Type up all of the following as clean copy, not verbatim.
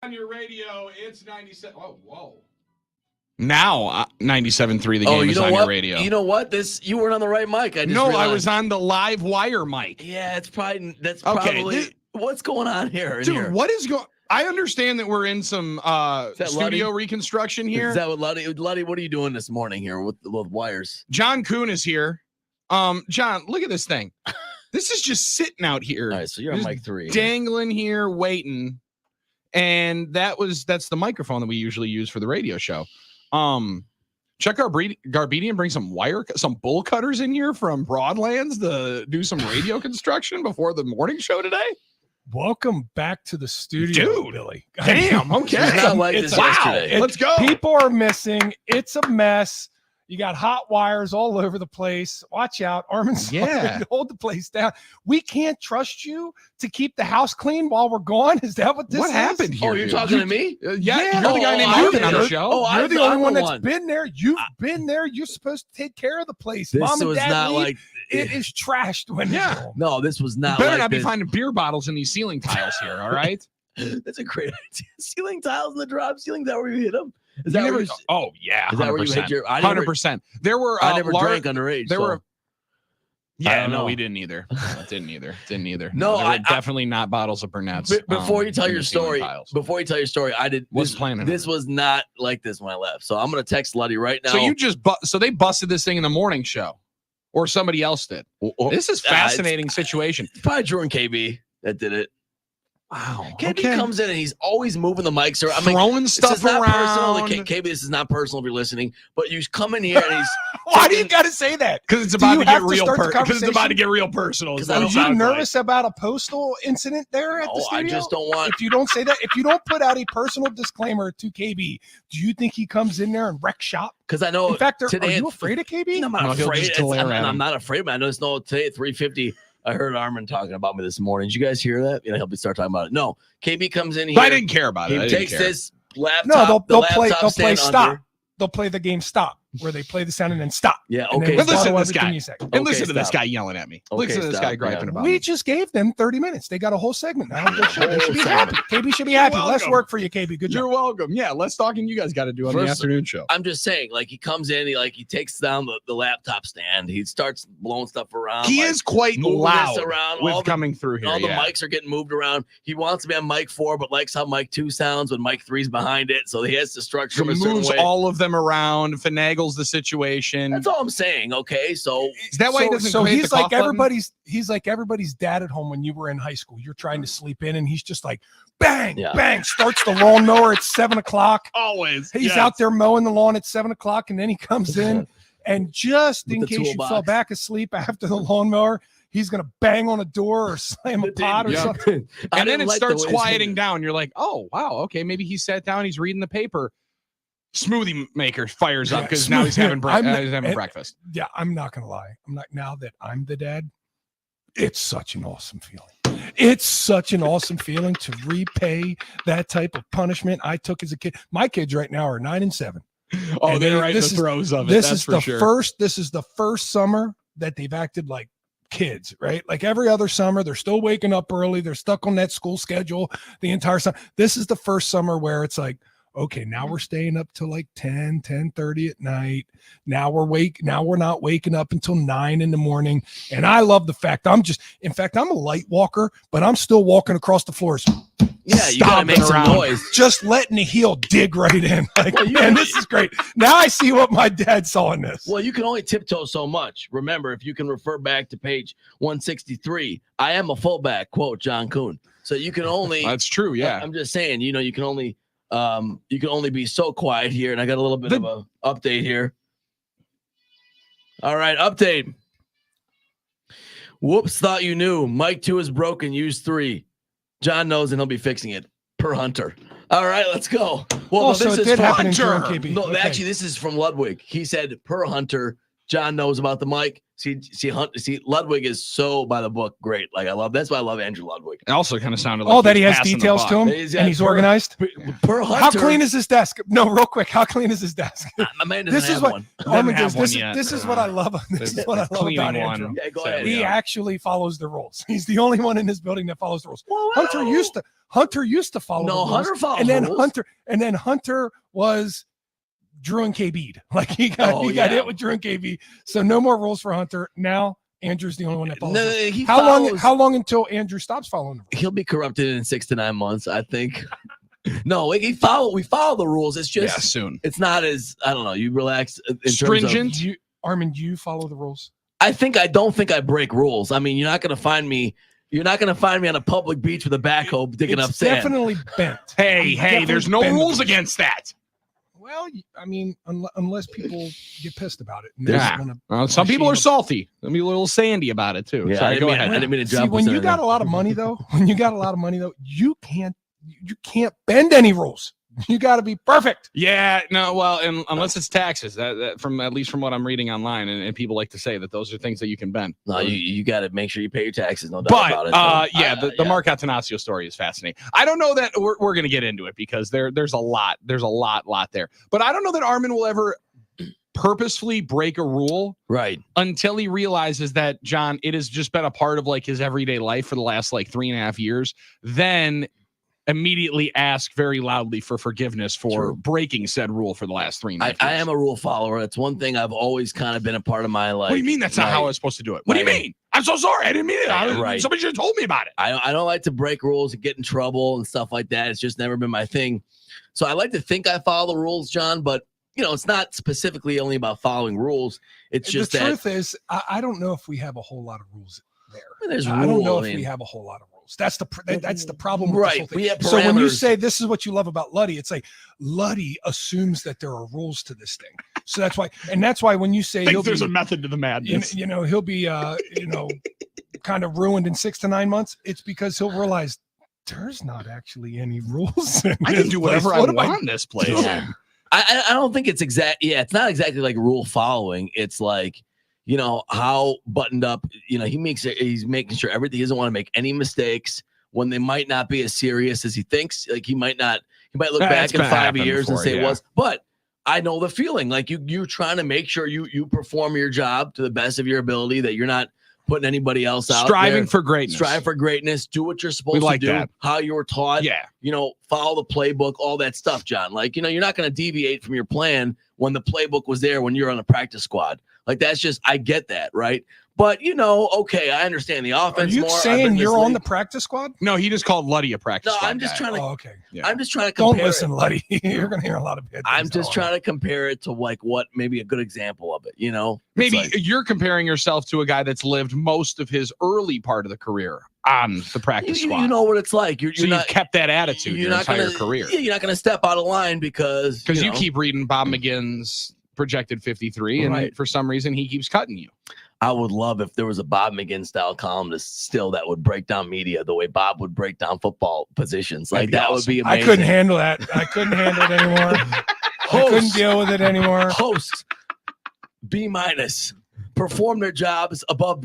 On your radio, it's 97. Oh, whoa. Now, 97.3 the game is on your radio. You know what? You weren't on the right mic. I was on the live wire mic. Yeah, that's probably what's going on here. Dude, what is going? I understand that we're in some studio reconstruction here. Is that what Luddy? What are you doing this morning here with wires? John Kuhn is here. John, look at this thing. This is just sitting out here. All right, so you're on mic 3, dangling here, waiting. And that's the microphone that we usually use for the radio show. Chuck Garbedian bring some bull cutters in here from Broadlands to do some radio construction before the morning show today. Welcome back to the studio, dude. Billy. Damn, okay. It's not like this yesterday. Let's go. People are missing. It's a mess. You got hot wires all over the place. Watch out. Armin's hold the place down. We can't trust you to keep the house clean while we're gone. Is that what this is? What happened here? Oh, you're talking to me? You're the guy named Armin on the show. You're the only one that's been there. You've been there. You're supposed to take care of the place. Mom and Dad leave. It is trashed when you're home. No, this was not. You better like not this. be finding beer bottles in these ceiling tiles here. All right. That's a great idea. Ceiling tiles in the drop ceiling. Is that where you hit them? Is that never, where oh yeah, 100%. Is that where you hit your? 100%. There were. I never drank underage. There were. Yeah, no, know. we didn't either. Didn't either. No, there were definitely not bottles of Burnett's. Before you tell your story, I was planning. This was not like this when I left. So I'm gonna text Luddy right now. So you just so they busted this thing in the morning show, or somebody else did. This is fascinating situation. It's probably Drew and KB that did it. Wow. KB comes in and he's always moving the mics around. Throwing stuff around. KB, this is not personal if you're listening, but you come in here and he's. Why do you got to say that? Because it's about to get real. Because it's about to get real personal. Are you nervous about a postal incident there at the studio? I just don't want. If you don't say that, if you don't put out a personal disclaimer to KB, do you think he comes in there and wreck shop? Because I know. In fact, are you afraid of KB? I'm not afraid. I'm not afraid, but I know it's today at 3:50. I heard Armin talking about me this morning. Did you guys hear that? He'll be start talking about it. No, KB comes in here. I didn't care about it. He takes this laptop. No, they'll play stop. Under. They'll play the game stop, where they play the sound and then stop. Yeah, okay. And listen to this guy. And listen to this guy yelling at me. Listen to this guy griping about me. We just gave them 30 minutes. They got a whole segment now. They should be happy. KB should be happy. Less work for you, KB. Good job. You're welcome. Yeah, less talking you guys got to do on the afternoon show. I'm just saying, he comes in, he takes down the laptop stand. He starts blowing stuff around. He is quite loud with coming through here. All the mics are getting moved around. He wants to be on mic 4, but likes how mic 2 sounds when mic 3's behind it. So he has to structure them a certain way. Moves all of them around, finagles the situation. That's all I'm saying. Okay, so is that why he doesn't? So he's like everybody's. He's like everybody's dad at home when you were in high school. You're trying to sleep in, and he's just like, bang, bang. Starts the lawnmower at 7:00. Always. He's out there mowing the lawn at 7:00, and then he comes in, and just in case you fell back asleep after the lawnmower, he's gonna bang on a door or slam a pot or something. And then it starts quieting down. You're like, oh wow, okay, maybe he sat down. He's reading the paper. Smoothie maker fires up because now he's having breakfast. Yeah, I'm not gonna lie. Now that I'm the dad, it's such an awesome feeling. It's such an awesome feeling to repay that type of punishment I took as a kid. My kids right now are 9 and 7. Oh, they're right in the throes of it. This is the first summer that they've acted like kids, right? Like every other summer, they're still waking up early. They're stuck on that school schedule the entire summer. This is the first summer where it's like, okay, now we're staying up till like 10:30 at night. Now we're not waking up until 9 in the morning. And I love the fact I'm a light walker, but I'm still walking across the floors. Yeah, you gotta make some noise. Just letting the heel dig right in. Like, man, this is great. Now I see what my dad saw in this. Well, you can only tiptoe so much. Remember, if you can refer back to page 163, I am a fullback, quote John Kuhn. So you can only That's true, yeah. I'm just saying, you can only be so quiet here, and I got a little bit of a update here. All right, update. Whoops, thought you knew. Mic 2 is broken. Use 3. John knows, and he'll be fixing it. Per Hunter. All right, let's go. Well, this is from Hunter. No, actually, this is from Ludwig. He said per Hunter John knows about the mic. See, Ludwig is so by the book. Great. Like that's why I love Andrew Ludwig. It also kind of sounded like that he was has passing the details to buck. him He's and he's got organized. Per How Hunter, clean is his desk? No, real quick. How clean is his desk? my man doesn't This is have what one. Armin have does. one This, yet. this is what I love. This is what I love Cleaning about one. Andrew. Yeah, go So, ahead. He yeah. actually follows the rules. He's the only one in his building that follows the rules. Whoa, Hunter whoa. used to follow No, the rules. Hunter follows and then rules. Hunter was Drew and KB'd. Like he got Yeah. hit with Drew and KB. So no more rules for Hunter. Now Andrew's the only one that follows. No, rules. he How long until Andrew stops following the rules? He'll be corrupted in 6 to 9 months, I think. No, we follow the rules. It's just Yeah, soon. it's not as I don't know. You relax in terms of- Stringent. Armin, you follow the rules? I don't think I break rules. I mean, you're not gonna find me on a public beach with a backhoe digging up It's sand. definitely bent. Hey, Definitely there's no bend the rules rules. against that. Well, I mean, unless people get pissed about it. And Yeah. they wanna- Some people are machine salty. Some people are a little sandy about it too. Yeah, Sorry, I didn't go mean- ahead. I didn't mean to See, jump. when us you in got there. a lot of money though, you can't bend any rules. You got to be perfect. Yeah, no, well, and unless it's taxes, that from at least from what I'm reading online, and people like to say that those are things that you can bend. No, you got to make sure you pay your taxes. No doubt But about it. So, yeah, the Mark Attanasio story is fascinating. I don't know that we're going to get into it because there's a lot there. But I don't know that Armin will ever purposefully break a rule right. until he realizes that, John, it has just been a part of like his everyday life for the last like 3.5 years. Then immediately ask very loudly for forgiveness for True. breaking said rule for the last 3.5 years. I am a rule follower. It's one thing I've always kind of been a part of my life. What do you mean that's not how I was supposed to do it? What do you Right. mean? I'm so sorry. I didn't mean it. Right. Somebody should have told me about it. I don't like to break rules and get in trouble and stuff like that. It's just never been my thing. So I like to think I follow the rules, John, but it's not specifically only about following rules. It's just the that truth is, I don't know if we have a whole lot of rules there. there's I don't know rules. if we have a whole lot of rules. That's the problem. With this Right. whole thing. We have So when you parameters. say this is what you love about Luddy, it's like Luddy assumes that there are rules to this thing. So that's why when you say he'll There's be, a method to the madness. he'll be kind of ruined in 6 to 9 months, it's because he'll realize there's not actually any rules. I can do whatever I What am want in this place. Yeah. I don't think it's it's not exactly like rule following. It's like, how buttoned up, he's making sure everything, he doesn't want to make any mistakes when they might not be as serious as he thinks. Like he might look back in 5 years and say it was, but I know the feeling. Like you're trying to make sure you perform your job to the best of your ability, that you're not putting anybody else out. Striving for greatness. Strive for greatness. Do what you're supposed like to do. that. How you were taught. Yeah. Follow the playbook, all that stuff, John. Like, you're not going to deviate from your plan when the playbook was there when you're on the practice squad. Like, that's just, I get that, right? But, okay, I understand the Are offense you more. I've saying been you're this on league. the practice squad? No, he just called Luddy a practice. No, squad I'm just guy. trying to. Oh, okay. Yeah. I'm just trying to Don't compare. listen, Luddy. You're going to hear a lot of bad I'm things just all trying to compare it to like what maybe a good example of it. It's Maybe like- you're comparing yourself to a guy that's lived most of his early part of the career on the practice squad. you know what it's like. You're so not you've kept that attitude your entire gonna, career. Yeah, you're not going to step out of line because You keep reading Bob McGinn's projected 53, and Right. for some reason he keeps cutting you. I would love if there was a Bob McGinn style columnist still that would break down media the way Bob would break down football positions. Like That'd be that would awesome. be amazing. I couldn't handle that. I couldn't handle it anymore. I couldn't deal with it anymore. Hosts B-, perform their jobs above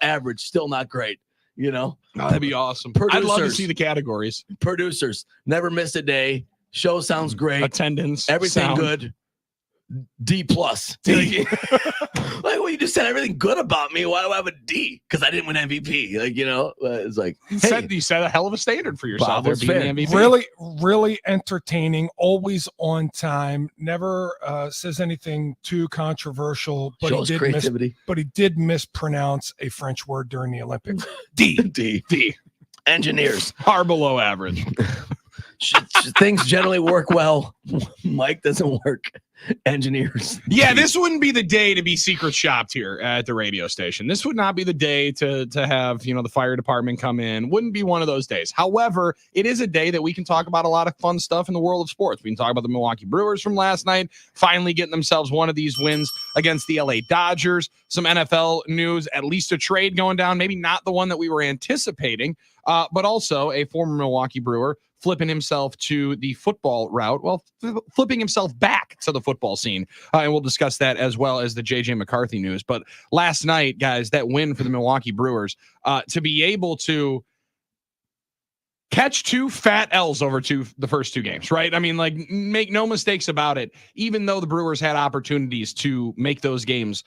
average, still not great. That'd be awesome. I'd love to Producers. see the categories. Producers never miss a day. Show sounds great. Attendance, Everything sound. good. D+. D. Like, well, you just said everything good about me. Why do I have a D? Because I didn't win MVP. It's like, You hey, set a hell of a standard for yourself. Bob There was being fair. the MVP. Really, really entertaining. Always on time. Never says anything too controversial. But shows creativity. he did mispronounce a French word during the Olympics. D. D. Engineers. Far below average. Things generally work well. Mike doesn't work. Engineers. Yeah, this wouldn't be the day to be secret shopped here at the radio station. This would not be the day to have, the fire department come in. Wouldn't be one of those days. However, it is a day that we can talk about a lot of fun stuff in the world of sports. We can talk about the Milwaukee Brewers from last night, finally getting themselves one of these wins against the LA Dodgers. Some NFL news, at least a trade going down, maybe not the one that we were anticipating, but also a former Milwaukee Brewer flipping himself to the football route. Well, flipping himself back to the football scene. And we'll discuss that as well as the JJ McCarthy news. But last night, guys, that win for the Milwaukee Brewers, to be able to catch 2 fat L's over the first 2 games, right? I mean, like, make no mistakes about it. Even though the Brewers had opportunities to make those games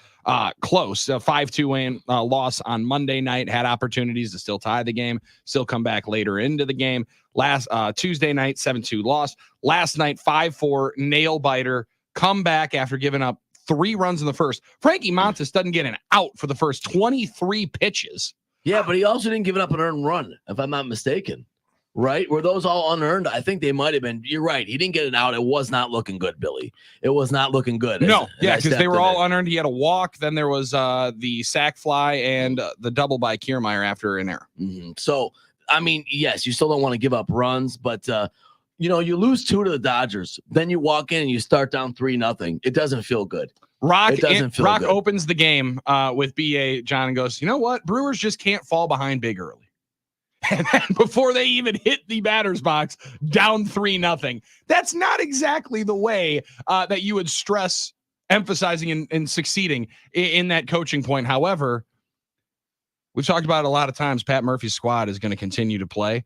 close, a 5-2 win loss on Monday night, had opportunities to still tie the game, still come back later into the game. Last Tuesday night, 7-2 loss. Last night, 5-4 nail biter, come back after giving up 3 runs in the first. Frankie Montas doesn't get an out for the first 23 pitches. Yeah, but he also didn't give up an earned run, if I'm not mistaken. Right? Were those all unearned? I think they might have been. You're right. He didn't get it out. It was not looking good, Billy. It was not looking good. No, because they were all unearned. He had a walk. Then there was the sac fly and the double by Kiermaier after an error. Mm-hmm. So, I mean, yes, you still don't want to give up runs, but you lose 2 to the Dodgers. Then you walk in and you start down 3-0. It doesn't feel good. Rock opens the game with BA John and goes, you know what? Brewers just can't fall behind big early. And then before they even hit the batter's box, down 3-0. That's not exactly the way that you would stress emphasizing and succeeding in that coaching point. However, we've talked about it a lot of times. Pat Murphy's squad is going to continue to play.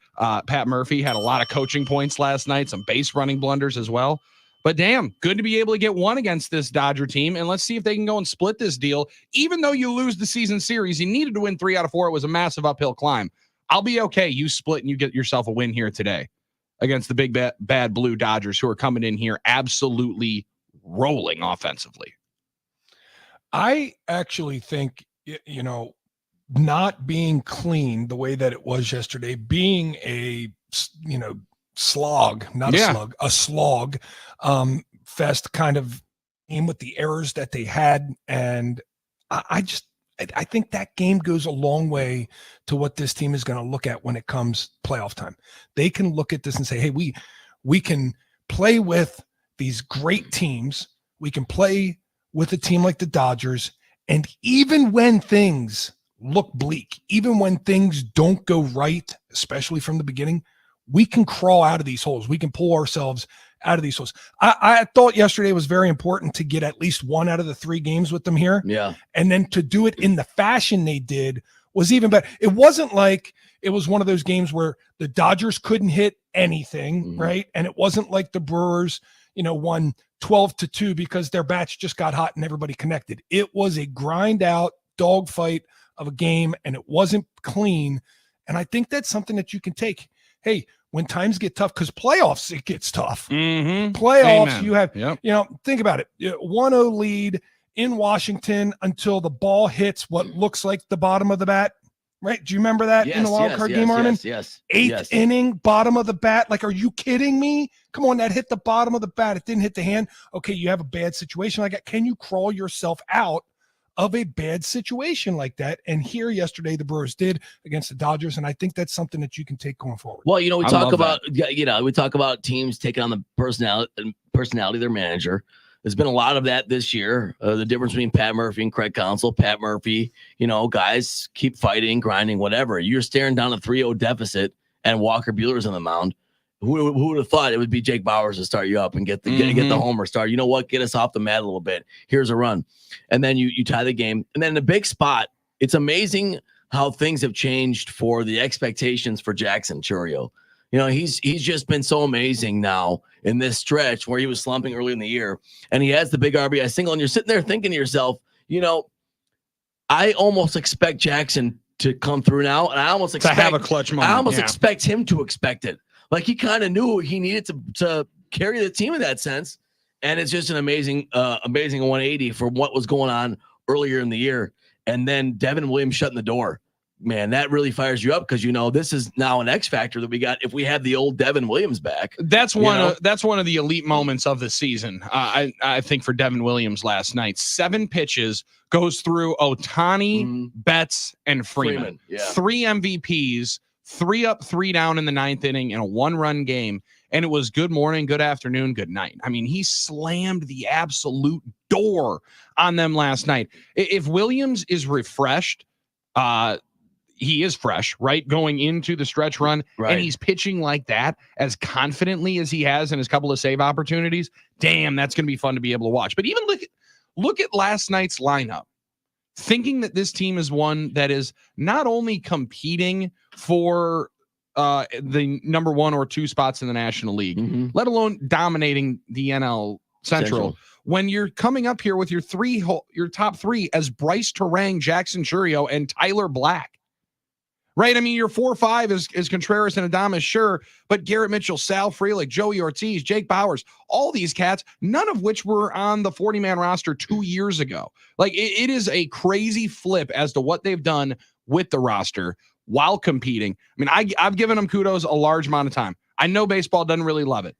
Pat Murphy had a lot of coaching points last night, some base running blunders as well. But damn, good to be able to get one against this Dodger team. And let's see if they can go and split this deal. Even though you lose the season series, you needed to win 3 out of 4. It was a massive uphill climb. I'll be okay. You split and you get yourself a win here today against the big bad blue Dodgers, who are coming in here absolutely rolling offensively. I actually think, not being clean the way that it was yesterday, being a, slog, not a slog fest kind of game with the errors that they had. And I think that game goes a long way to what this team is going to look at when it comes playoff time. They can look at this and say, hey, we can play with these great teams. We can play with a team like the Dodgers. And even when things look bleak, even when things don't go right, especially from the beginning, we can crawl out of these holes. We can pull ourselves out of these holes. I thought yesterday was very important to get at least 1 out of the 3 games with them here. Yeah. And then to do it in the fashion they did was even better. It wasn't like it was one of those games where the Dodgers couldn't hit anything, right? And it wasn't like the Brewers, won 12-2 because their bats just got hot and everybody connected. It was a grind out dogfight of a game, and it wasn't clean. And I think that's something that you can take. Hey, when times get tough, because playoffs, it gets tough. Mm-hmm. Playoffs, Amen. you have, Yep. Think about it. 1-0 lead in Washington until the ball hits what looks like the bottom of the bat, right? Do you remember that in the wild card game, Armin? Yes. 8th inning, bottom of the bat. Like, are you kidding me? Come on, that hit the bottom of the bat. It didn't hit the hand. Okay, you have a bad situation like that. Can you crawl yourself out of a bad situation like that? And here yesterday, the Brewers did against the Dodgers. And I think that's something that you can take going forward. Well, we talk about teams taking on the personality of their manager. There's been a lot of that this year. The difference between Pat Murphy and Craig Counsell. Pat Murphy, guys keep fighting, grinding, whatever. You're staring down a 3-0 deficit and Walker Buehler's on the mound. Who would have thought it would be Jake Bauers to start you up and get the homer start? You know what? Get us off the mat a little bit. Here's a run. And then you tie the game. And then in a big spot, it's amazing how things have changed for the expectations for Jackson Chourio. He's just been so amazing now in this stretch where he was slumping early in the year. And he has the big RBI single. And you're sitting there thinking to yourself, I almost expect Jackson to come through now. And I almost expect to have a clutch moment. I almost expect him to expect it. Like, he kind of knew he needed to carry the team in that sense. And it's just an amazing 180 from what was going on earlier in the year. And then Devin Williams shutting the door. Man, that really fires you up because, this is now an X factor that we got if we have the old Devin Williams back. That's one of the elite moments of the season. I think for Devin Williams last night, 7 pitches, goes through Ohtani, Betts, and Freeman. 3 MVPs. 3 up, 3 down in the 9th inning in a 1-run game. And it was good morning, good afternoon, good night. I mean, he slammed the absolute door on them last night. If Williams is refreshed, he is fresh, right? Going into the stretch run, Right. and he's pitching like that as confidently as he has in his couple of save opportunities. Damn, that's going to be fun to be able to watch. But even look at last night's lineup, thinking that this team is one that is not only competing for the number 1 or 2 spots in the National League, Mhm. let alone dominating the NL Central. When you're coming up here with your top 3 as Bryce Terang, Jackson Chourio, and Tyler Black. Right? I mean, your 4-5 is Contreras and Adames, sure, but Garrett Mitchell, Sal Frelick, Joey Ortiz, Jake Bowers, all these cats, none of which were on the 40-man roster 2 years ago. Like, it is a crazy flip as to what they've done with the roster while competing. I mean, I've given them kudos a large amount of time. I know baseball doesn't really love it,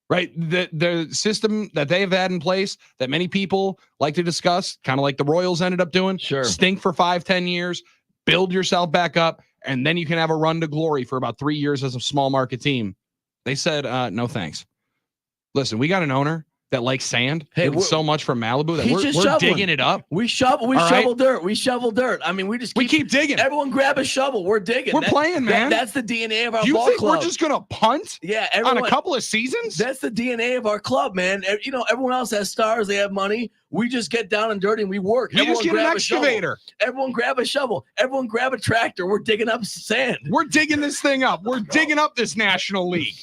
right? The system that they've had in place that many people like to discuss, kind of like the Royals ended up doing, Sure. stink for 5-10 years, build yourself back up, and then you can have a run to glory for about 3 years as a small market team. They said, no, thanks. Listen, we got an owner that likes sand so much from Malibu that we're digging it up. We shovel dirt. We shovel dirt. I mean, we keep digging. Everyone grab a shovel. We're digging. We're playing, man. That's the DNA of our You ball think club. we're just going to punt Yeah, on a couple of seasons? That's the DNA of our club, man. You know, everyone else has stars. They have money. We just get down and dirty and we work. You just get an excavator. Everyone grab a shovel. Everyone grab a tractor. We're digging up sand. We're digging this thing up. We're digging up this National League.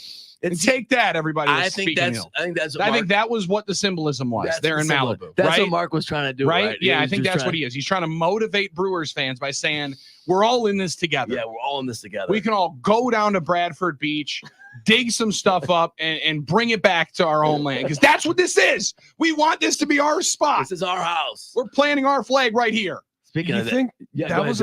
And take that, everybody. I think that was what the symbolism was there in Malibu. That's right? what Mark was trying to do. Right? Yeah, I think that's what he is. He's trying to motivate Brewers fans by saying, we're all in this together. Yeah, we're all in this together. We can all go down to Bradford Beach, dig some stuff up, and bring it back to our homeland. Because that's what this is. We want this to be our spot. This is our house. We're planting our flag right here. Speaking you of think that, that was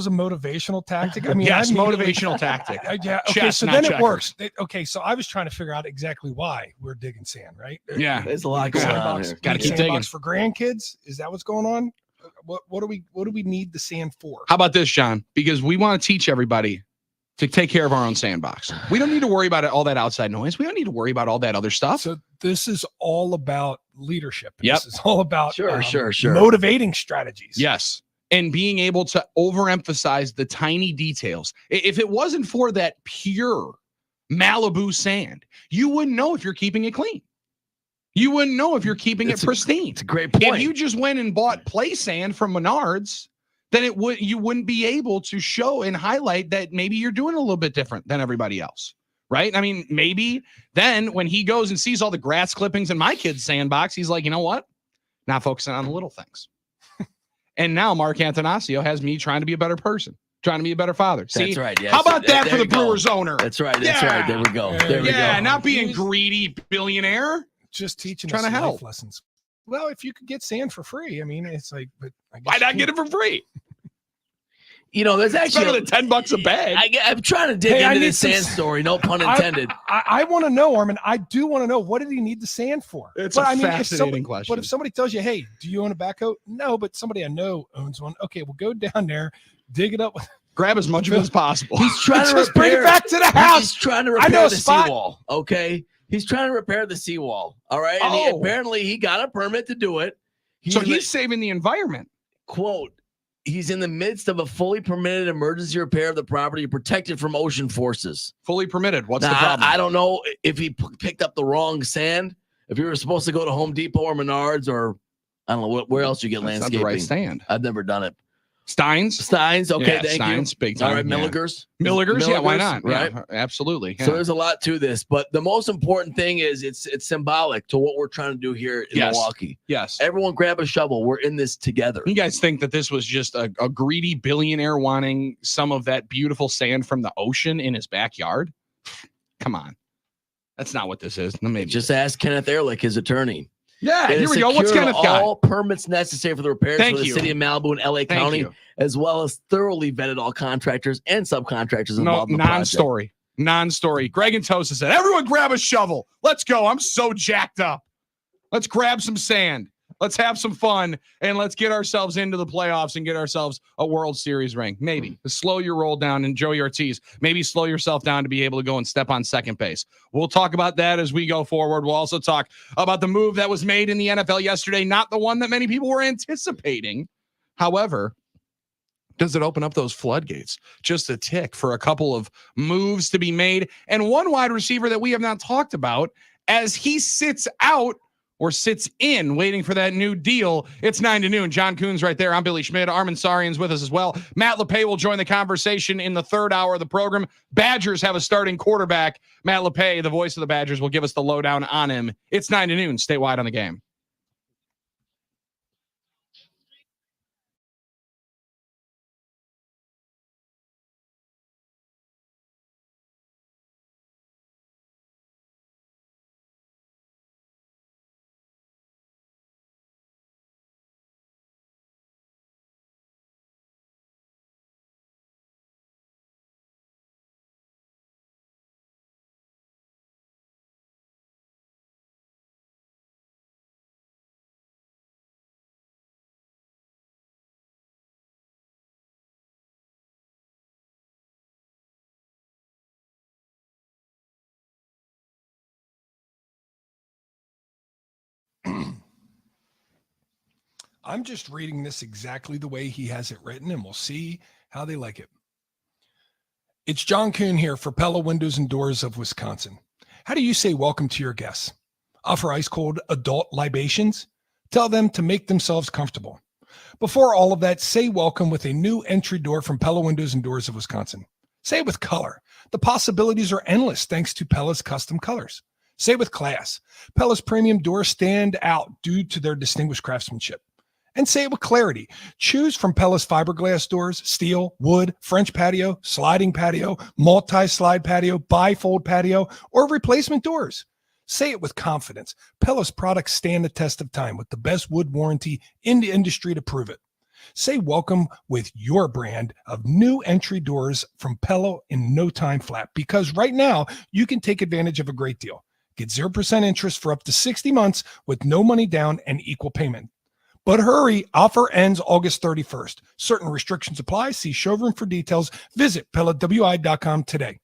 a motivational tactic? I mean, yes, immediately- motivational tactic. Yeah. Okay, Chess, so not then it checkers. works. Okay, so I was trying to figure out exactly why we're digging sand, right? Yeah, there's a lot going on here. Gotta keep digging. For grandkids, is that what's going on? What do we need the sand for? How about this, John? Because we want to teach everybody to take care of our own sandbox. We don't need to worry about all that outside noise. We don't need to worry about all that other stuff. So this is all about leadership. Yep. This is all about Sure. motivating strategies. Yes. And being able to overemphasize the tiny details. If it wasn't for that pure Malibu sand, you wouldn't know if you're keeping it clean. You wouldn't know if you're keeping it pristine. It's a great point. If you just went and bought play sand from Menards, then you wouldn't be able to show and highlight that maybe you're doing a little bit different than everybody else. Right? I mean, maybe then when he goes and sees all the grass clippings in my kid's sandbox, he's like, you know what? Not focusing on the little things. And now Mark Antanasio has me trying to be a better person, trying to be a better father. See? That's right. Yeah. How about that for the you go. Brewers owner? That's right. That's right. There we go. There we go. Not being greedy billionaire. Just teaching Trying us to help. life lessons. Well, if you could get sand for free, I mean, it's like, but I guess Why you not can't. get it for free? You know, there's It's actually better than $10 a bag. I'm trying to dig Hey, I into need this some sand story. No pun I- intended. I want to know, Armin. I do want to know, what did he need the sand for? It's But a I mean, fascinating question. But if somebody tells you, hey, do you own a backhoe? No, but somebody I know owns one. Okay, well, go down there, dig it up. Grab as much of it as possible. He's trying to Just bring repair. it back to the He's house. trying to I know repair a the spot. seawall. Okay, he's trying to repair the seawall. All right, and Oh. apparently he got a permit to do it. So he's saving the environment. quote. He's in the midst of a fully permitted emergency repair of the property protected from ocean forces. Fully permitted. What's Now, the problem? I don't know if he picked up the wrong sand. If you were supposed to go to Home Depot or Menards or I don't know where else you get That's not landscaping. the right stand. I've never done it. Steins. Steins, okay, Yeah, thank Steins, you. big All time. right, yeah. Milligers. Milligers, yeah, why not? Right. Yeah, absolutely. So there's a lot to this, but the most important thing is it's symbolic to what we're trying to do here in Yes. Milwaukee. yes. Everyone grab a shovel. We're in this together. You guys think that this was just a greedy billionaire wanting some of that beautiful sand from the ocean in his backyard? Come on. That's not what this is. Maybe Just ask Kenneth Ehrlich, his attorney. yeah, It here is we go. What's secured Kenneth got? all permits necessary for the repairs Thank for the you. city of Malibu and LA Thank County, you. as well as thoroughly vetted all contractors and subcontractors No, involved in the project. non-story. Non-story. Greg and Tosa said, everyone grab a shovel. Let's go. I'm so jacked up. Let's grab some sand. Let's have some fun, and let's get ourselves into the playoffs and get ourselves a World Series ring. Maybe. Slow your roll down, and Joey Ortiz, maybe slow yourself down to be able to go and step on second base. We'll talk about that as we go forward. We'll also talk about the move that was made in the NFL yesterday, not the one that many people were anticipating. However, does it open up those floodgates just a tick for a couple of moves to be made? And one wide receiver that we have not talked about as he sits out or sits in waiting for that new deal. It's 9 to noon. John Coons right there. I'm Billy Schmidt. Armin Sarian's with us as well. Matt LePay will join the conversation in the third hour of the program. Badgers have a starting quarterback. Matt LePay, the voice of the Badgers, will give us the lowdown on him. It's 9 to noon. Statewide on the game. I'm just reading this exactly the way he has it written, and we'll see how they like it. It's John Kuhn here for Pella Windows and Doors of Wisconsin. How do you say welcome to your guests? Offer ice cold adult libations? Tell them to make themselves comfortable. Before all of that, say welcome with a new entry door from Pella Windows and Doors of Wisconsin. Say it with color. The possibilities are endless thanks to Pella's custom colors. Say it with class. Pella's premium doors stand out due to their distinguished craftsmanship. And say it with clarity. Choose from Pella's fiberglass doors, steel, wood, French patio, sliding patio, multi-slide patio, bifold patio, or replacement doors. Say it with confidence. Pella's products stand the test of time with the best wood warranty in the industry to prove it. Say welcome with your brand of new entry doors from Pella in no time flat, because right now you can take advantage of a great deal. Get 0% interest for up to 60 months with no money down and equal payment. But hurry, offer ends August 31st. Certain restrictions apply. See showroom for details. Visit PellaWI.com today.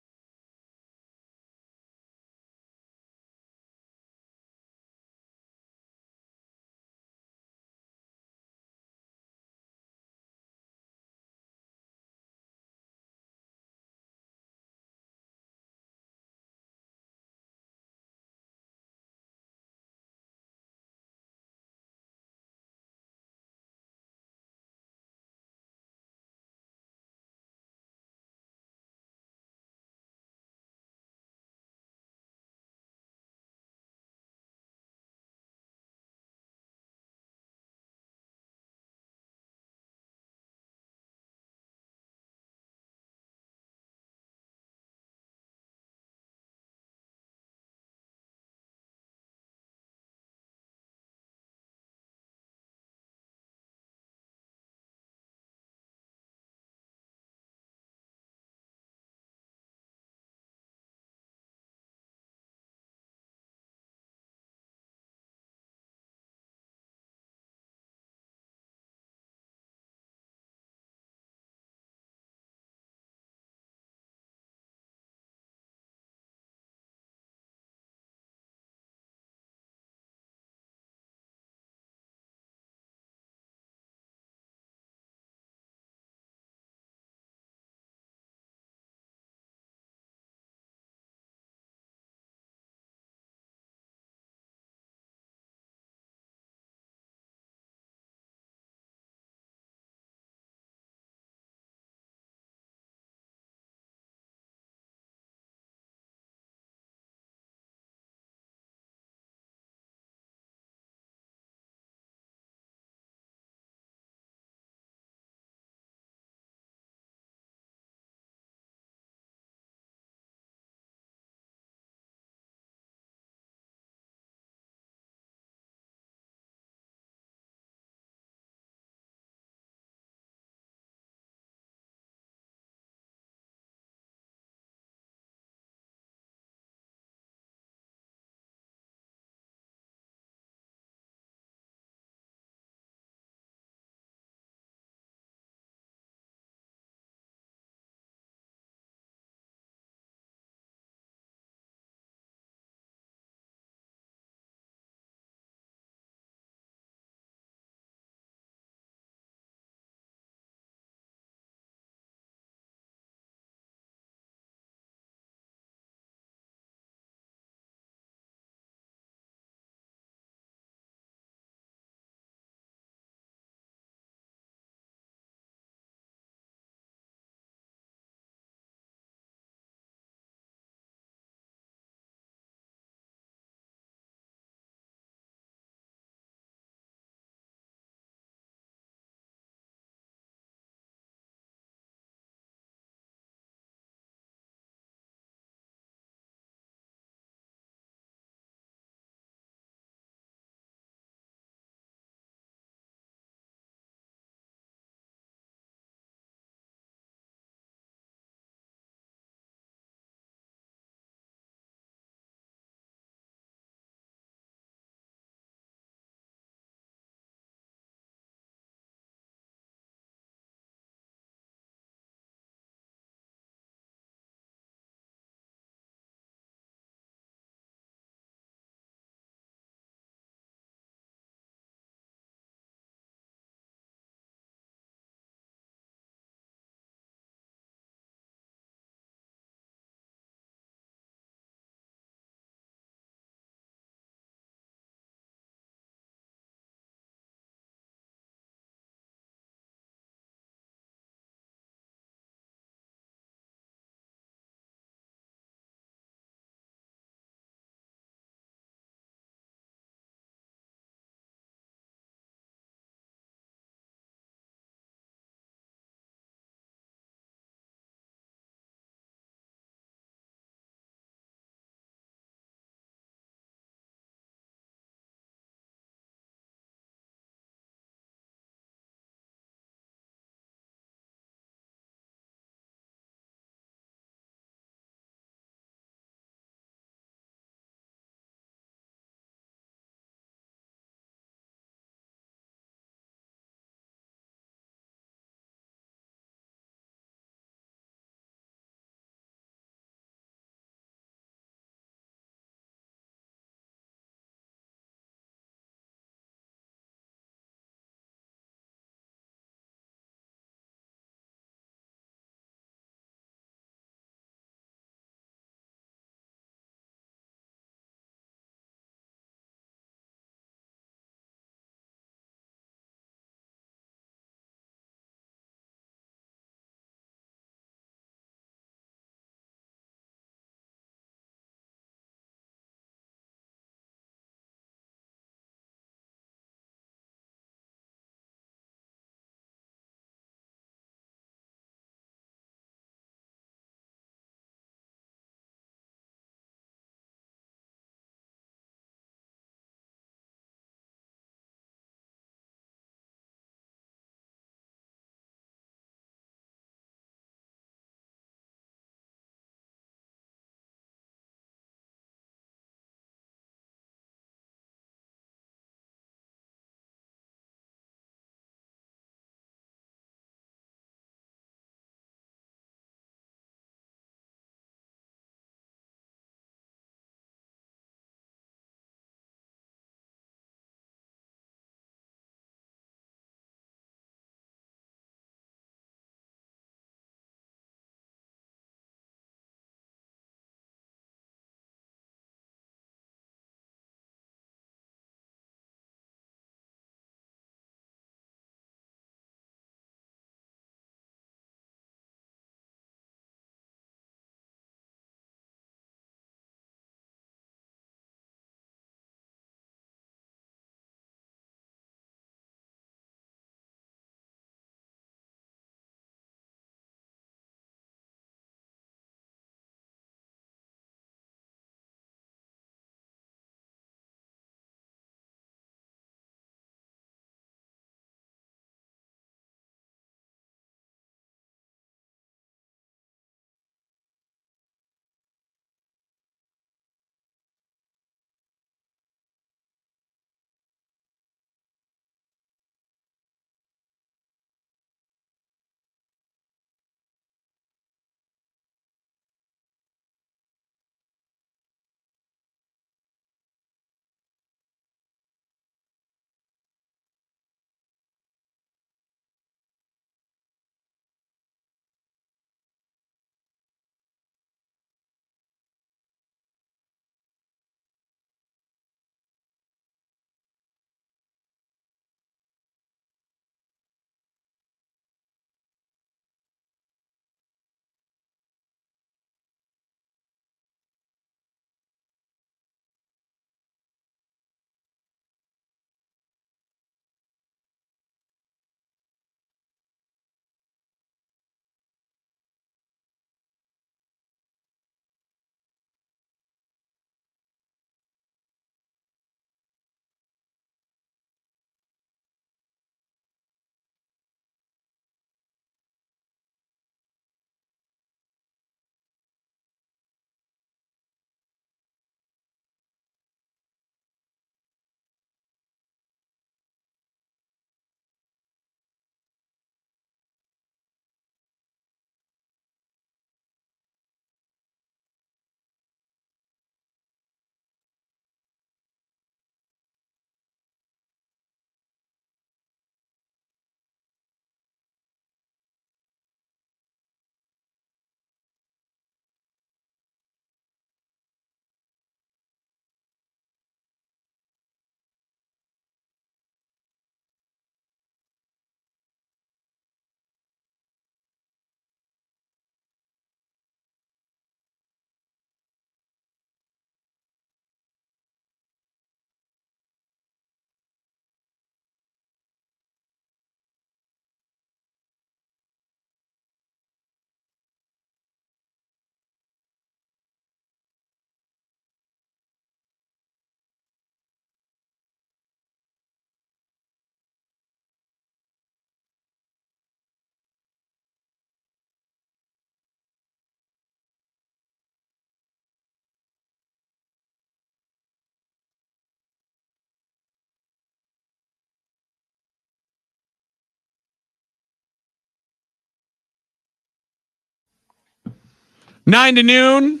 9 to noon.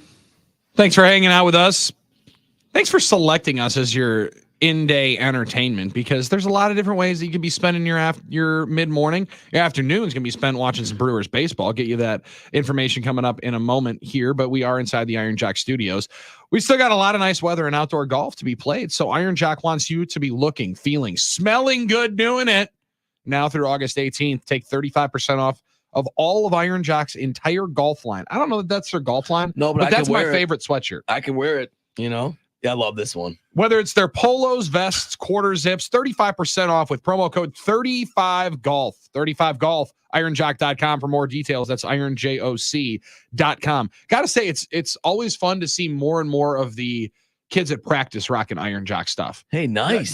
Thanks for hanging out with us. Thanks for selecting us as your in-day entertainment, because there's a lot of different ways that you can be spending your mid-morning. Your afternoon's going to be spent watching some Brewers baseball. I'll get you that information coming up in a moment here, but we are inside the Iron Jock studios. We still got a lot of nice weather and outdoor golf to be played, so Iron Jock wants you to be looking, feeling, smelling good doing it. Now through August 18th, take 35% off of all of Iron Jock's entire golf line. I don't know that that's their golf line, No, but I that's can my wear it. favorite sweatshirt. I can wear it, you know? Yeah, I love this one. Whether it's their polos, vests, quarter zips, 35% off with promo code 35golf. 35golf, ironjock.com for more details. That's ironjoc.com. Got to say, it's always fun to see more and more of the kids at practice rocking Iron Jock stuff. Hey, nice.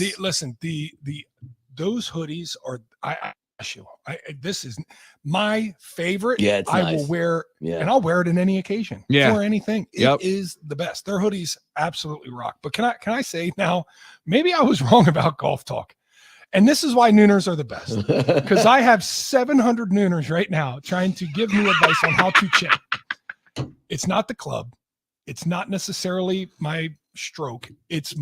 Those hoodies are this is my favorite. Yeah, it's I nice. will wear, Yeah. and I'll wear it in any occasion. Yeah. For anything. Yep. It is the best. Their hoodies absolutely rock. But can I say now, maybe I was wrong about golf talk. And this is why nooners are the best. Because I have 700 nooners right now trying to give me advice on how to chip. It's not the club. It's not necessarily my stroke. It's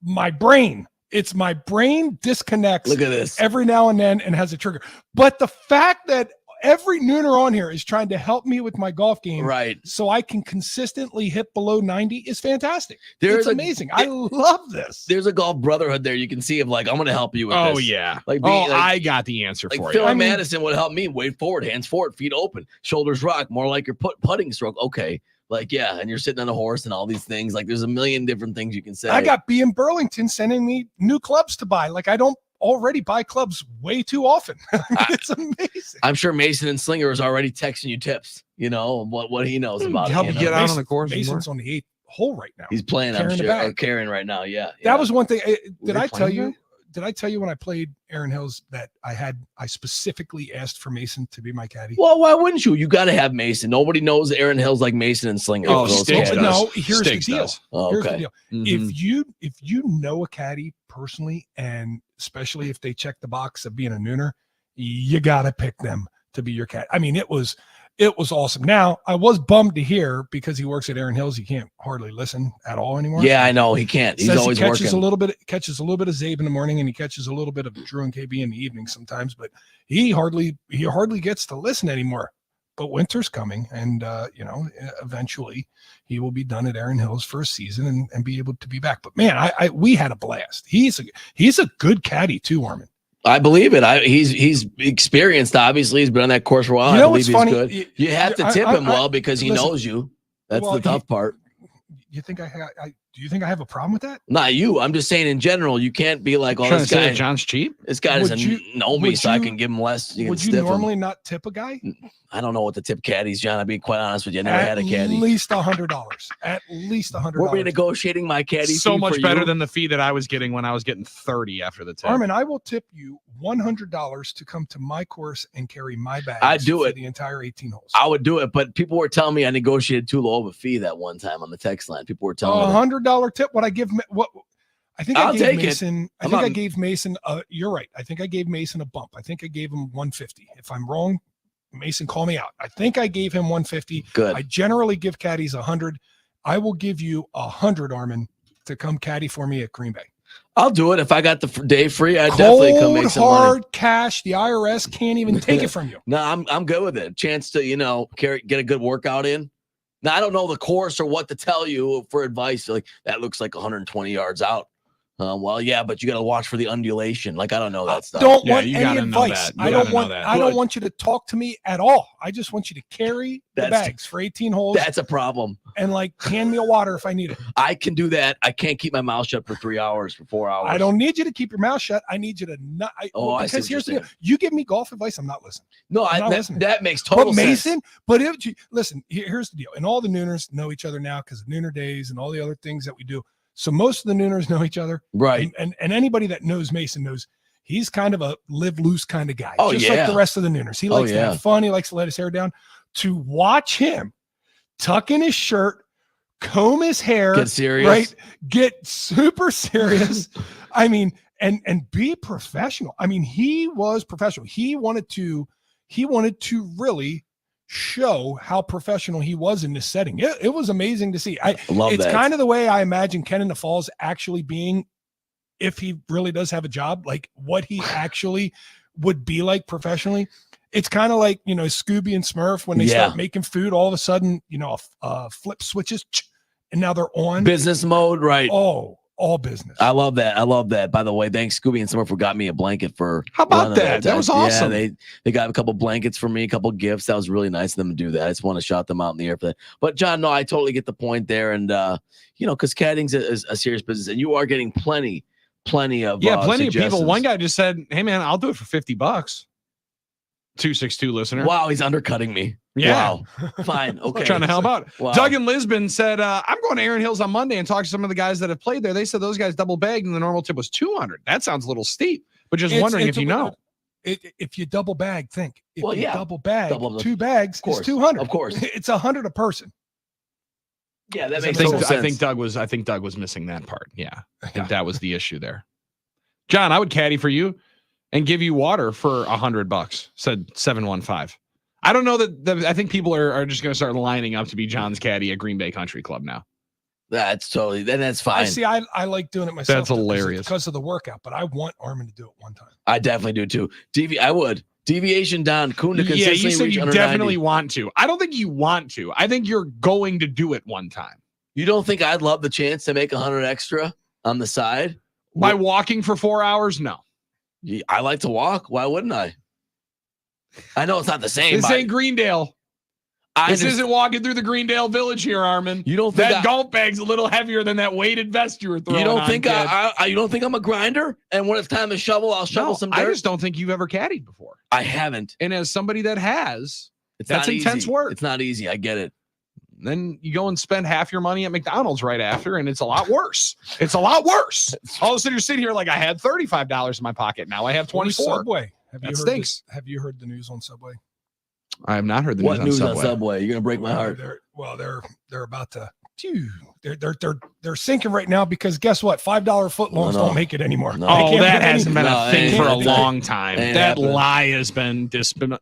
my brain. It's my brain disconnects Look at this. every now and then and has a trigger. But the fact that every nooner on here is trying to help me with my golf game, Right. so I can consistently hit below 90 is fantastic. There's It's amazing. I love this. There's a golf brotherhood there. You can see of like, I'm going to help you with Oh, this. yeah. Like, I got the answer Like for Phil you. I mean- Madison would help me. Weight forward, hands forward, feet open, shoulders rock, more like your putting stroke. Okay. Like, yeah. And you're sitting on a horse and all these things. Like, there's a million different things you can say. I got B in Burlington sending me new clubs to buy. Like I don't already buy clubs way too often. It's amazing. I'm sure Mason and Slinger is already texting you tips, you know, what he knows about Help it. you You get know? out on the course. Mason's on the 8th hole right now. He's playing, I'm Carrying the sure. bag. Or carrying right now. Yeah. That was one thing. Were Did they I tell playing you? that? Did I tell you when I played Aaron Hills that I specifically asked for Mason to be my caddy? Well, why wouldn't you? You got to have Mason. Nobody knows Aaron Hills like Mason and Slinger. Oh, for those Sticks caddies. does. No, here's Sticks the deal. does. Oh, Here's the okay. deal. Mhm. If you know a caddy personally, and especially if they check the box of being a nooner, you gotta pick them to be your caddy. I mean, it was awesome. Now I was bummed to hear because he works at Aaron Hills, he can't hardly listen at all anymore. Yeah, I know. He can't. He's Says always he catches working. a little bit of Zabe in the morning, and he catches a little bit of Drew and KB in the evening sometimes, but he hardly gets to listen anymore. But winter's coming, and eventually he will be done at Aaron Hills for a season and be able to be back. But man, we had a blast. He's a good caddy too, Armin. I believe it. He's experienced. Obviously, he's been on that course for a while. You know I what's believe he's funny? good. You have to tip him well because he listen, knows you. That's well, the tough part. You think do you think I have a problem with that? Not you. I'm just saying in general. You can't be like, oh, Trying this to say guy. that John's cheap. This guy Would doesn't you- know me, would so I you- can give him less. You can Would you stiff normally him. not tip a guy? I don't know what the tip caddies, John. I'll be quite honest with you. I never had a At caddy. least $100. At least $100. We're negotiating my caddy. So fee much for better you. than the fee that I was getting when I was getting 30 after the tip. Armin, I will tip you $100 to come to my course and carry my bags. I'd do for it. the entire 18 holes. I would do it, but people were telling me I negotiated too low of a fee that one time on the text line. People were telling me. that. $100 tip. What I give what? I think I'll I gave take it. Mason. I I'm think I not- gave Mason. You're right. I think I gave Mason a bump. I think I gave him 150. If I'm wrong, Mason, call me out. I think I gave him 150. Good. I generally give caddies 100. I will give you 100, Armin, to come caddy for me at Green Bay. I'll do it if I got the day free. I'd definitely come make Cold some money. hard cash. The IRS can't even take it from you. No, I'm good with it. Chance to get a good workout in. Now I don't know the course or what to tell you for advice. Like that looks like 120 yards out. Well, yeah, but you got to watch for the undulation. Like I don't know that stuff. Don't Yeah, want you any gotta know advice. that. You I gotta don't know want. that. I don't Good. want you to talk to me at all. I just want you to carry the That's- bags for 18 holes That's a problem. and like hand me a water if I need it. I can do that. I can't keep my mouth shut for 3 hours, for 4 hours. I don't need you to keep your mouth shut. I need you to not. Oh, I see because what here's the you're deal. You give me golf advice, I'm not listening. No, I'm not that, listening. that makes total But sense. Mason, but if you listen, here's the deal. And all the nooners know each other now because of Nooner Days and all the other things that we do. So most of the nooners know each other. Right. And anybody that knows Mason knows he's kind of a live loose kind of guy. Oh, just yeah. like the rest of the nooners. He Oh, likes to yeah. have fun. He likes to let his hair down. To watch him tuck in his shirt, comb his hair, Get serious. right? Get super serious. I mean, and be professional. I mean, he was professional. He wanted to really show how professional he was in this setting. It was amazing to see. I love It's that. kind of the way I imagine Ken in the Falls actually being, if he really does have a job, like what he actually would be like professionally. It's kind of like, Scooby and Smurf when they Yeah. start making food, all of a sudden, flip switches and now they're on Business mode, right? all business. I love that. I love that. By the way, thanks Scooby and Smurf for got me a blanket for. How about one of that? That was awesome. Yeah, they got a couple blankets for me, a couple gifts. That was really nice of them to do that. I just want to shout them out in the air for that. But John, no, I totally get the point there, and because caddying's a serious business, and you are getting plenty of plenty of people. suggestions. One guy just said, "Hey man, I'll do it for $50." 262 listener. Wow, he's undercutting me. Yeah. Wow. Fine. Okay. Trying to help out. Wow. Doug in Lisbon said, I'm going to Aaron Hills on Monday and talk to some of the guys that have played there. They said those guys double bagged and the normal tip was 200. That sounds a little steep, but just wondering if you know. If you double bag, think. If Well, you yeah. double bag, Double the- 2 bags course, is 200. of course. It's 100 a person. Yeah, that I makes think- total sense. I think Doug was missing that part. Yeah. I think that was the issue there. John, I would caddy for you and give you water for $100, said 715. I don't know that I think people are just going to start lining up to be John's caddy at Green Bay Country Club now. That's I fine. see. I like doing it myself. That's hilarious. because of the workout, but I want Armin to do it one time. I definitely do too. I would. Deviation down. Kuhn to Yeah, consistently you said reach you under definitely 90. want to. I don't think you want to. I think you're going to do it one time. You don't think I'd love the chance to make 100 extra on the side? By walking for 4 hours? No. I like to walk. Why wouldn't I? I know it's not the same. This but ain't Greendale. This isn't walking through the Greendale Village here, Armin. You don't think that golf bag's a little heavier than that weighted vest you were throwing. You don't on, think kid. you don't think I'm a grinder? And when it's time to shovel, I'll shovel some dirt. I just don't think you've ever caddied before. I haven't. And as somebody that has, It's that's not intense easy. work. It's not easy. I get it. Then you go and spend half your money at McDonald's right after, and it's a lot worse. It's a lot worse. All of a sudden, you're sitting here like I had $35 in my pocket. Now I have 24. Subway. That stinks. Have you heard the news on Subway? I have not heard the What news news on on Subway. Subway? You're gonna break my heart. They're about to. They're sinking right now because guess what? $5 footlongs No. don't make it anymore. No. They Oh, can't that put any- hasn't been No, a it thing ain't for a happening. long time. Ain't That happening. lie has been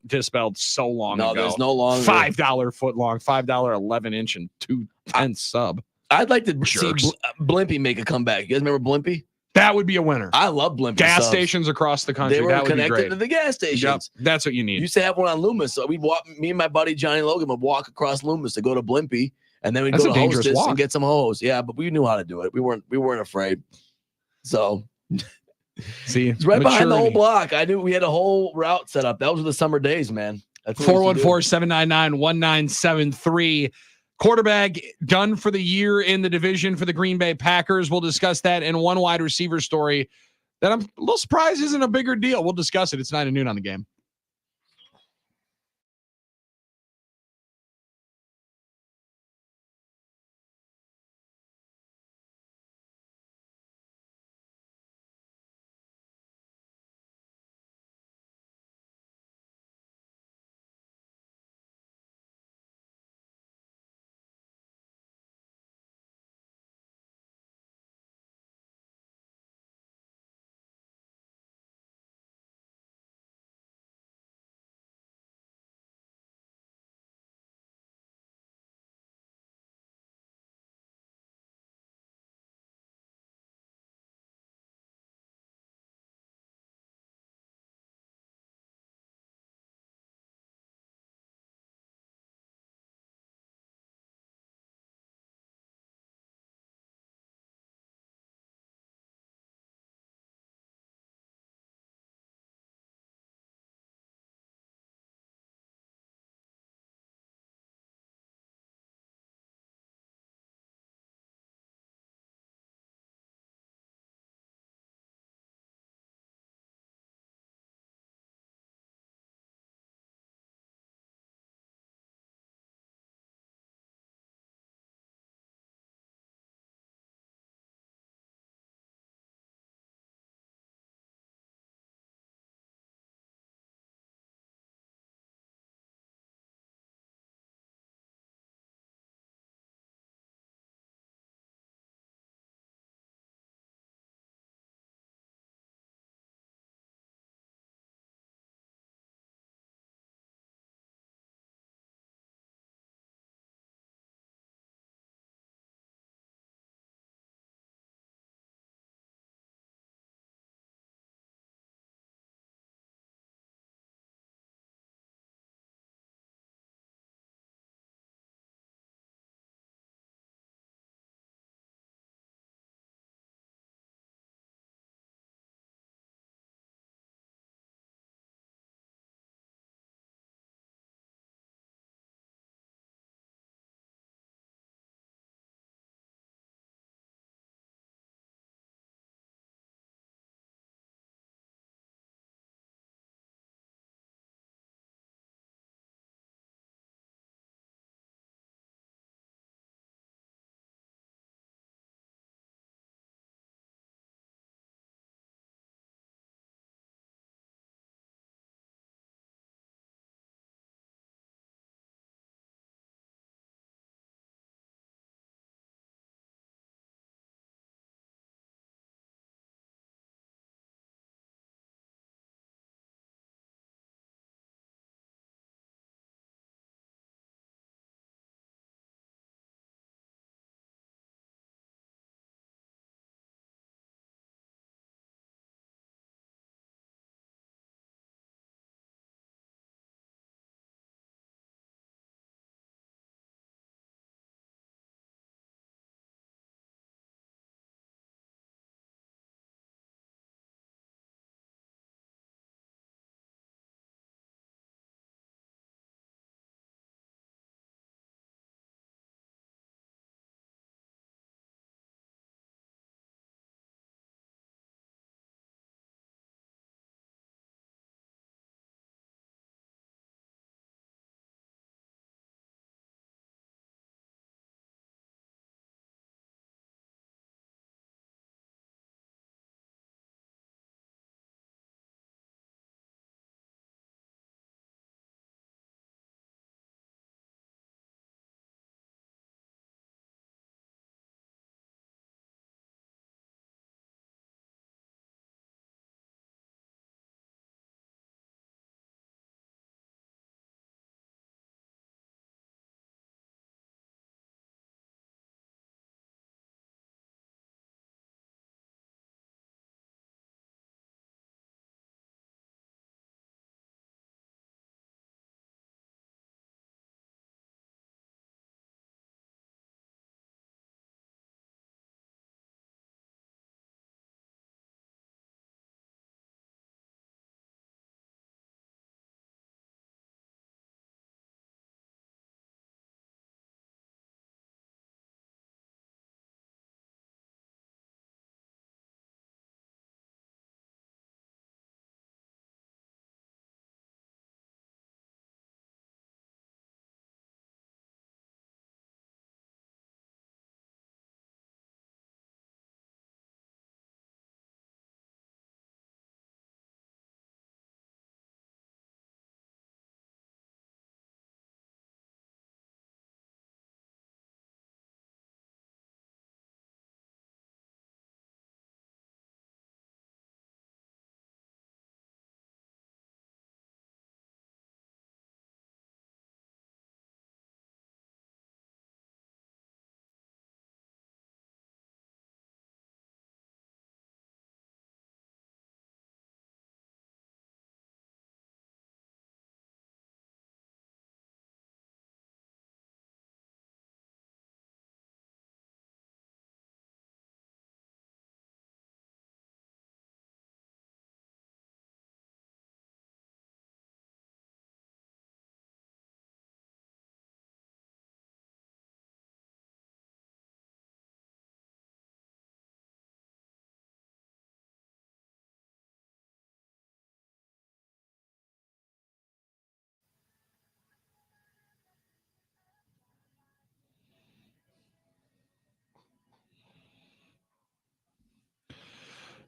dispelled so long No, ago. there's no longer. $5 foot long, $5 11-inch and 2/10 sub. I'd like to Jerks. see Blimpie make a comeback. You guys remember Blimpie? That would be a winner. I love Blimpie. Gas subs. stations across the country. They were That would be connected great. to the gas stations. Yep, that's what you need. Used to have one on Loomis. So we'd walk, me and my buddy Johnny Logan would walk across Loomis to go to Blimpie, and then we'd That's go a to dangerous Hostess walk. and get some hose. Yeah, but we knew how to do it. We weren't afraid. So See, it's right behind the whole maturity. block. I knew we had a whole route set up. That was the summer days, man. That's what we used to do. 414-799-1973. Quarterback done for the year in the division for the Green Bay Packers. We'll discuss that in one wide receiver story that I'm a little surprised isn't a bigger deal. We'll discuss it. It's 9 to noon on the Game.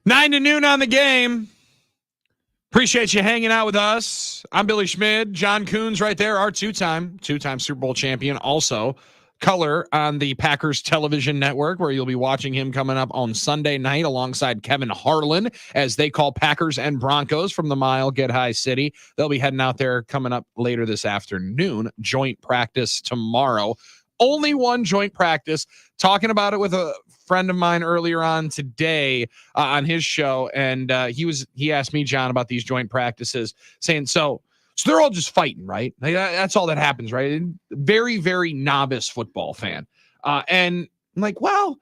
9 to noon on the game. Appreciate you hanging out with us. I'm Billy Schmid. John Coons right there, our two-time Super Bowl champion. Also, color on the Packers television network, where you'll be watching him coming up on Sunday night alongside Kevin Harlan as they call Packers and Broncos from the Mile Get High City. They'll be heading out there coming up later this afternoon. Joint practice tomorrow. Only one joint practice. Talking about it with a friend of mine earlier on today on his show, and he asked me, John, about these joint practices, saying, so they're all just fighting, right? Like, that's all that happens, right? Very, very novice football fan. And I'm like, well,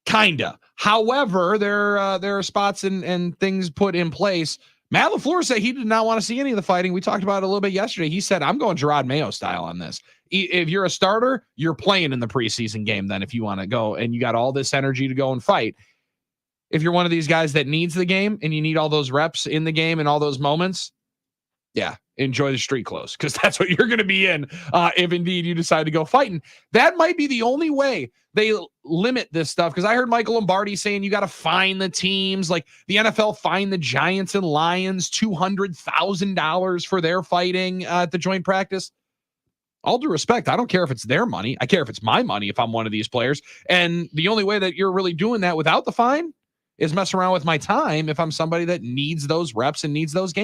kinda. However, there are spots and things put in place. Matt LaFleur said he did not want to see any of the fighting. We talked about it a little bit yesterday. He said, I'm going Gerard Mayo style on this. If you're a starter, you're playing in the preseason game then if you want to go and you got all this energy to go and fight. If you're one of these guys that needs the game and you need all those reps in the game and all those moments, yeah, enjoy the street clothes, because that's what you're going to be in if indeed you decide to go fighting. That might be the only way they limit this stuff, because I heard Michael Lombardi saying you got to fine the teams. Like the NFL fined the Giants and Lions $200,000 for their fighting at the joint practice. All due respect, I don't care if it's their money. I care if it's my money if I'm one of these players. And the only way that you're really doing that without the fine is messing around with my time if I'm somebody that needs those reps and needs that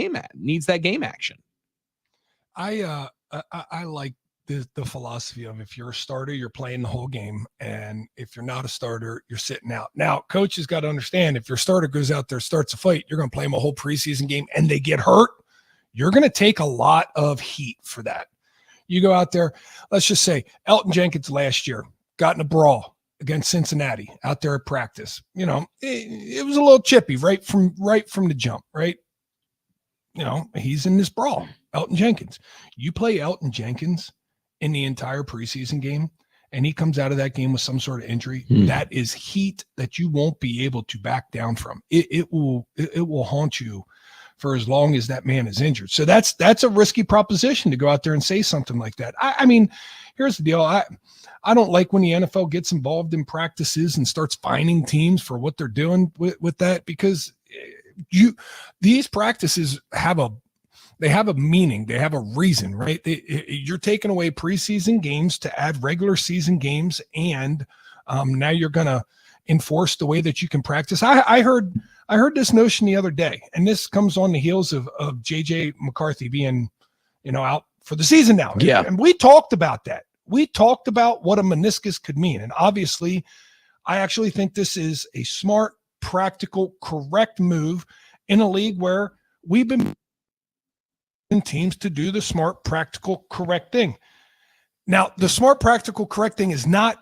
game action. I like the philosophy of, if you're a starter, you're playing the whole game, and if you're not a starter, you're sitting out. Now, coaches got to understand, if your starter goes out there, starts a fight, you're going to play them a whole preseason game, and they get hurt, you're going to take a lot of heat for that. You go out there, let's just say Elton Jenkins last year got in a brawl against Cincinnati out there at practice. You know, it was a little chippy right from the jump, right? You know, he's in this brawl, Elton Jenkins. You play Elton Jenkins in the entire preseason game, and he comes out of that game with some sort of injury, that is heat that you won't be able to back down from. It will haunt you for as long as that man is injured. So that's a risky proposition to go out there and say something like that. I mean, here's the deal. I don't like when the NFL gets involved in practices and starts fining teams for what they're doing with that, because these practices have a meaning. They have a reason, right? You're taking away preseason games to add regular season games, and now you're going to enforce the way that you can practice. I heard this notion the other day, and this comes on the heels of JJ McCarthy being, out for the season now. Yeah. And we talked about that. We talked about what a meniscus could mean. And obviously, I actually think this is a smart, practical, correct move in a league where we've been in teams to do the smart, practical, correct thing. Now, the smart, practical, correct thing is not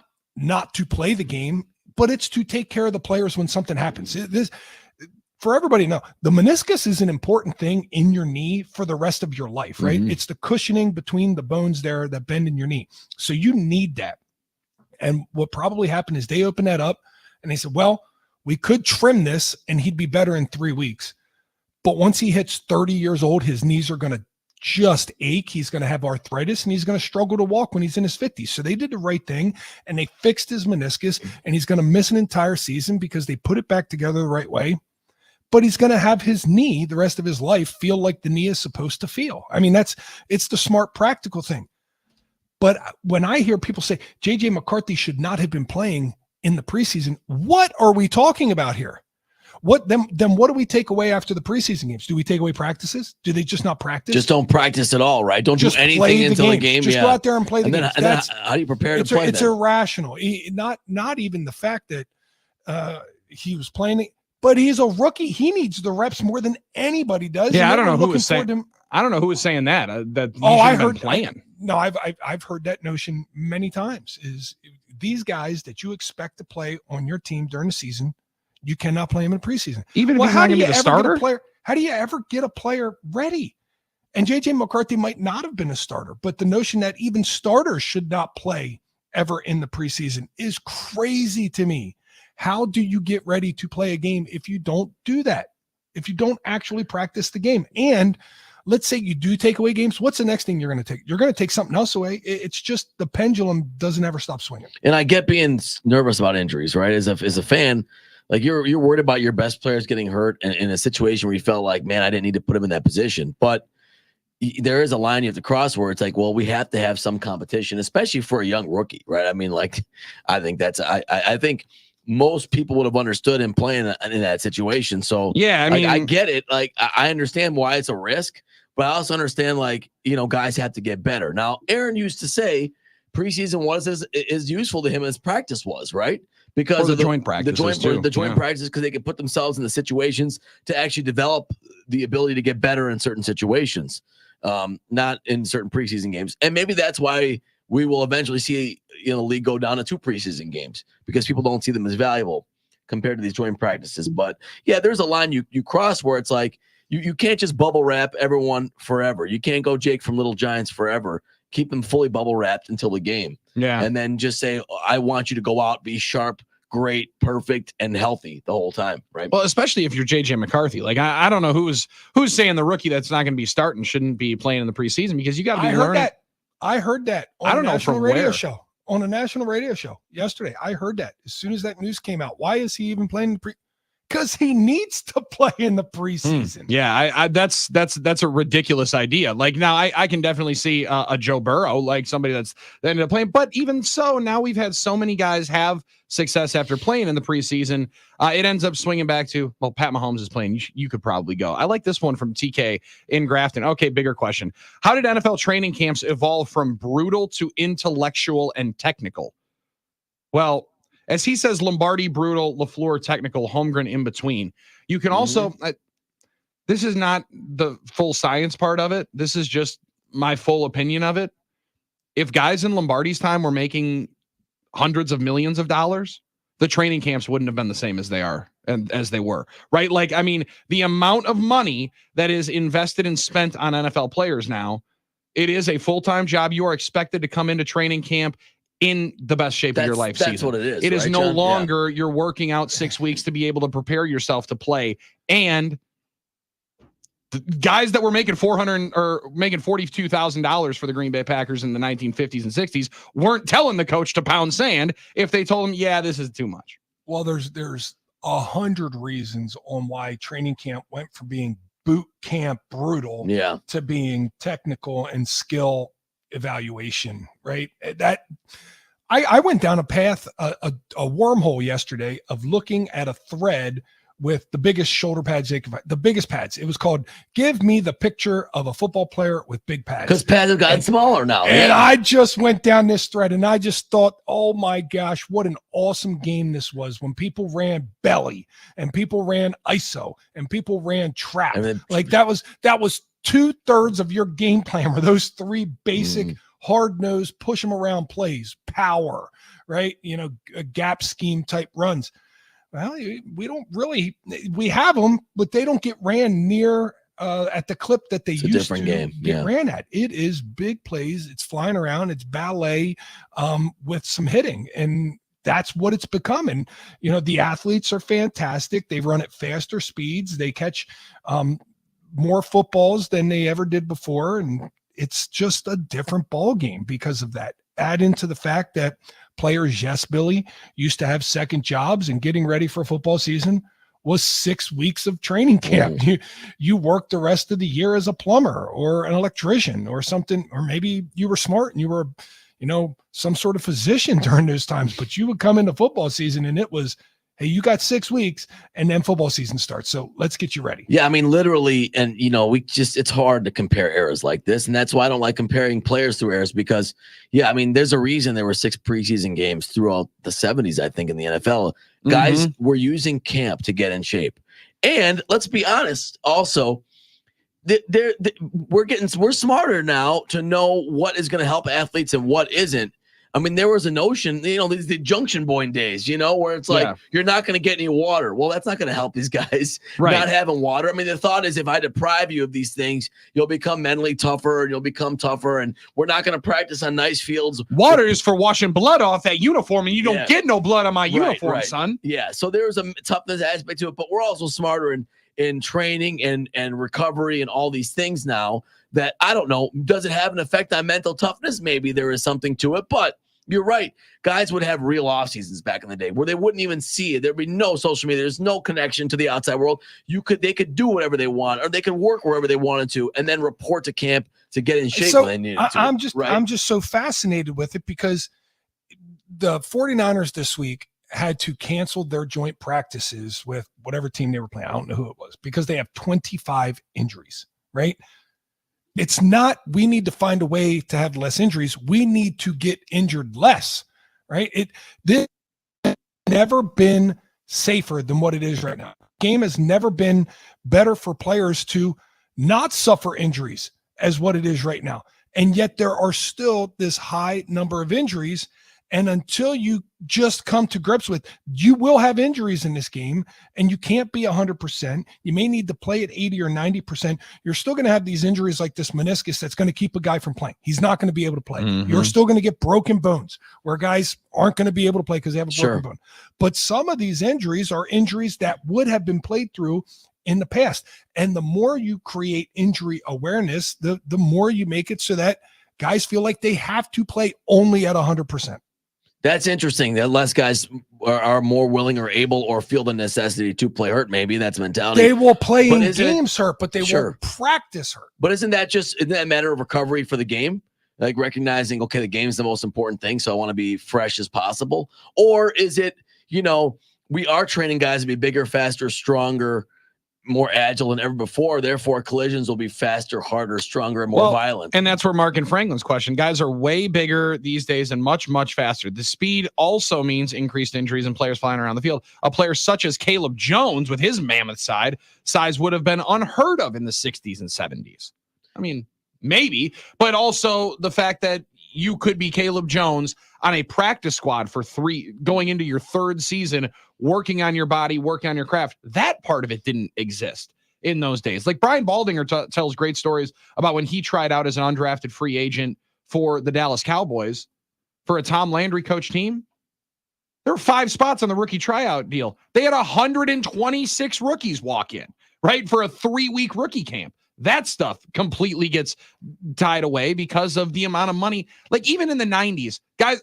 to play the game, but it's to take care of the players when something happens. This, for everybody to know, the meniscus is an important thing in your knee for the rest of your life, right? Mm-hmm. It's the cushioning between the bones there that bend in your knee. So you need that. And what probably happened is they opened that up and they said, well, we could trim this and he'd be better in 3 weeks. But once he hits 30 years old, his knees are going to just ache. He's going to have arthritis and he's going to struggle to walk when he's in his 50s. So they did the right thing and they fixed his meniscus, and he's going to miss an entire season because they put it back together the right way. But he's going to have his knee the rest of his life feel like the knee is supposed to feel. I mean, it's the smart, practical thing. But when I hear people say JJ McCarthy should not have been playing in the preseason, what are we talking about here? What then what do we take away after the preseason games? Do we take away practices? Do they just not practice? Just don't practice at all, right? Don't just do anything until the game. Just go out there and play the game. And then how do you prepare to play? It's irrational. Not even the fact that he was playing, but he's a rookie. He needs the reps more than anybody does. Yeah, I don't know who was saying. I don't know who was saying that. I heard playing. I've heard that notion many times. Is these guys that you expect to play on your team during the season, you cannot play him in preseason. Even if he's not going to be the starter? How do you ever get a player ready? And JJ McCarthy might not have been a starter, but the notion that even starters should not play ever in the preseason is crazy to me. How do you get ready to play a game if you don't do that? If you don't actually practice the game? And let's say you do take away games, what's the next thing you're going to take? You're going to take something else away. It's just the pendulum doesn't ever stop swinging. And I get being nervous about injuries, right? As a fan, Like you're worried about your best players getting hurt in a situation where you felt like, man, I didn't need to put him in that position. But there is a line you have to cross where it's like, well, we have to have some competition, especially for a young rookie, right? I mean, like, I think I think most people would have understood him playing in that situation. So Yeah, I mean, I get it. Like, I understand why it's a risk, but I also understand, like, guys have to get better. Now, Aaron used to say preseason was as useful to him as practice was, right? Because of the joint practices, the joint practices, because they can put themselves in the situations to actually develop the ability to get better in certain situations, not in certain preseason games. And maybe that's why we will eventually see the league go down to 2 preseason games, because people don't see them as valuable compared to these joint practices. But yeah, there's a line you cross where it's like you can't just bubble wrap everyone forever. You can't go Jake from Little Giants forever. Keep them fully bubble wrapped until the game. Yeah. And then just say, I want you to go out, be sharp, great, perfect, and healthy the whole time, right? Well, especially if you're JJ McCarthy. Like, I don't know who's saying the rookie that's not going to be starting shouldn't be playing in the preseason, because you got to be learning. I heard that on I don't a know national from radio where. show. On a national radio show yesterday. I heard that as soon as that news came out. Why is he even playing because he needs to play in the preseason. Yeah, I that's a ridiculous idea. Like, now I can definitely see a Joe Burrow, like somebody that ended up playing. But even so, now we've had so many guys have success after playing in the preseason. It ends up swinging back to, well, Pat Mahomes is playing. You could probably go. I like this one from TK in Grafton. Okay, bigger question. How did NFL training camps evolve from brutal to intellectual and technical? Well, as he says, Lombardi brutal, LaFleur technical, Holmgren in between. You can also, this is not the full science part of it. This is just my full opinion of it. If guys in Lombardi's time were making hundreds of millions of dollars, the training camps wouldn't have been the same as they are and as they were, right? Like, I mean, the amount of money that is invested and spent on NFL players now, it is a full-time job. You are expected to come into training camp in the best shape of your life. That's season. what it is. It is right, no John? longer you're working out 6 weeks to be able to prepare yourself to play. And the guys that were making $42,000 for the Green Bay Packers in the 1950s and 60s weren't telling the coach to pound sand if they told him, yeah, this is too much. Well, there's 100 reasons on why training camp went from being boot camp brutal to being technical and skill evaluation, right? That I went down a path, a wormhole yesterday of looking at a thread with the biggest shoulder pads they could find, the biggest pads. It was called "Give Me the Picture of a Football Player with Big Pads." Because pads have gotten smaller now. And I just went down this thread and I just thought, oh my gosh, what an awesome game this was when people ran belly and people ran ISO and people ran trap. Like that was 2/3 of your game plan were those 3 basic hard-nosed, push them around plays, power, right? Gap scheme type runs. Well, we have them, but they don't get ran near at the clip that they used to get ran at. It is big plays. It's flying around. It's ballet with some hitting. And that's what it's become. And, the athletes are fantastic. They run at faster speeds. They catch more footballs than they ever did before. And it's just a different ball game because of that. Add into the fact that players, yes, Billy, used to have second jobs, and getting ready for football season was 6 weeks of training camp. You worked the rest of the year as a plumber or an electrician or something, or maybe you were smart and you were, some sort of physician during those times, but you would come into football season and it was, hey, you got 6 weeks and then football season starts. So let's get you ready. Yeah. I mean, literally. And, it's hard to compare eras like this. And that's why I don't like comparing players through eras because, there's a reason there were 6 preseason games throughout the 70s, I think, in the NFL. Guys were using camp to get in shape. And let's be honest, also, we're smarter now to know what is going to help athletes and what isn't. I mean, there was a notion, the Junction Boy days, where it's like, you're not going to get any water. Well, that's not going to help these guys not having water. I mean, the thought is if I deprive you of these things, you'll become mentally tougher and you'll become tougher. And we're not going to practice on nice fields. Water is for washing blood off that uniform, and you don't get no blood on my uniform, son. Yeah. So there's a toughness aspect to it, but we're also smarter in training and recovery and all these things now that I don't know. Does it have an effect on mental toughness? Maybe there is something to it, but You're right. Guys would have real off seasons back in the day where they wouldn't even see it. There'd be no social media. There's no connection to the outside world. They could do whatever they want, or they could work wherever they wanted to, and then report to camp to get in shape when they needed to. I'm just so fascinated with it because the 49ers this week had to cancel their joint practices with whatever team they were playing. I don't know who it was because they have 25 injuries, right? It's not, we need to find a way to have less injuries. We need to get injured less, right? This has never been safer than what it is right now. Game has never been better for players to not suffer injuries as what it is right now. And yet there are still this high number of injuries. And until you just come to grips with, you will have injuries in this game and you can't be 100%. You may need to play at 80 or 90%. You're still going to have these injuries like this meniscus that's going to keep a guy from playing. He's not going to be able to play. Mm-hmm. You're still going to get broken bones where guys aren't going to be able to play because they have a broken bone. But some of these injuries are injuries that would have been played through in the past. And the more you create injury awareness, the more you make it so that guys feel like they have to play only at 100%. That's interesting that less guys are more willing or able or feel the necessity to play hurt. Maybe that's mentality. They will play in games hurt, but they won't practice hurt. But isn't that a matter of recovery for the game? Like recognizing, okay, the game's the most important thing, so I want to be fresh as possible. Or is it, we are training guys to be bigger, faster, stronger, more agile than ever before. Therefore, collisions will be faster, harder, stronger, and more violent. And that's where Mark and Franklin's question. Guys are way bigger these days and much, much faster. The speed also means increased injuries and players flying around the field. A player such as Caleb Jones with his mammoth size would have been unheard of in the 60s and 70s. I mean, maybe, but also the fact that you could be Caleb Jones on a practice squad for going into your third season, working on your body, working on your craft. That part of it didn't exist in those days. Like Brian Baldinger tells great stories about when he tried out as an undrafted free agent for the Dallas Cowboys for a Tom Landry coach team. There were 5 spots on the rookie tryout deal. They had 126 rookies walk in, right, for a 3-week rookie camp. That stuff completely gets tied away because of the amount of money. Like even in the 90s, guys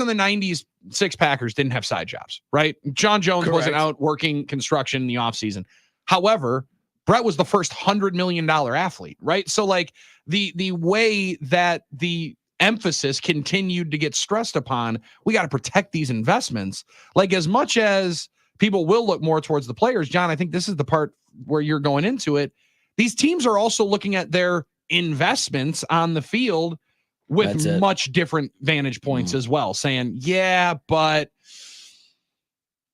in the 90s, 6 Packers didn't have side jobs, right? John Jones wasn't out working construction in the offseason. However, Brett was the first $100 million athlete, right? So like the way that the emphasis continued to get stressed upon, we got to protect these investments. Like as much as people will look more towards the players, John, I think this is the part where you're going into it. These teams are also looking at their investments on the field with much different vantage points as well, saying, yeah, but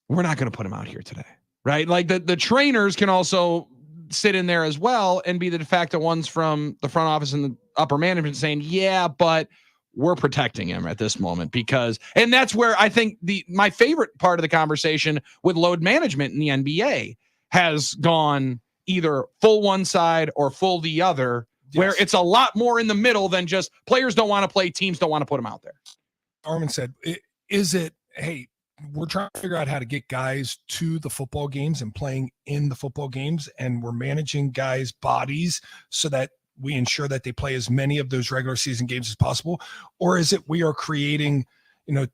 we're not going to put him out here today, right? Like the trainers can also sit in there as well and be the de facto ones from the front office and the upper management saying, yeah, but we're protecting him at this moment and that's where I think my favorite part of the conversation with load management in the NBA has gone either full one side or full the other, where it's a lot more in the middle than just players don't want to play, teams don't want to put them out there. Armin said, hey, we're trying to figure out how to get guys to the football games and playing in the football games, and we're managing guys' bodies so that we ensure that they play as many of those regular season games as possible? Or is it we are creating,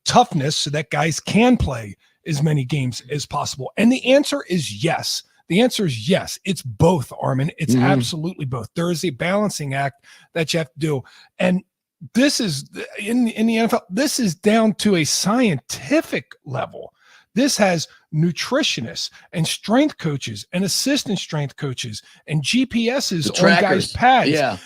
toughness so that guys can play as many games as possible? And the answer is yes. The answer is yes. It's both, Armin. It's absolutely both. There is a balancing act that you have to do. And this is in the NFL, this is down to a scientific level. This has nutritionists and strength coaches and assistant strength coaches and GPSs on guys' pads. Yeah.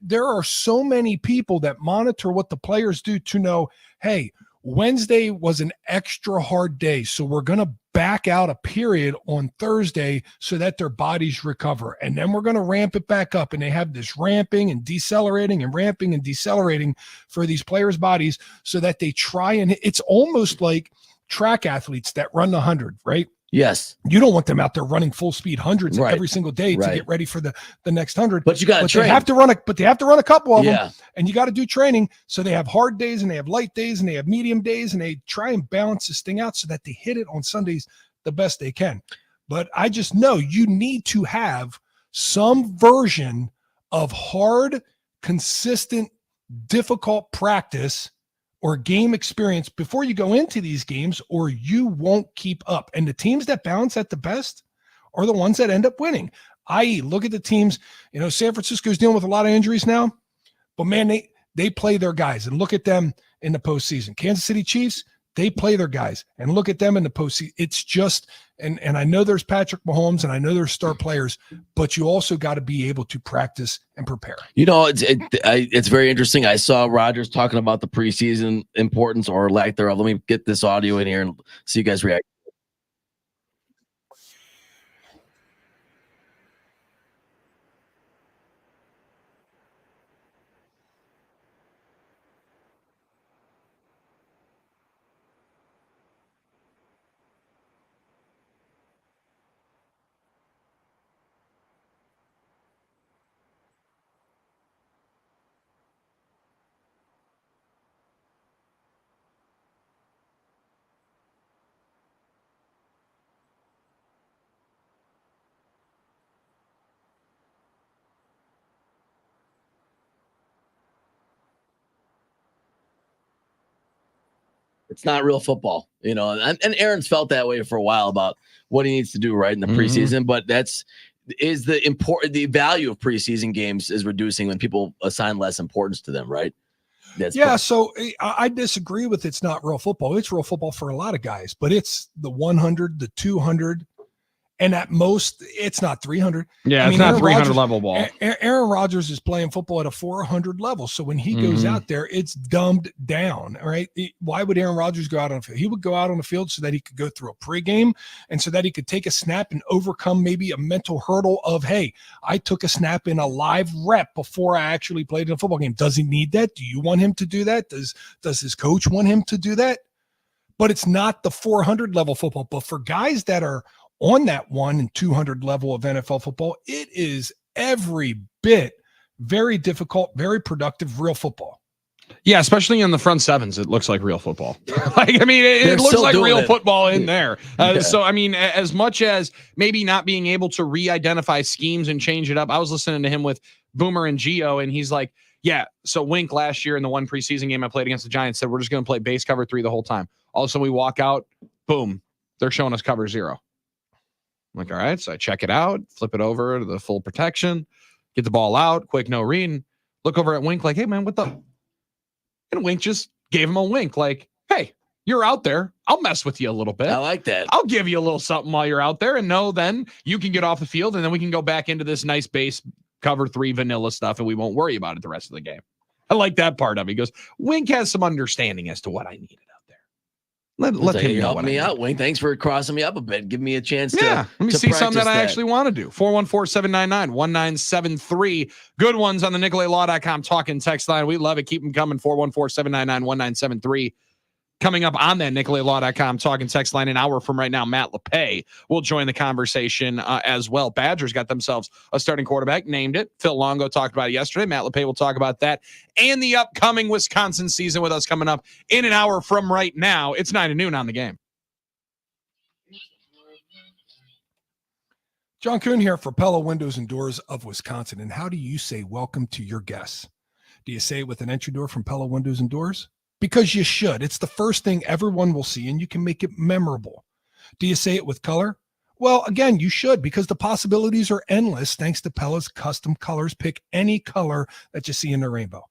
There are so many people that monitor what the players do to know, hey, Wednesday was an extra hard day, so we're going to back out a period on Thursday so that their bodies recover. And then we're going to ramp it back up. And they have this ramping and decelerating and ramping and decelerating for these players' bodies so that they try and it's almost like track athletes that run the 100, right? Yes. You don't want them out there running full speed hundreds every single day to get ready for the next 100. But you got to train. They have to run a couple of them, and you got to do training. So they have hard days and they have light days and they have medium days, and they try and balance this thing out so that they hit it on Sundays the best they can. But I just know you need to have some version of hard, consistent, difficult practice, or game experience before you go into these games, or you won't keep up. And the teams that balance at the best are the ones that end up winning. I.e., look at the teams. San Francisco's dealing with a lot of injuries now, but man, they play their guys, and look at them in the postseason. Kansas City Chiefs, they play their guys, and look at them in the postseason. It's just, and I know there's Patrick Mahomes, and I know there's star players, but you also got to be able to practice and prepare. It's very interesting. I saw Rodgers talking about the preseason importance or lack thereof. Let me get this audio in here and see you guys react. It's not real football, and Aaron's felt that way for a while about what he needs to do right in the preseason, but the value of preseason games is reducing when people assign less importance to them, right? So I disagree with it's not real football. It's real football for a lot of guys, but it's the 100, the 200, and at most, it's not 300. Yeah, it's not 300 level ball. Aaron Rodgers is playing football at a 400 level. So when he goes out there, it's dumbed down, right? Why would Aaron Rodgers go out on the field? He would go out on the field so that he could go through a pregame and so that he could take a snap and overcome maybe a mental hurdle of, hey, I took a snap in a live rep before I actually played in a football game. Does he need that? Do you want him to do that? Does his coach want him to do that? But it's not the 400 level football. But for guys that are on that 100 and 200 level of NFL football, it is every bit very difficult, very productive, real football. Yeah, especially in the front sevens, it looks like real football. It looks like real football in there. So, as much as maybe not being able to re-identify schemes and change it up, I was listening to him with Boomer and Geo, and he's like, yeah, so Wink last year in the one preseason game I played against the Giants said, we're just going to play base cover 3 the whole time. All of a sudden we walk out, boom, they're showing us cover 0. I'm like, all right. So I check it out, flip it over to the full protection, get the ball out, quick no reading. Look over at Wink like, hey, man, what the? And Wink just gave him a wink like, hey, you're out there. I'll mess with you a little bit. I like that. I'll give you a little something while you're out there. And then you can get off the field and then we can go back into this nice base cover 3 vanilla stuff and we won't worry about it the rest of the game. I like that part of it. He goes, Wink has some understanding as to what I needed. Let him help me out, Wayne. Thanks for crossing me up a bit. Give me a chance let me see something that I actually want to do. 414-799-1973. Good ones on the NicoletLaw.com talking text line. We love it. Keep them coming. 414-799-1973. Coming up on that NicoletLaw.com talking text line an hour from right now, Matt LePay will join the conversation as well. Badgers got themselves a starting quarterback, named it. Phil Longo talked about it yesterday. Matt LePay will talk about that and the upcoming Wisconsin season with us coming up in an hour from right now. It's 9 to noon on the game. John Kuhn here for Pella Windows and Doors of Wisconsin. And how do you say welcome to your guests? Do you say it with an entry door from Pella Windows and Doors? Because you should. It's the first thing everyone will see, and you can make it memorable. Do you say it with color? Well, again, you should, because the possibilities are endless thanks to Pella's custom colors. Pick any color that you see in the rainbow.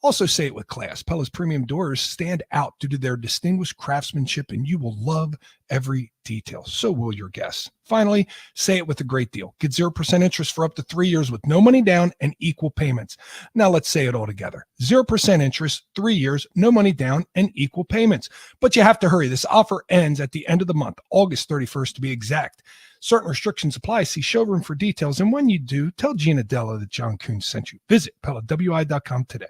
Also say it with class. Pella's premium doors stand out due to their distinguished craftsmanship, and you will love every detail. So will your guests. Finally, say it with a great deal. Get 0% interest for up to 3 years with no money down and equal payments. Now let's say it all together. 0% interest, 3 years, no money down, and equal payments. But you have to hurry. This offer ends at the end of the month, August 31st to be exact. Certain restrictions apply. See showroom for details. And when you do, tell Gina Della that John Kuhn sent you. Visit PellaWI.com today.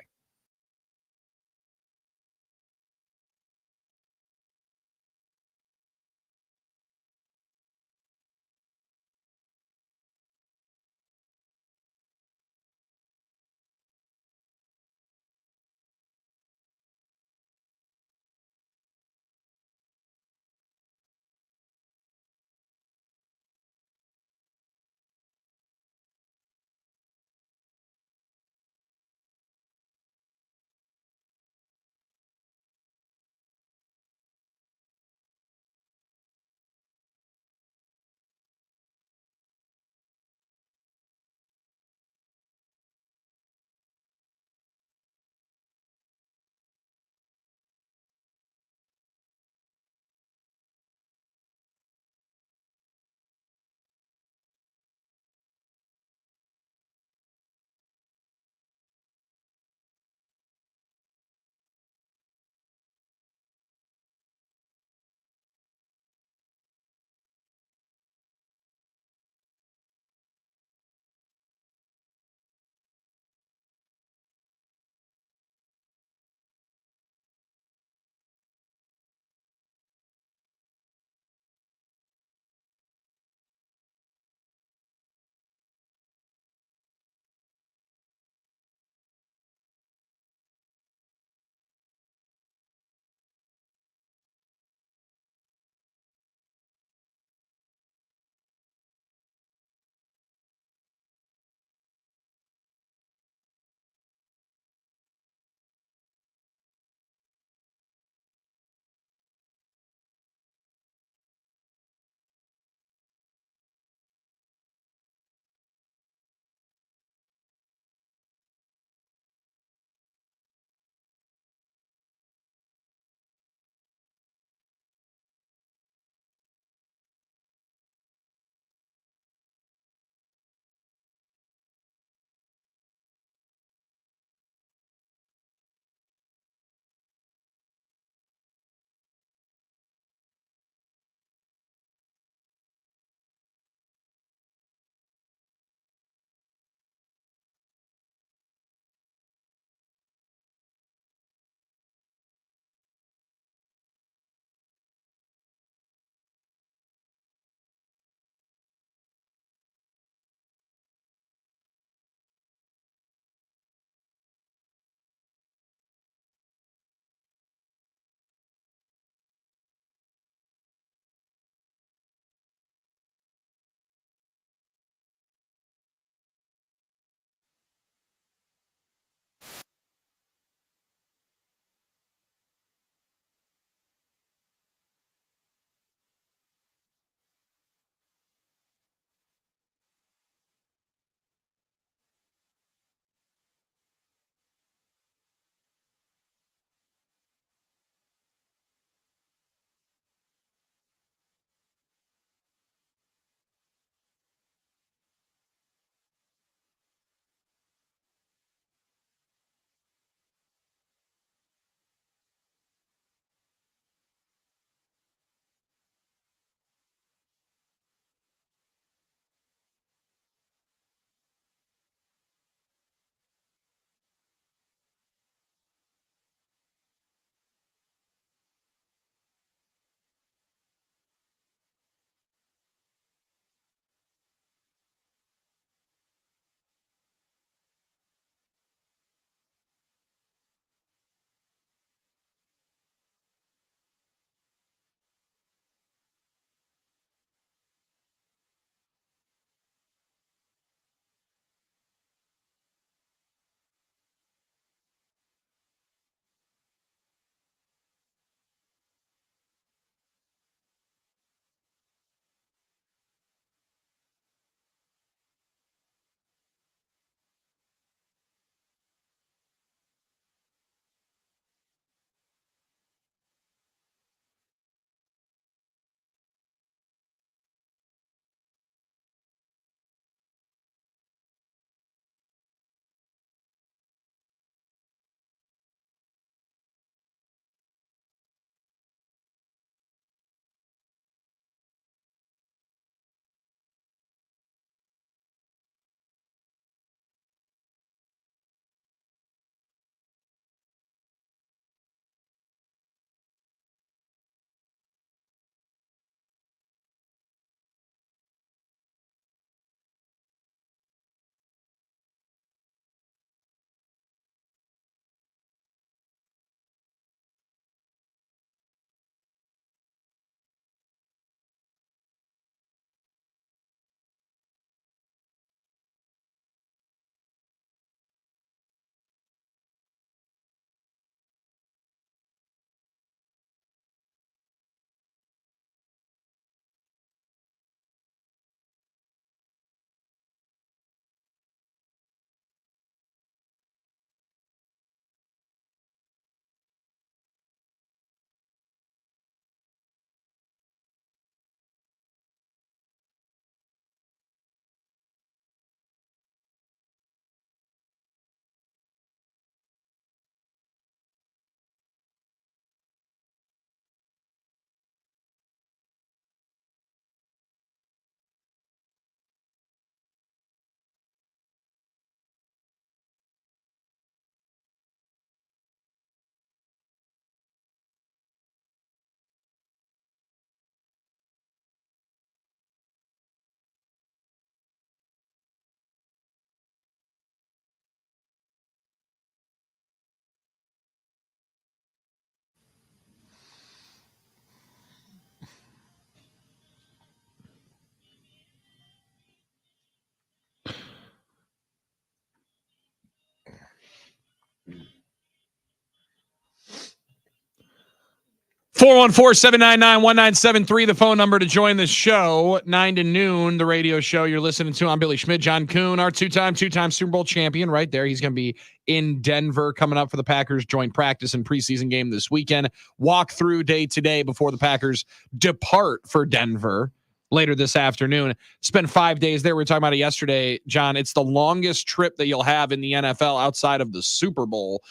414-799-1973, the phone number to join the show. 9 to noon, the radio show you're listening to. I'm Billy Schmidt. John Kuhn, our two-time Super Bowl champion right there. He's going to be in Denver coming up for the Packers joint practice and preseason game this weekend. Walk through day today before the Packers depart for Denver later this afternoon. Spend 5 days there. We were talking about it yesterday, John. It's the longest trip that you'll have in the NFL outside of the Super Bowl.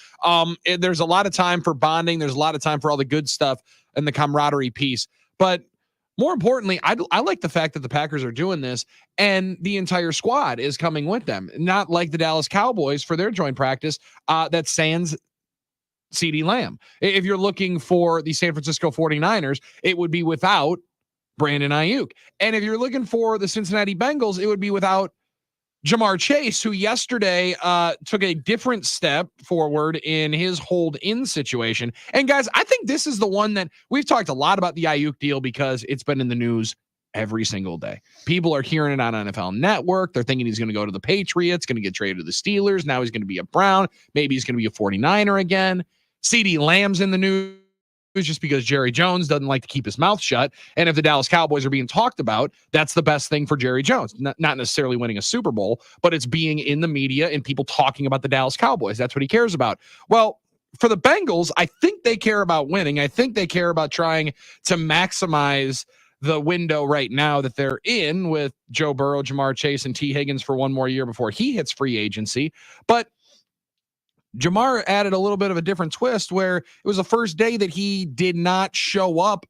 There's a lot of time for bonding. There's a lot of time for all the good stuff and the camaraderie piece. But more importantly, I like the fact that the Packers are doing this and the entire squad is coming with them. Not like the Dallas Cowboys for their joint practice that sans CeeDee Lamb. If you're looking for the San Francisco 49ers, it would be without Brandon Ayuk. And if you're looking for the Cincinnati Bengals, it would be without Jamar Chase, who yesterday took a different step forward in his hold-in situation. And guys, I think this is the one that we've talked a lot about, the Ayuk deal, because it's been in the news every single day. People are hearing it on NFL Network. They're thinking he's going to go to the Patriots, going to get traded to the Steelers. Now he's going to be a Brown. Maybe he's going to be a 49er again. CeeDee Lamb's in the news just because Jerry Jones doesn't like to keep his mouth shut. And if the Dallas Cowboys are being talked about, that's the best thing for Jerry Jones. Not necessarily winning a Super Bowl, but it's being in the media and people talking about the Dallas Cowboys. That's what he cares about. Well, for the Bengals, I think they care about winning. I think they care about trying to maximize the window right now that they're in with Joe Burrow, Jamar Chase, and T. Higgins for one more year before he hits free agency. But Jamar added a little bit of a different twist where it was the first day that he did not show up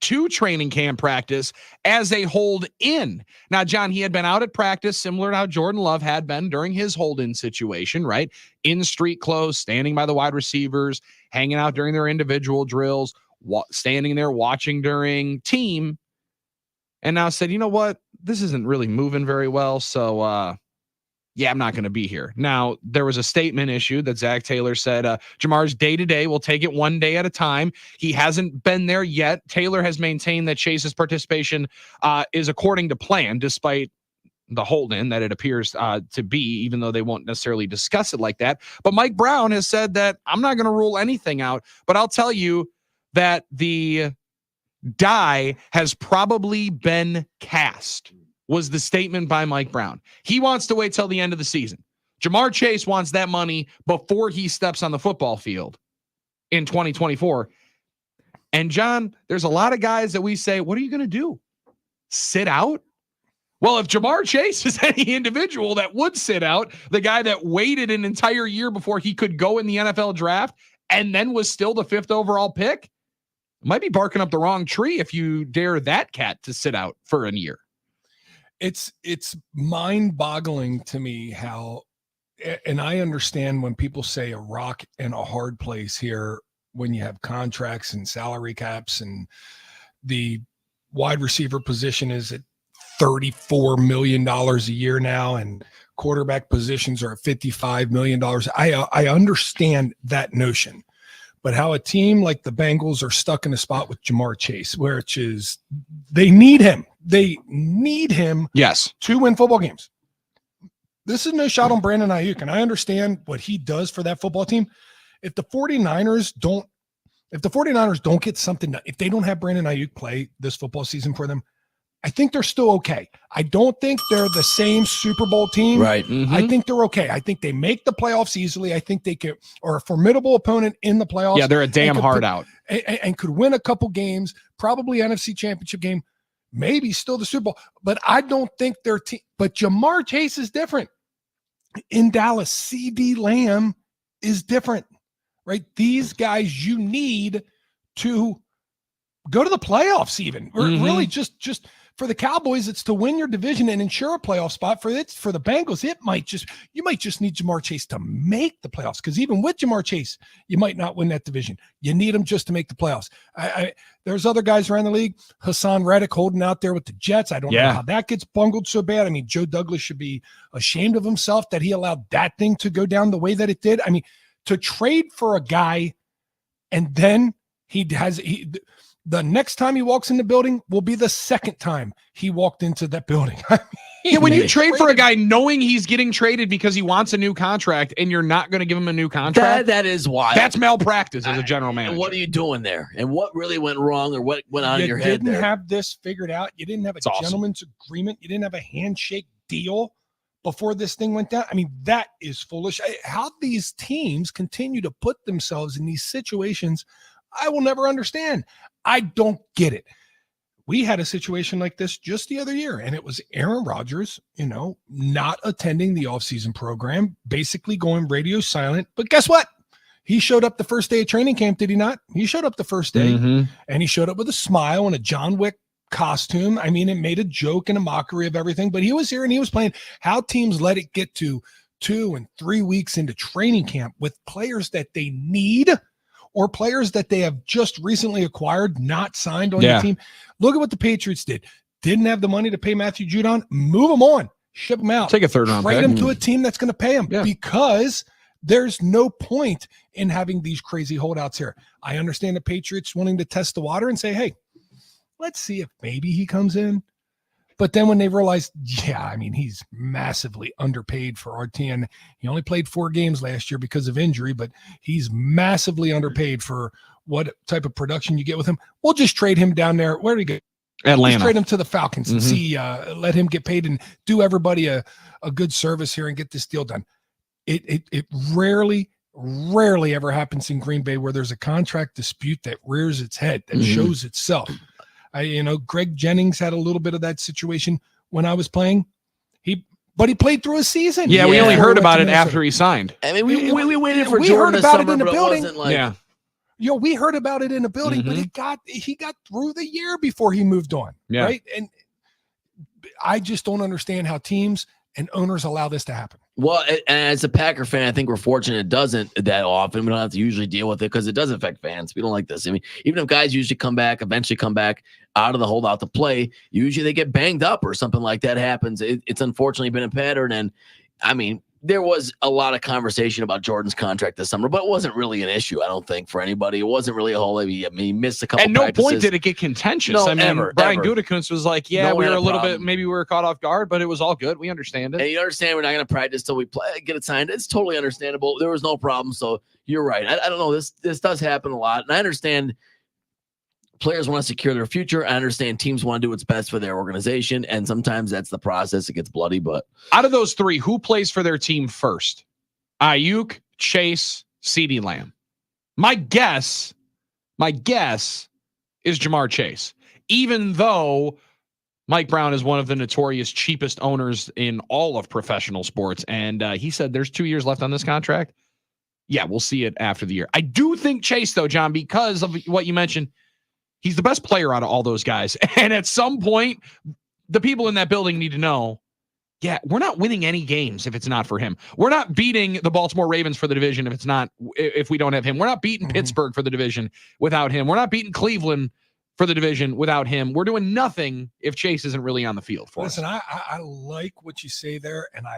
to training camp practice as a hold in. Now, John, he had been out at practice similar to how Jordan Love had been during his hold in situation, right? In street clothes, standing by the wide receivers, hanging out during their individual drills, standing there watching during team. And now said, you know what? This isn't really moving very well. So, yeah, I'm not going to be here. Now, there was a statement issued that Zach Taylor said, Jamar's day-to-day, we'll take it one day at a time. He hasn't been there yet. Taylor has maintained that Chase's participation is according to plan, despite the hold-in that it appears to be, even though they won't necessarily discuss it like that. But Mike Brown has said that I'm not going to rule anything out, but I'll tell you that the die has probably been cast, was the statement by Mike Brown. He wants to wait till the end of the season. Jamar Chase wants that money before he steps on the football field in 2024. And John, there's a lot of guys that we say, what are you going to do? Sit out? Well, if Jamar Chase is any individual that would sit out, the guy that waited an entire year before he could go in the NFL draft and then was still the 5th overall pick, might be barking up the wrong tree if you dare that cat to sit out for a year. It's mind-boggling to me how, and I understand when people say a rock and a hard place here when you have contracts and salary caps, and the wide receiver position is at $34 million a year now, and quarterback positions are at $55 million. I understand that notion. But how a team like the Bengals are stuck in a spot with Jamar Chase, which is they need him. They need him, yes, to win football games. This is no shot on Brandon Ayuk, and I understand what he does for that football team. If the 49ers don't get something done, if they don't have Brandon Ayuk play this football season for them, I think they're still okay. I don't think they're the same Super Bowl team. Right. Mm-hmm. I think they're okay. I think they make the playoffs easily. I think they are a formidable opponent in the playoffs. Yeah, they're a damn hard out. And could win a couple games, probably NFC Championship game, maybe still the Super Bowl. But I don't think their team. But Jamar Chase is different. In Dallas, CeeDee Lamb is different, right? These guys you need to go to the playoffs even. Or really just for the Cowboys, it's to win your division and ensure a playoff spot. For the Bengals, you might just need Jamar Chase to make the playoffs, because even with Jamar Chase, you might not win that division. You need him just to make the playoffs. There's other guys around the league. Hassan Reddick holding out there with the Jets. I don't know how that gets bungled so bad. I mean, Joe Douglas should be ashamed of himself that he allowed that thing to go down the way that it did. I mean, to trade for a guy and then the next time he walks in the building will be the second time he walked into that building. Yeah, when you Maybe. trade for a guy knowing he's getting traded because he wants a new contract and you're not going to give him a new contract, that is wild. that's malpractice as a general And manager. what are you doing there? And what really went wrong, or what went on in You your head didn't there? have this figured out. You didn't have a It's awesome. gentleman's agreement. You didn't have a handshake deal before this thing went down. I mean, that is foolish. How these teams continue to put themselves in these situations, I will never understand. I don't get it. We had a situation like this just the other year, and it was Aaron Rodgers, not attending the offseason program, basically going radio silent. But guess what? He showed up the first day of training camp, did he not? He showed up the first day, Mhm. and he showed up with a smile and a John Wick costume. I mean, it made a joke and a mockery of everything, but he was here and he was playing. How teams let it get to 2 and 3 weeks into training camp with players that they need or players that they have just recently acquired, not signed on Yeah. the team. Look at what the Patriots did. Didn't have the money to pay Matthew Judon. Move him on. Ship him out. Take a third round Trade pick. him to a team that's going to pay him Yeah. because there's no point in having these crazy holdouts here. I understand the Patriots wanting to test the water and say, hey, let's see if maybe he comes in. But then when they realized, he's massively underpaid for RTN. He only played 4 games last year because of injury, but he's massively underpaid for what type of production you get with him. We'll just trade him down there. Where did he go? Just Atlanta. trade him to the Falcons and Mhm. see, let him get paid and do everybody a good service here and get this deal done. It rarely ever happens in Green Bay where there's a contract dispute that rears its head, that Mhm. shows itself. Greg Jennings had a little bit of that situation when I was playing. But he played through a season. Yeah, we Yeah. only Before he heard went about to it Minnesota. after he signed. I mean, we waited for we Jordan heard this about it summer, in the but building. It wasn't like, Yeah. We heard about it in the building, but he got through the year before he moved on. Yeah. Right. And I just don't understand how teams and owners allow this to happen. Well, and as a Packer fan, I think we're fortunate it doesn't that often. We don't have to usually deal with it because it does affect fans. We don't like this. I mean, even if guys eventually come back out of the holdout to play, usually they get banged up or something like that happens. It's unfortunately been a pattern. And I mean, there was a lot of conversation about Jordan's contract this summer, but it wasn't really an issue, I don't think, for anybody. It wasn't really a whole. He missed a couple. At no practices. point did it get contentious. No, I mean, ever, Brian ever. Gutekunst was like, yeah, No one we had were a a little problem. bit, maybe we were caught off guard, but it was all good. We understand it. And you understand we're not going to practice till we play, get it signed. It's totally understandable. There was no problem. So you're right. I don't know. This does happen a lot. And I understand players want to secure their future. I understand teams want to do what's best for their organization. And sometimes that's the process. It gets bloody, but Out of those 3, who plays for their team first? Ayuk, Chase, CeeDee Lamb. My guess is Jamar Chase, even though Mike Brown is one of the notorious cheapest owners in all of professional sports. And he said there's 2 years left on this contract. Yeah, we'll see it after the year. I do think Chase, though, John, because of what you mentioned, he's the best player out of all those guys. And at some point, the people in that building need to know, yeah, we're not winning any games if it's not for him. We're not beating the Baltimore Ravens for the division if we don't have him. We're not beating Pittsburgh for the division without him. We're not beating Cleveland for the division without him. We're doing nothing if Chase isn't really on the field for Listen, us. I like what you say there, and I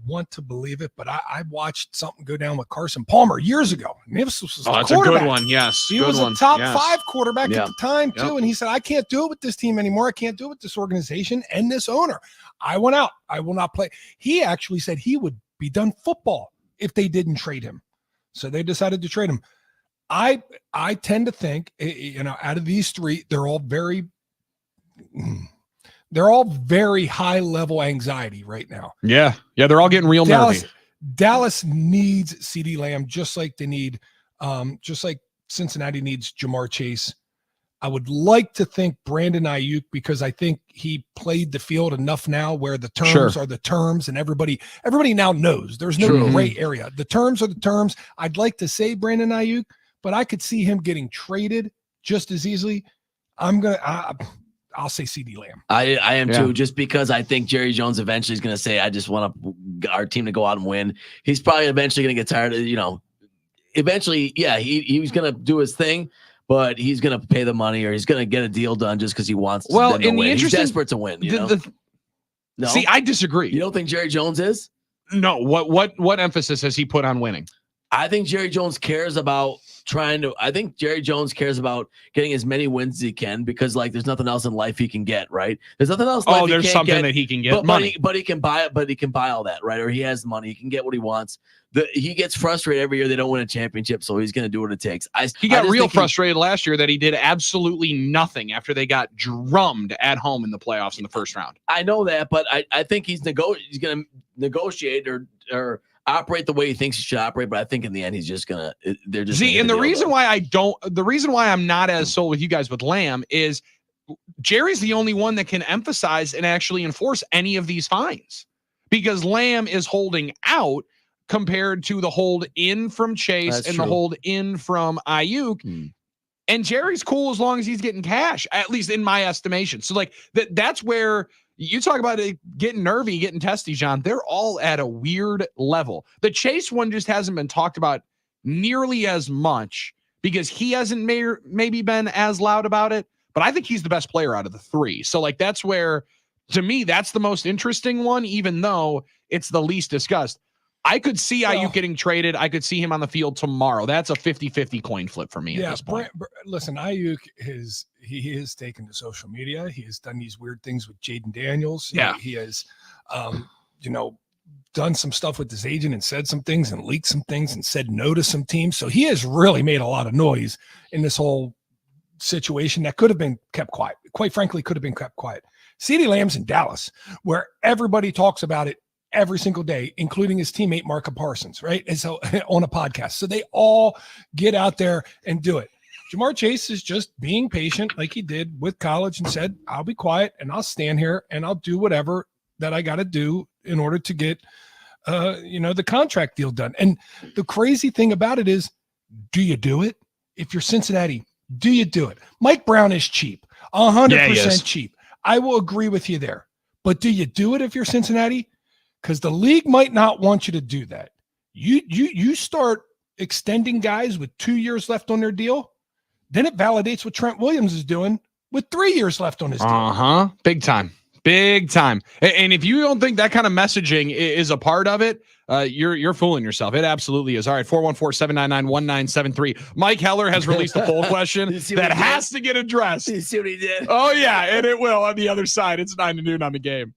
want to believe it, but I watched something go down with Carson Palmer years ago. And this was Oh, a that's a good quarterback. one. Yes. He good was one. a top Yes. 5 quarterback Yeah. at the time, too. Yep. And he said, I can't do it with this team anymore. I can't do it with this organization and this owner. I went out. I will not play. He actually said he would be done football if they didn't trade him. So they decided to trade him. I tend to think, out of these 3, they're all very high level anxiety right now. Yeah. Yeah. They're all getting real nervy. Dallas needs CeeDee Lamb just like they need, just like Cincinnati needs Jamar Chase. I would like to think Brandon Ayuk, because I think he played the field enough now where the terms are the terms, and everybody now knows there's no True. gray area. The terms are the terms. I'd like to say Brandon Ayuk, but I could see him getting traded just as easily. I'll say CeeDee Lamb. I am Yeah. too, just because I think Jerry Jones eventually is going to say, I just want our team to go out and win. He's probably eventually going to get tired of, eventually, yeah, he was going to do his thing, but he's going to pay the money or he's going to get a deal done just because he wants Well, them to in the win. He's interesting- desperate to win. No? See, I disagree. You don't think Jerry Jones is? No. What emphasis has he put on winning? I think Jerry Jones cares about I think Jerry Jones cares about getting as many wins as he can because like there's nothing else in life he can get, right? There's nothing else. Oh, there's something that he can get. Money. But he can buy it, but he can buy all that, right? Or he has the money, he can get what he wants. He gets frustrated every year they don't win a championship, so he's gonna do what it takes. He got real frustrated last year that he did absolutely nothing after they got drummed at home in the playoffs in the first round. I know that, but I think he's gonna negotiate or operate the way he thinks he should operate, but I think in the end he's just gonna. They're just see. And the reason why I'm not as sold with you guys with Lamb is Jerry's the only one that can emphasize and actually enforce any of these fines because Lamb is holding out compared to the hold in from Chase the hold in from Ayuk. And Jerry's cool as long as he's getting cash, at least in my estimation. So like that's where you talk about it getting nervy, getting testy, John. They're all at a weird level. The Chase one just hasn't been talked about nearly as much because he hasn't maybe been as loud about it. But I think he's the best player out of the three. So like that's where, to me, that's the most interesting one, even though it's the least discussed. I could see Ayuk getting traded. I could see him on the field tomorrow. That's a 50-50 coin flip for me at this point. Listen, Ayuk he has taken to social media. He has done these weird things with Jaden Daniels. Yeah. He has, done some stuff with his agent and said some things and leaked some things and said no to some teams. So he has really made a lot of noise in this whole situation that could have been kept quiet. Quite frankly, could have been kept quiet. CeeDee Lamb's in Dallas, where everybody talks about it every single day, including his teammate Marka Parsons, right? And so on a podcast. So they all get out there and do it. Jamar Chase is just being patient like he did with college and said, I'll be quiet and I'll stand here and I'll do whatever that I got to do in order to get, the contract deal done. And the crazy thing about it is, do you do it? If you're Cincinnati, do you do it? Mike Brown is cheap, 100% cheap. I will agree with you there. But do you do it if you're Cincinnati? Because the league might not want you to do that. You start extending guys with 2 years left on their deal, then it validates what Trent Williams is doing with 3 years left on his deal. Big time. Big time. And if you don't think that kind of messaging is a part of it, you're fooling yourself. It absolutely is. All right, 414-799-1973. Mike Heller has released a poll question that has to get addressed. You see what he did? Oh, yeah, and it will on the other side. It's 9 to noon on the Game.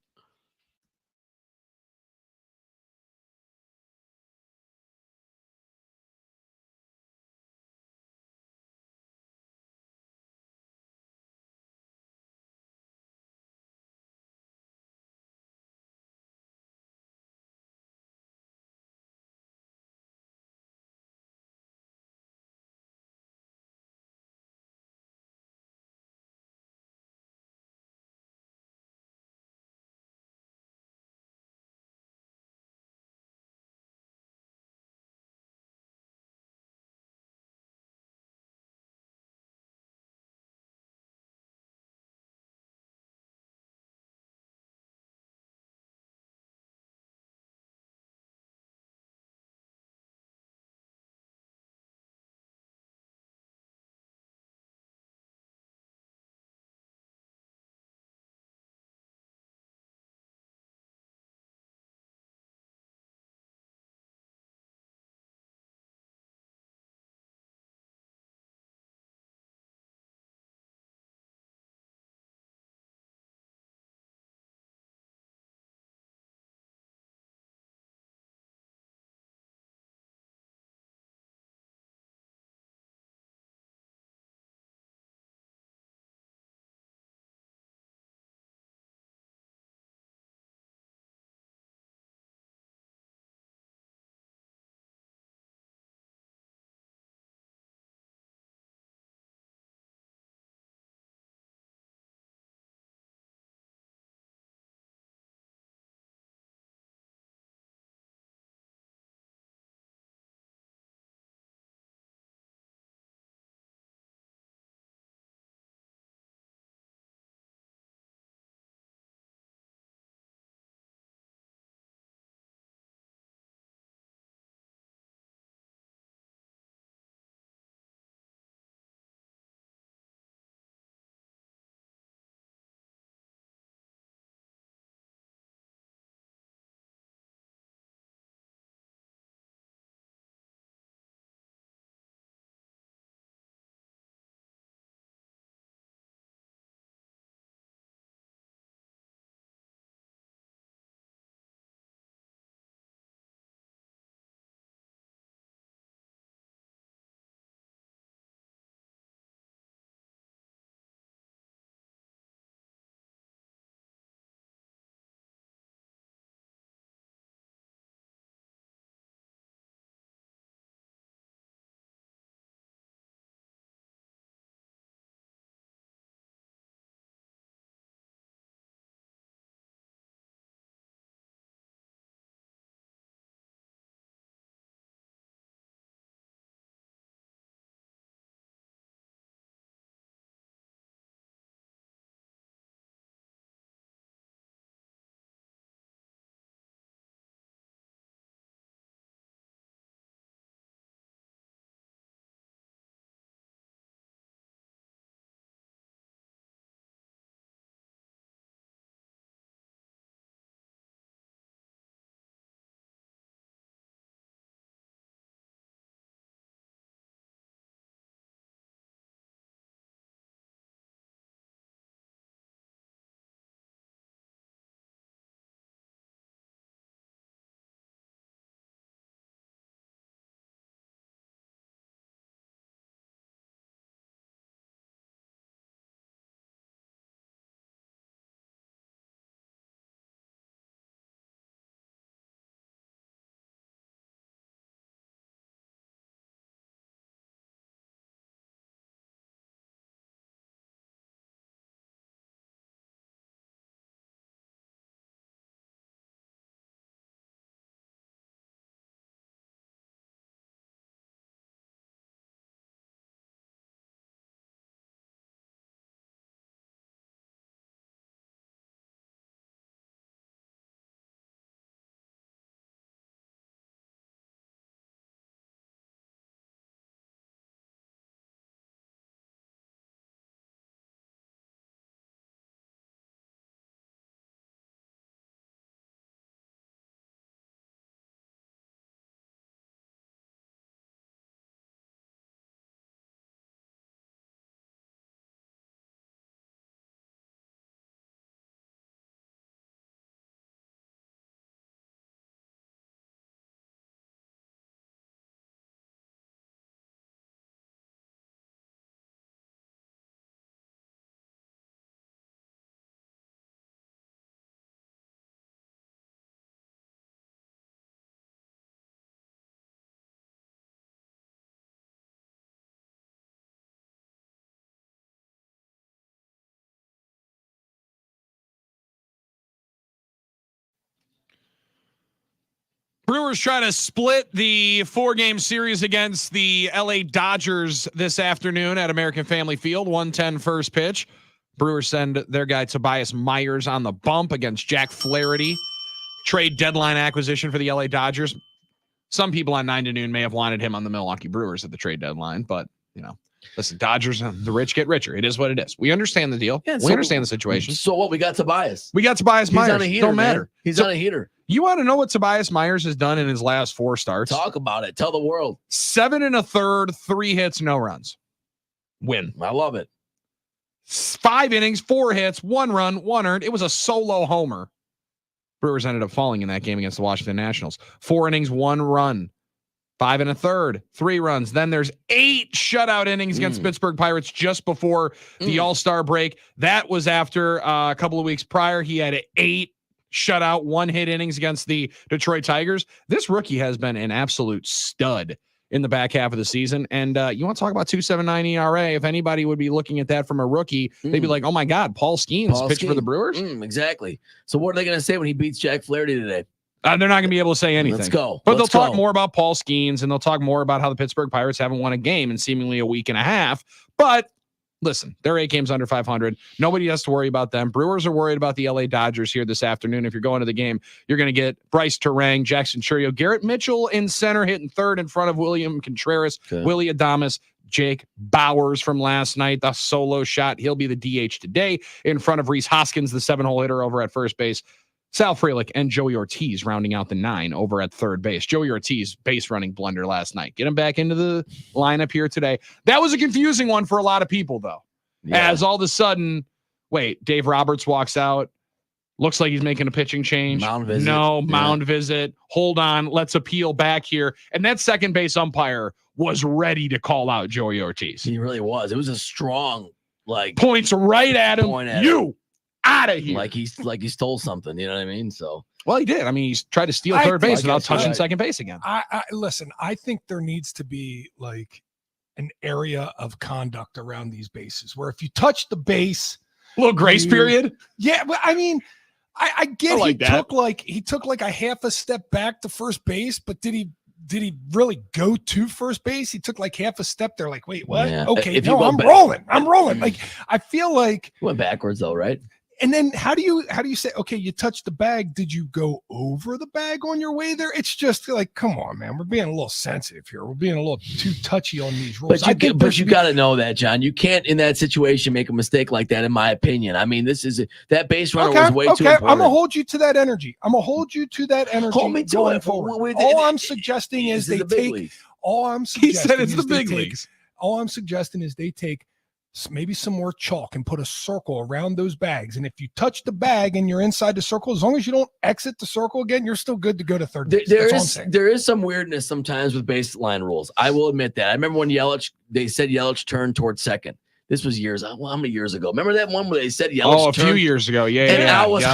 Brewers try to split the 4-game series against the LA Dodgers this afternoon at American Family Field. 1:10 first pitch. Brewers send their guy Tobias Myers on the bump against Jack Flaherty. Trade deadline acquisition for the LA Dodgers. Some people on 9 to Noon may have wanted him on the Milwaukee Brewers at the trade deadline, but listen, Dodgers, the rich get richer. It is what it is. We understand the deal. Yeah, we understand the situation. So what? We got Tobias. We got Tobias Myers. He's on a heater, Don't matter. man. He's So- on a heater. You want to know what Tobias Myers has done in his last 4 starts? Talk about it. Tell the world. 7 1/3, 3 hits, no runs. Win. I love it. 5 innings, 4 hits, 1 run, 1 earned. It was a solo homer. Brewers ended up falling in that game against the Washington Nationals. 4 innings, 1 run. 5 1/3, 3 runs. Then there's 8 shutout innings against Pittsburgh Pirates just before the All-Star break. That was after a couple of weeks prior. He had 8 shutout, 1-hit innings against the Detroit Tigers. This rookie has been an absolute stud in the back half of the season. And you want to talk about 2.79 ERA? If anybody would be looking at that from a rookie, they'd be like, oh my God, Paul Skeens pitched for the Brewers? Exactly. So what are they going to say when he beats Jack Flaherty today? They're not going to be able to say anything. Let's go. But they'll talk more about Paul Skeens, and they'll talk more about how the Pittsburgh Pirates haven't won a game in seemingly a week and a half. But listen, they're 8 games under 500. Nobody has to worry about them. Brewers are worried about the LA Dodgers here this afternoon. If you're going to the game, you're going to get Bryce Terang, Jackson Chourio, Garrett Mitchell in center, hitting third in front of William Contreras, Willie Adames, Jake Bowers from last night, the solo shot. He'll be the DH today in front of Rhys Hoskins, the 7-hole hitter over at first base. Sal Frelick and Joey Ortiz rounding out the 9 over at third base. Joey Ortiz base running blunder last night. Get him back into the lineup here today. That was a confusing one for a lot of people, though. Yeah. As all of a sudden, wait, Dave Roberts walks out. Looks like he's making a pitching change. Mound visit. No, mound visit. Hold on. Let's appeal back here. And that second base umpire was ready to call out Joey Ortiz. He really was. It was a strong, points right at him. You out of here. Like he stole something. You know what I mean? So. Well, he did. I mean, he's tried to steal third base without touching second base again. I listen, I think there needs to be an area of conduct around these bases where if you touch the base, a little grace period. Yeah, but I mean, I get he took like a half a step back to first base, but did he really go to first base? He took like half a step there. Like, wait, what? Yeah. Okay, no, I'm rolling. Like, I feel like he went backwards though, right? And then how do you say, okay, you touched the bag. Did you go over the bag on your way there? It's just like, come on, man. We're being a little sensitive here. We're being a little too touchy on these rules. But you got to know that, John. You can't, in that situation, make a mistake like that, in my opinion. I mean, that base runner was way too important. I'm going to hold you to that energy. Hold me to it. Forward. All I'm suggesting is they take – He said it's the big leagues. All I'm suggesting is they take – maybe some more chalk and put a circle around those bags. And if you touch the bag and you're inside the circle, as long as you don't exit the circle again, you're still good to go to third base. There is some weirdness sometimes with baseline rules. I will admit that. I remember when they said Yelich turned towards second. This was how many years ago? Remember that one where they said Yelich a few years ago. Yeah. And I was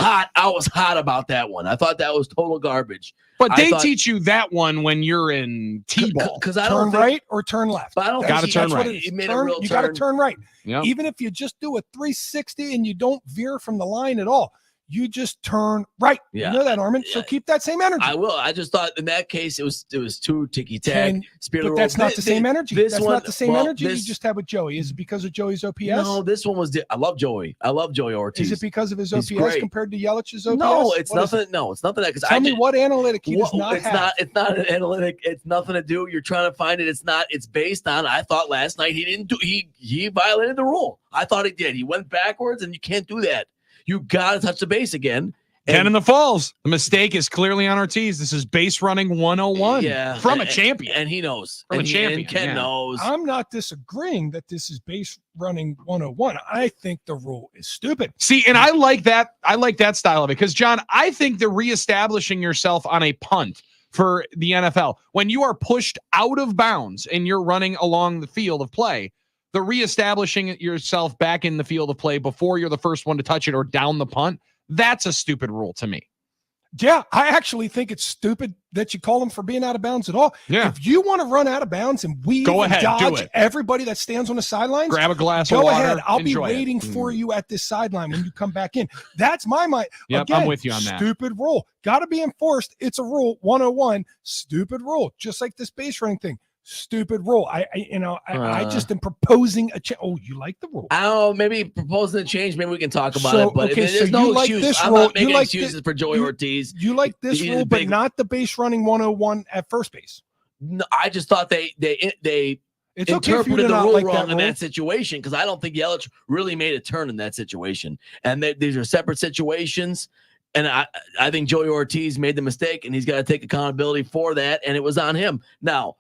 hot about that one. I thought that was total garbage. But they teach you that one when you're in T-ball. Because I don't right or turn left. But I don't got to turn right. You got to turn right. Yep. Even if you just do a 360 and you don't veer from the line at all, you just turn right. Yeah. You know that, Armin. So keep that same energy. I will. I just thought in that case it was too ticky-tack. But that's not the same energy. That's not the same energy you just had with Joey. Is it because of Joey's OPS? No, this one was. I love Joey. I love Joey Ortiz. Is it because of his OPS compared to Yelich's OPS? No, it's nothing. No, it's nothing. Tell me what analytic he does not have. It's not an analytic. It's nothing to do. You're trying to find it. It's not. It's based on. I thought last night he didn't do. He violated the rule. I thought he did. He went backwards, and you can't do that. You got to touch the base again. Ken in the Falls. The mistake is clearly on Ortiz. This is base running 101 from a champion. And he knows. From a champion. And Ken knows. I'm not disagreeing that this is base running 101. I think the rule is stupid. See, and I like that. I like that style of it because, John, I think the reestablishing yourself on a punt for the NFL, when you are pushed out of bounds and you're running along the field of play, the reestablishing yourself back in the field of play before you're the first one to touch it or down the punt, that's a stupid rule to me. Yeah, I actually think it's stupid that you call him for being out of bounds at all. Yeah. If you want to run out of bounds and weave Go and ahead, do dodge it. everybody that stands on the sidelines, Grab a glass of go water. ahead. I'll be enjoy it. waiting for you at this sideline when you come back in. That's my mind. Yep, Again, I'm with you on that. Stupid rule. Got to be enforced. It's a rule 101. Stupid rule. Just like this base running thing. Stupid rule. I just am proposing a change. Oh, you like the rule? I don't know. Maybe proposing a change. Maybe we can talk about So, it. But okay, there's so no you like excuse. this I'm rule- not making you like excuses for Joey you- Ortiz. You like this He's a rule, but big- not the base running 101 at first base. No, I just thought they It's okay for you to interpreted the not rule like wrong that in rule. that situation because I don't think Yelich really made a turn in that situation. And these are separate situations. And I think Joey Ortiz made the mistake, and he's got to take accountability for that. And it was on him. Now,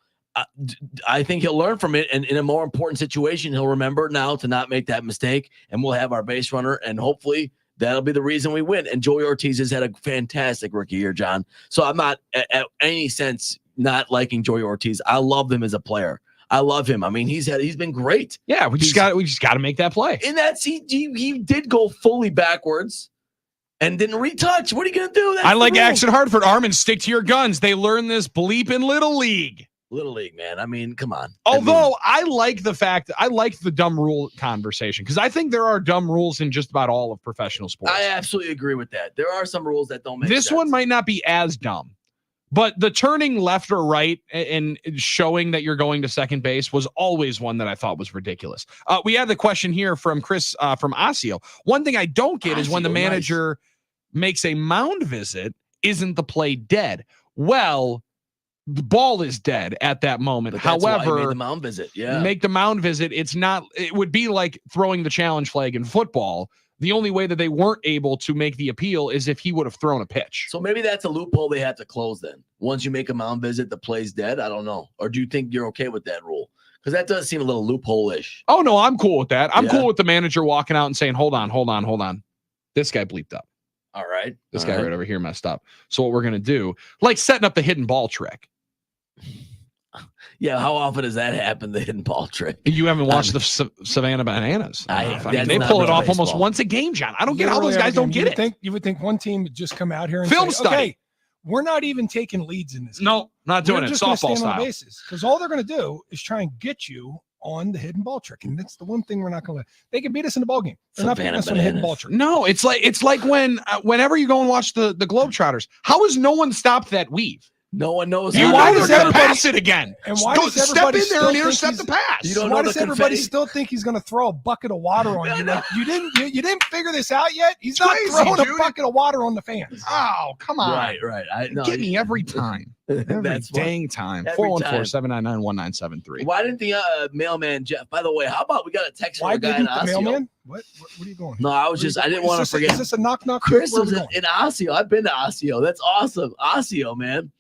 I think he'll learn from it, and in a more important situation, he'll remember now to not make that mistake. And we'll have our base runner, and hopefully that'll be the reason we win. And Joey Ortiz has had a fantastic rookie year, John. So I'm not at any sense not liking Joey Ortiz. I love him as a player. I love him. I mean, he's been great. Yeah, we just got to make that play. In that he did go fully backwards and didn't retouch. What are you gonna do? That's I the like rule. Axon Hartford. Armin, stick to your guns. They learn this bleep in Little League. Little League, man. I mean, come on. Although I like the fact I like the dumb rule conversation because I think there are dumb rules in just about all of professional sports. I absolutely agree with that. There are some rules that don't make This sense. one might not be as dumb, but the turning left or right and showing that you're going to second base was always one that I thought was ridiculous. We had the question here from Chris from Osseo. One thing I don't get is when the Osseo, nice. manager makes a mound visit, isn't the play dead? Well, the ball is dead at that moment. But that's why he However, made the mound visit. Yeah. make the mound visit. It would be like throwing the challenge flag in football. The only way that they weren't able to make the appeal is if he would have thrown a pitch. So maybe that's a loophole they have to close then. Once you make a mound visit, the play's dead. I don't know. Or do you think you're okay with that rule? Because that does seem a little loophole-ish. Oh no, I'm cool with that. I'm Yeah. cool with the manager walking out and saying, hold on. This guy bleeped up. All right. This All guy right over here messed up. So what we're going to do, like setting up the hidden ball trick. Yeah, how often does that happen, the hidden ball trick? You haven't watched the Savannah Bananas. That's They not pull it real off almost baseball. once a game, John. I don't get how Literally those guys every don't game. get it. You would think one team would just come out here and Film say, study. okay, we're not even taking leads in this game. No, not doing We're it. just gonna Softball stand on the style. bases because all they're going to do is try and get you on the hidden ball trick, and that's the one thing we're not going to let. They can beat us in the ball game. They're not beating Savannah us on the hidden Bananas. ball trick. No, it's like when whenever you go and watch the Globetrotters, how has no one stopped that weave? No one knows. You how why to they're does do going to it. everybody- pass it again. And why Go, does step everybody in there still and think intercept he's- the pass. You don't Why know does the everybody confetti? still think he's going to throw a bucket of water on you? Like, you didn't figure this out yet. He's It's not crazy, throwing dude. a bucket of water on the fans. Oh, come on. Right. I know. Get me every time. Every That's fun. dang time. Every 414-799-1973. Why didn't the mailman Jeff? By the way, how about we got a text from Why a guy in didn't the Osseo? mailman? What are you going? No, I was just I didn't want to Is forget. this a knock? Chris Where are was we in going? Osseo. I've been to Osseo. That's awesome. Osseo, man.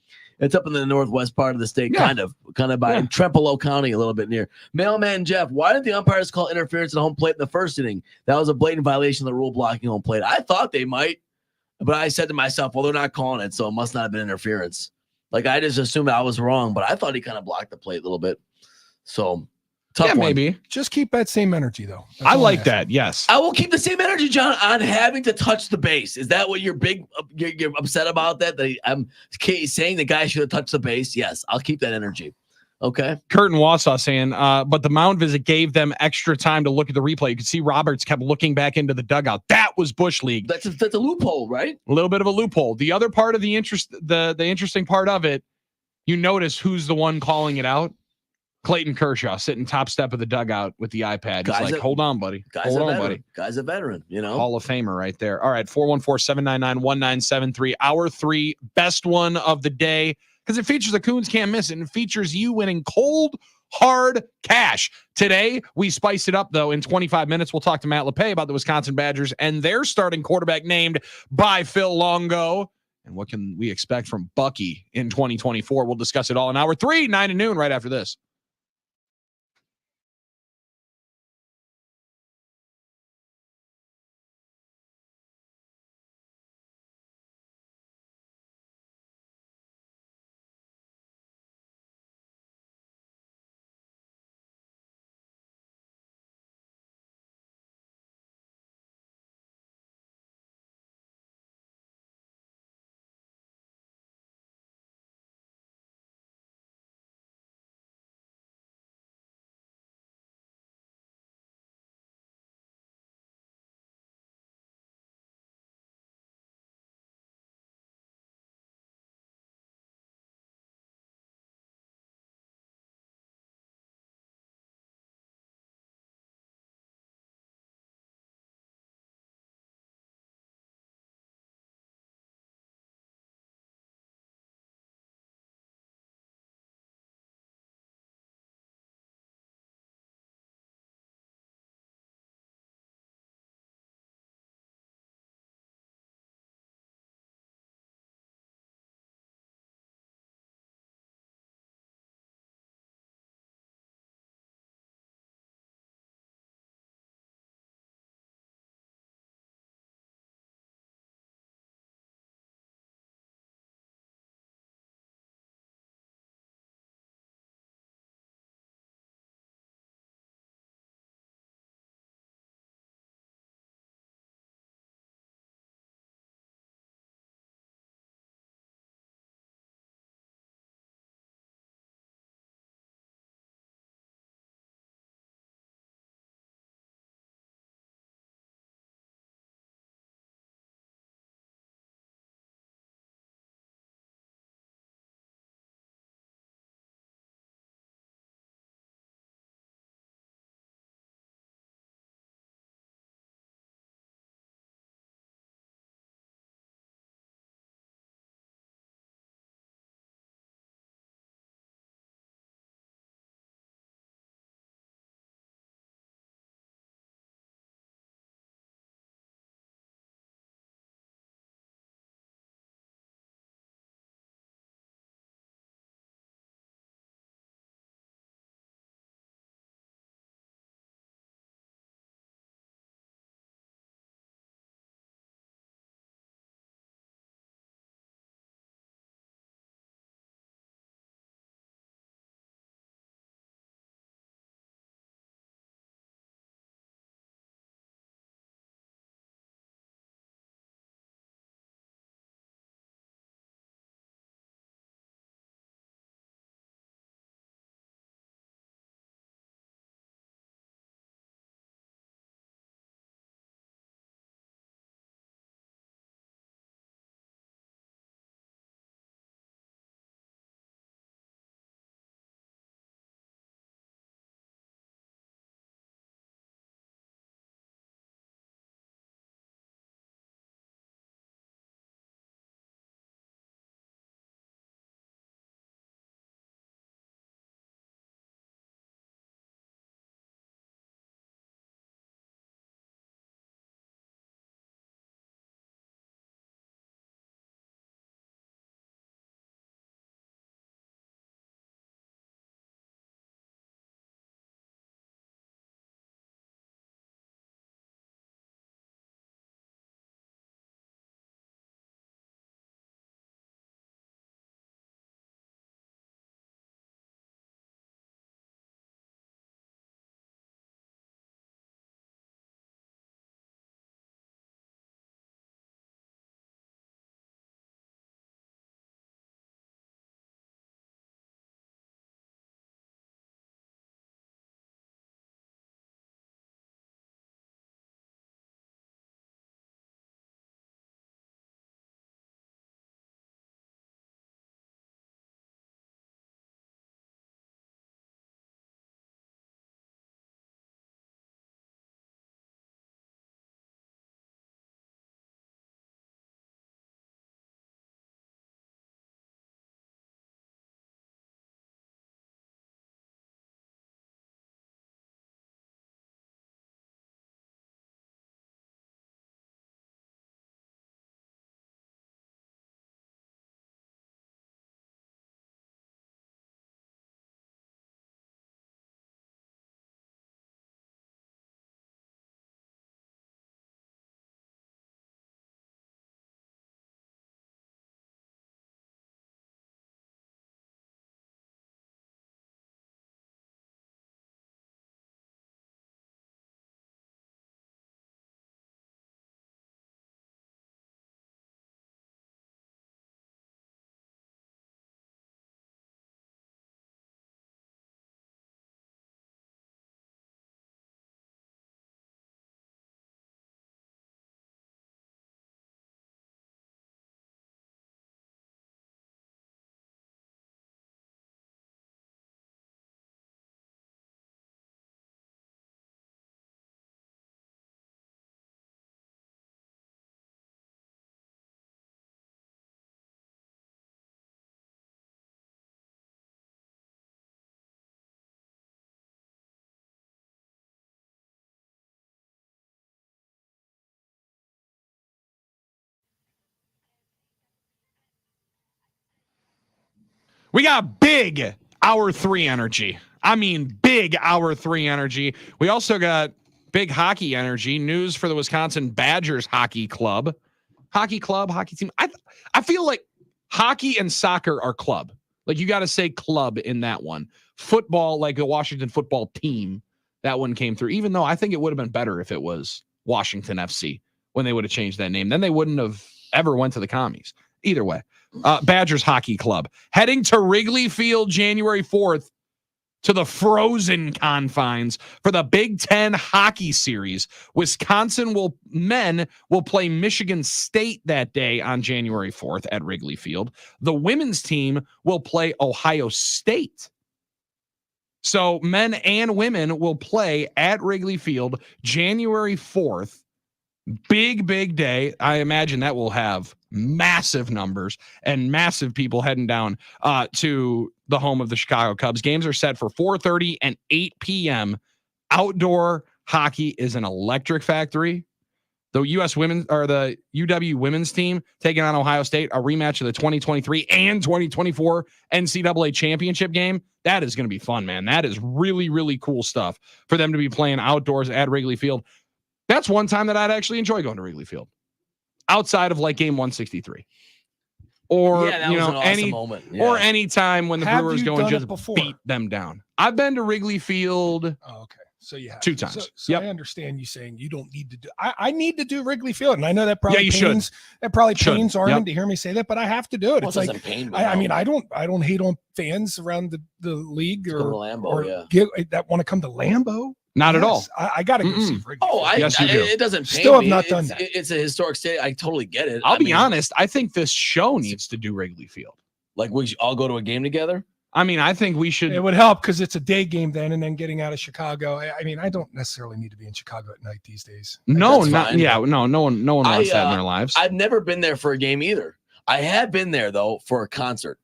It's up in the northwest part of the state, Yeah. kind of by Yeah. Trempealeau County, a little bit near. Mailman Jeff, why didn't the umpires call interference at home plate in the first inning? That was a blatant violation of the rule blocking home plate. I thought they might, but I said to myself, well, they're not calling it, so it must not have been interference. Like I just assumed I was wrong, but I thought he kind of blocked the plate a little bit. So tough Yeah, one. maybe. Just keep that same energy, though. That's I all I'm like asking. that. Yes. I will keep the same energy, John, on having to touch the base. Is that what you're you're upset about? That I'm saying the guy should have touched the base? Yes, I'll keep that energy. Okay. Curtin Wausau saying, but the mound visit gave them extra time to look at the replay. You could see Roberts kept looking back into the dugout. That was Bush League. That's a loophole, right? A little bit of a loophole. The other part of the interesting part of it, you notice who's the one calling it out? Clayton Kershaw sitting top step of the dugout with the iPad. He's like, hold on, buddy. Hold on, buddy. Guy's a veteran, you know. Hall of Famer right there. All right, 414-799-1973. Hour 3, best one of the day, because it features the Coons Can't Miss it, and features you winning cold, hard cash. Today, we spice it up, though. In 25 minutes, we'll talk to Matt LePay about the Wisconsin Badgers and their starting quarterback named by Phil Longo. And what can we expect from Bucky in 2024? We'll discuss it all in hour 3, 9 to noon, right after this. We got big hour 3 energy. I mean, big hour 3 energy. We also got big hockey energy. News for the Wisconsin Badgers hockey club. Hockey club, hockey team. I feel like hockey and soccer are club. Like you got to say club in that one. Football, like the Washington football team, that one came through. Even though I think it would have been better if it was Washington FC when they would have changed that name. Then they wouldn't have ever went to the commies. Either way, Badgers hockey club heading to Wrigley Field January 4th to the frozen confines for the Big Ten hockey series. Wisconsin men will play Michigan State that day on January 4th at Wrigley Field. The women's team will play Ohio State. So men and women will play at Wrigley Field January 4th. Big day. I imagine that will have massive numbers and massive people heading down to the home of the Chicago Cubs. Games are set for 4:30 and 8 p.m. Outdoor hockey is an electric factory. The the UW women's team taking on Ohio State, a rematch of the 2023 and 2024 NCAA championship game. That is going to be fun, man. That is really, really cool stuff for them to be playing outdoors at Wrigley Field. That's one time that I'd actually enjoy going to Wrigley Field outside of like game 163 or, any moment. Yeah. Or any time when the Brewers go and just beat them down. I've been to Wrigley Field. Oh, okay. So you have 2 times. So yep. I understand you saying you don't need to do. I need to do Wrigley Field, and I know that probably you pains. should. That probably pains Should. Armin Yep. to hear me say that, but I have to do it. Well, It's it like doesn't pain me, I mean, I don't hate on fans around the league or Lambeau, that want to come to Lambeau. Not at all. I got to go see Wrigley. Oh, Field. Yes, you do. It doesn't pain Still have me. not done that. It's a historic state. I totally get it. I'll be honest. I think this show needs to do Wrigley Field. Like we should all go to a game together. I mean, I think we should. It would help because it's a day game then, and then getting out of Chicago. I mean, I don't necessarily need to be in Chicago at night these days. No, That's not fine. yeah. No one wants that in their lives. I've never been there for a game either. I have been there though for a concert.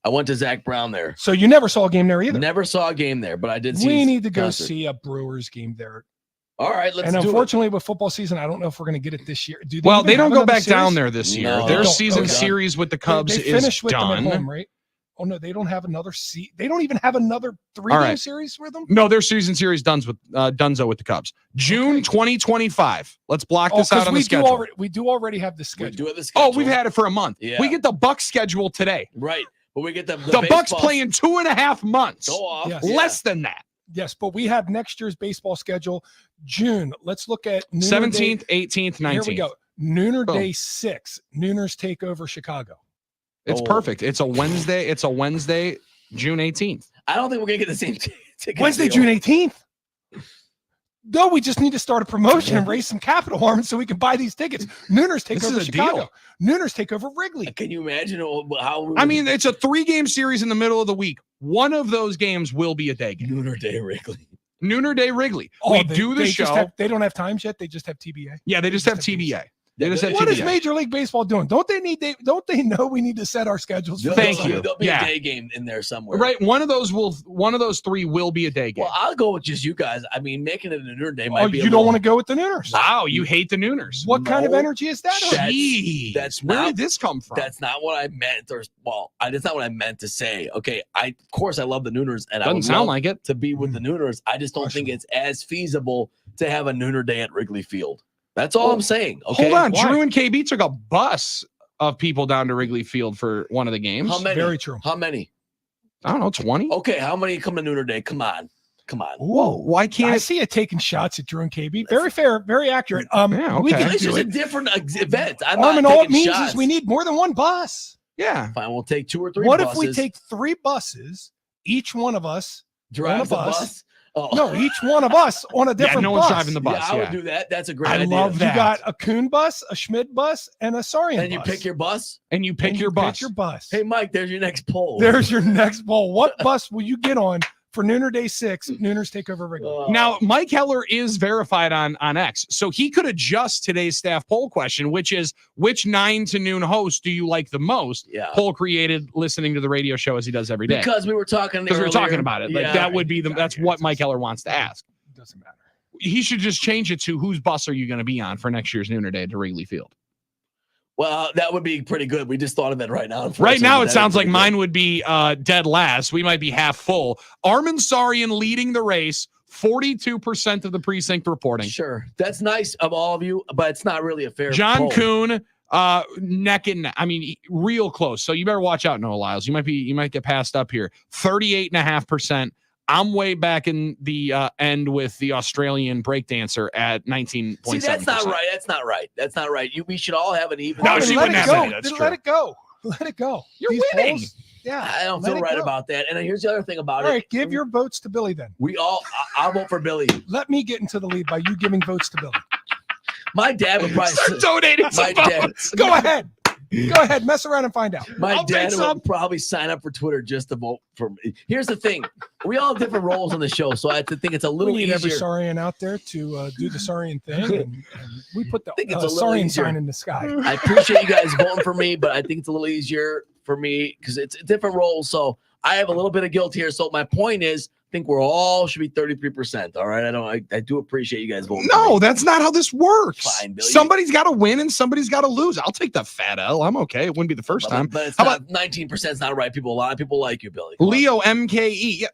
I went to Zach Brown there. So you never saw a game there either. Never saw a game there, but I did see. We need to go concert. see a Brewers game there. All right, let's and do unfortunately, with football season, I don't know if we're going to get it this year. Do they Well, even they have don't go another back down series? there this year. No, Their they don't. season Okay. series with the Cubs They is finished with them done. at home, right? Oh no, they don't have another They don't even have another 3-game right. series with them. No, their season series done with Dunzo with the Cubs. June Okay. 2025. Let's block this out on the schedule. We do already have the We schedule. do it the schedule. Oh, we've had it for a month. Yeah. We get the Bucks schedule today. right, but we get the The Bucks baseball play in 2.5 months. go off. Yes. Yeah. Less than that. Yes, but we have next year's baseball schedule. June. Let's look at Nooner 17th, Day. 18th, 19th. Here we go. Nooner Boom. Day 6. Nooners take over Chicago. It's Oh. perfect. It's a Wednesday. June 18th. I don't think we're gonna get the same ticket. Wednesday, deal. June 18th. No, we just need to start a promotion and raise some capital, Armin, so we can buy these tickets. Nooners take This is over a Chicago. deal. Nooners take over Wrigley. Can you imagine how? We I mean, it's a 3-game series in the middle of the week. One of those games will be a day game. Nooner Day Wrigley. Nooner Day Wrigley. Oh, we they- do the they just show. have- they don't have times yet. They just have TBA. Yeah, they just have TBA. They just have What is TBA. Major League Baseball doing? Don't they know we need to set our schedules? For Thank this? you. There'll be Yeah. a day game in there somewhere. Right, one of those 3 will be a day game. Well, I'll go with just you guys. I mean, making it a Nooner Day might Oh, be. you don't want to go with the Nooners? Wow, you hate the Nooners. What kind of No. energy is that? That's- Jeez, that's where not- did this come from? That's not what I meant. That's not what I meant to say. Okay, of course I love the Nooners, and I Doesn't would sound love like it. to be with the Nooners. I just don't think it's as feasible to have a Nooner Day at Wrigley Field. That's all I'm saying. Okay, Hold on, Why? Drew and KB took a bus of people down to Wrigley Field for one of the games. How many? Very true. How many? I don't know, 20. Okay, how many come to Nooner Day? Come on. Whoa, why can't I it? see it taking shots at Drew and KB. Very fair, very accurate. Yeah, We okay. can It's do just a it. different event. I'm Armin, not all it taking means shots. is we need more than one bus. Yeah, Fine, we'll take 2 or 3. What buses, if we take 3 buses, each one of us? drive on a the bus? bus? Oh. No, each one of us on a different no bus. one's driving the bus. Yeah, I would yeah. do that. That's a great I idea. love that. You got a Kuhn bus, a Schmidt bus, and a Sarian And you bus. pick your bus. And you pick And your you bus. Pick your bus. Hey, Mike, there's your next poll. There's your next ball. What bus will you get on for Nooner Day 6? Nooners take over Wrigley. Now, Mike Heller is verified on X, so he could adjust today's staff poll question, which is which 9 to noon host do you like the most? yeah. Poll created listening to the radio show as he does every day. Because we were talking. Because we were earlier. talking about it. Like Yeah. that would be that's what Mike Heller wants to ask. Doesn't matter. He should just change it to whose bus are you going to be on for next year's Nooner Day to Wrigley Field? Well, that would be pretty good. We just thought of it right now. Right now, it That sounds is like pretty mine good. would be dead last. We might be half full. Armin Sarian leading the race, 42% of the precinct reporting. Sure, that's nice of all of you, but it's not really a fair. John poll. Kuhn, neck and neck. I mean, real close. So you better watch out, Noah Lyles. You might get passed up here. 38.5%. I'm way back in the end with the Australian breakdancer at 19.7%. See, that's not right. That's not right. That's not right. We should all have an even. No, Armin, she let wouldn't it have go. any, that's Then true. let it go. Let it go. You're These winning. polls- yeah. I don't let feel it right go. about that. And here's the other thing about All it. right, give your votes to Billy then. We all. I'll vote for Billy. Let me get into the lead by you giving votes to Billy. My dad would probably. Start donating some My dad. votes. Go ahead. Go ahead. Mess around and find out. My I'll take dad some. would probably sign up for Twitter just to vote for me. Here's the thing: we all have different roles on the show, so I think it's a We little need every easier. Sarian out there to do the Sarian thing, and we put the think it's a little Sarian easier. sign in the sky. I appreciate you guys voting for me, but I think it's a little easier for me because it's a different role. So I have a little bit of guilt here. So my point is, I think we're all should be 33%. All right. I do appreciate you guys voting. for No, me. that's not how this works. Fine, Billy. Somebody's got to win and somebody's got to lose. I'll take the fat L. I'm okay. It wouldn't be the first time. But it's How not 19%. Is not right. People, a lot of people like you, Billy. Come on. Leo MKE. Yeah.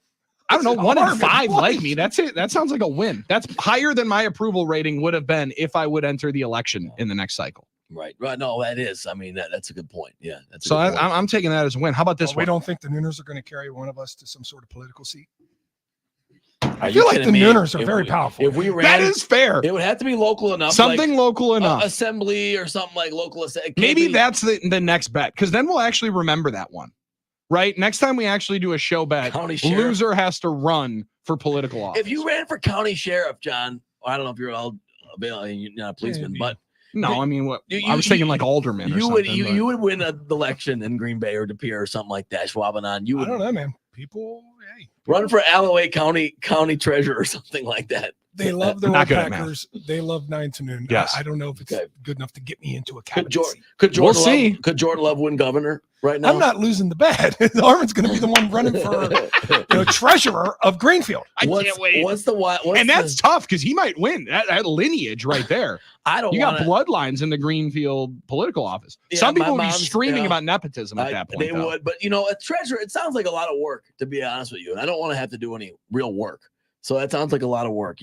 I don't know. Listen, 1 in Armin, 5 what? like me. That's it. That sounds like a win. That's higher than my approval rating would have been if I would enter the election in the next cycle. Right. No, that is. I mean, that's a good point. Yeah. That's a So good point. I'm taking that as a win. How about this We one? don't think the Nooners are going to carry one of us to some sort of political seat. Are I you feel like kidding the me? Nooners are If very we- powerful. If we ran, That is fair. it would have to be local enough. Something like, local enough. assembly or something like local assembly. Maybe that's the next bet, because then we'll actually remember that one. Right? Next time we actually do a show bet, County sheriff. loser has to run for political office. If you ran for county sheriff, John, I don't know if you're all available, you're not a policeman, Maybe. but No, I mean, what You- I was you- thinking like alderman. Or you would something, but- you would win an election in Green Bay or De Pere or something like that. Schwabenon, you I would don't know, man. People, hey, run for Alloway County treasurer or something like that. they love their Not old good at math. Packers. They love 9 to noon. Yes. I don't know if it's Okay. good enough to get me into a Could cabinet Jordan, seat. could Jordan We'll Love, see. could Jordan Love win governor right now? I'm not losing the bet. Armin's going to be the one running for treasurer of Greenfield. I can't wait. What's the why? And that's tough because he might win that lineage right there. I don't You got want bloodlines in the Greenfield political office. Yeah, Some people my would be mom's- streaming yeah. about nepotism at that point. They though. would, but a treasurer. It sounds like a lot of work, to be honest with you, and I don't want to have to do any real work. So that sounds like a lot of work.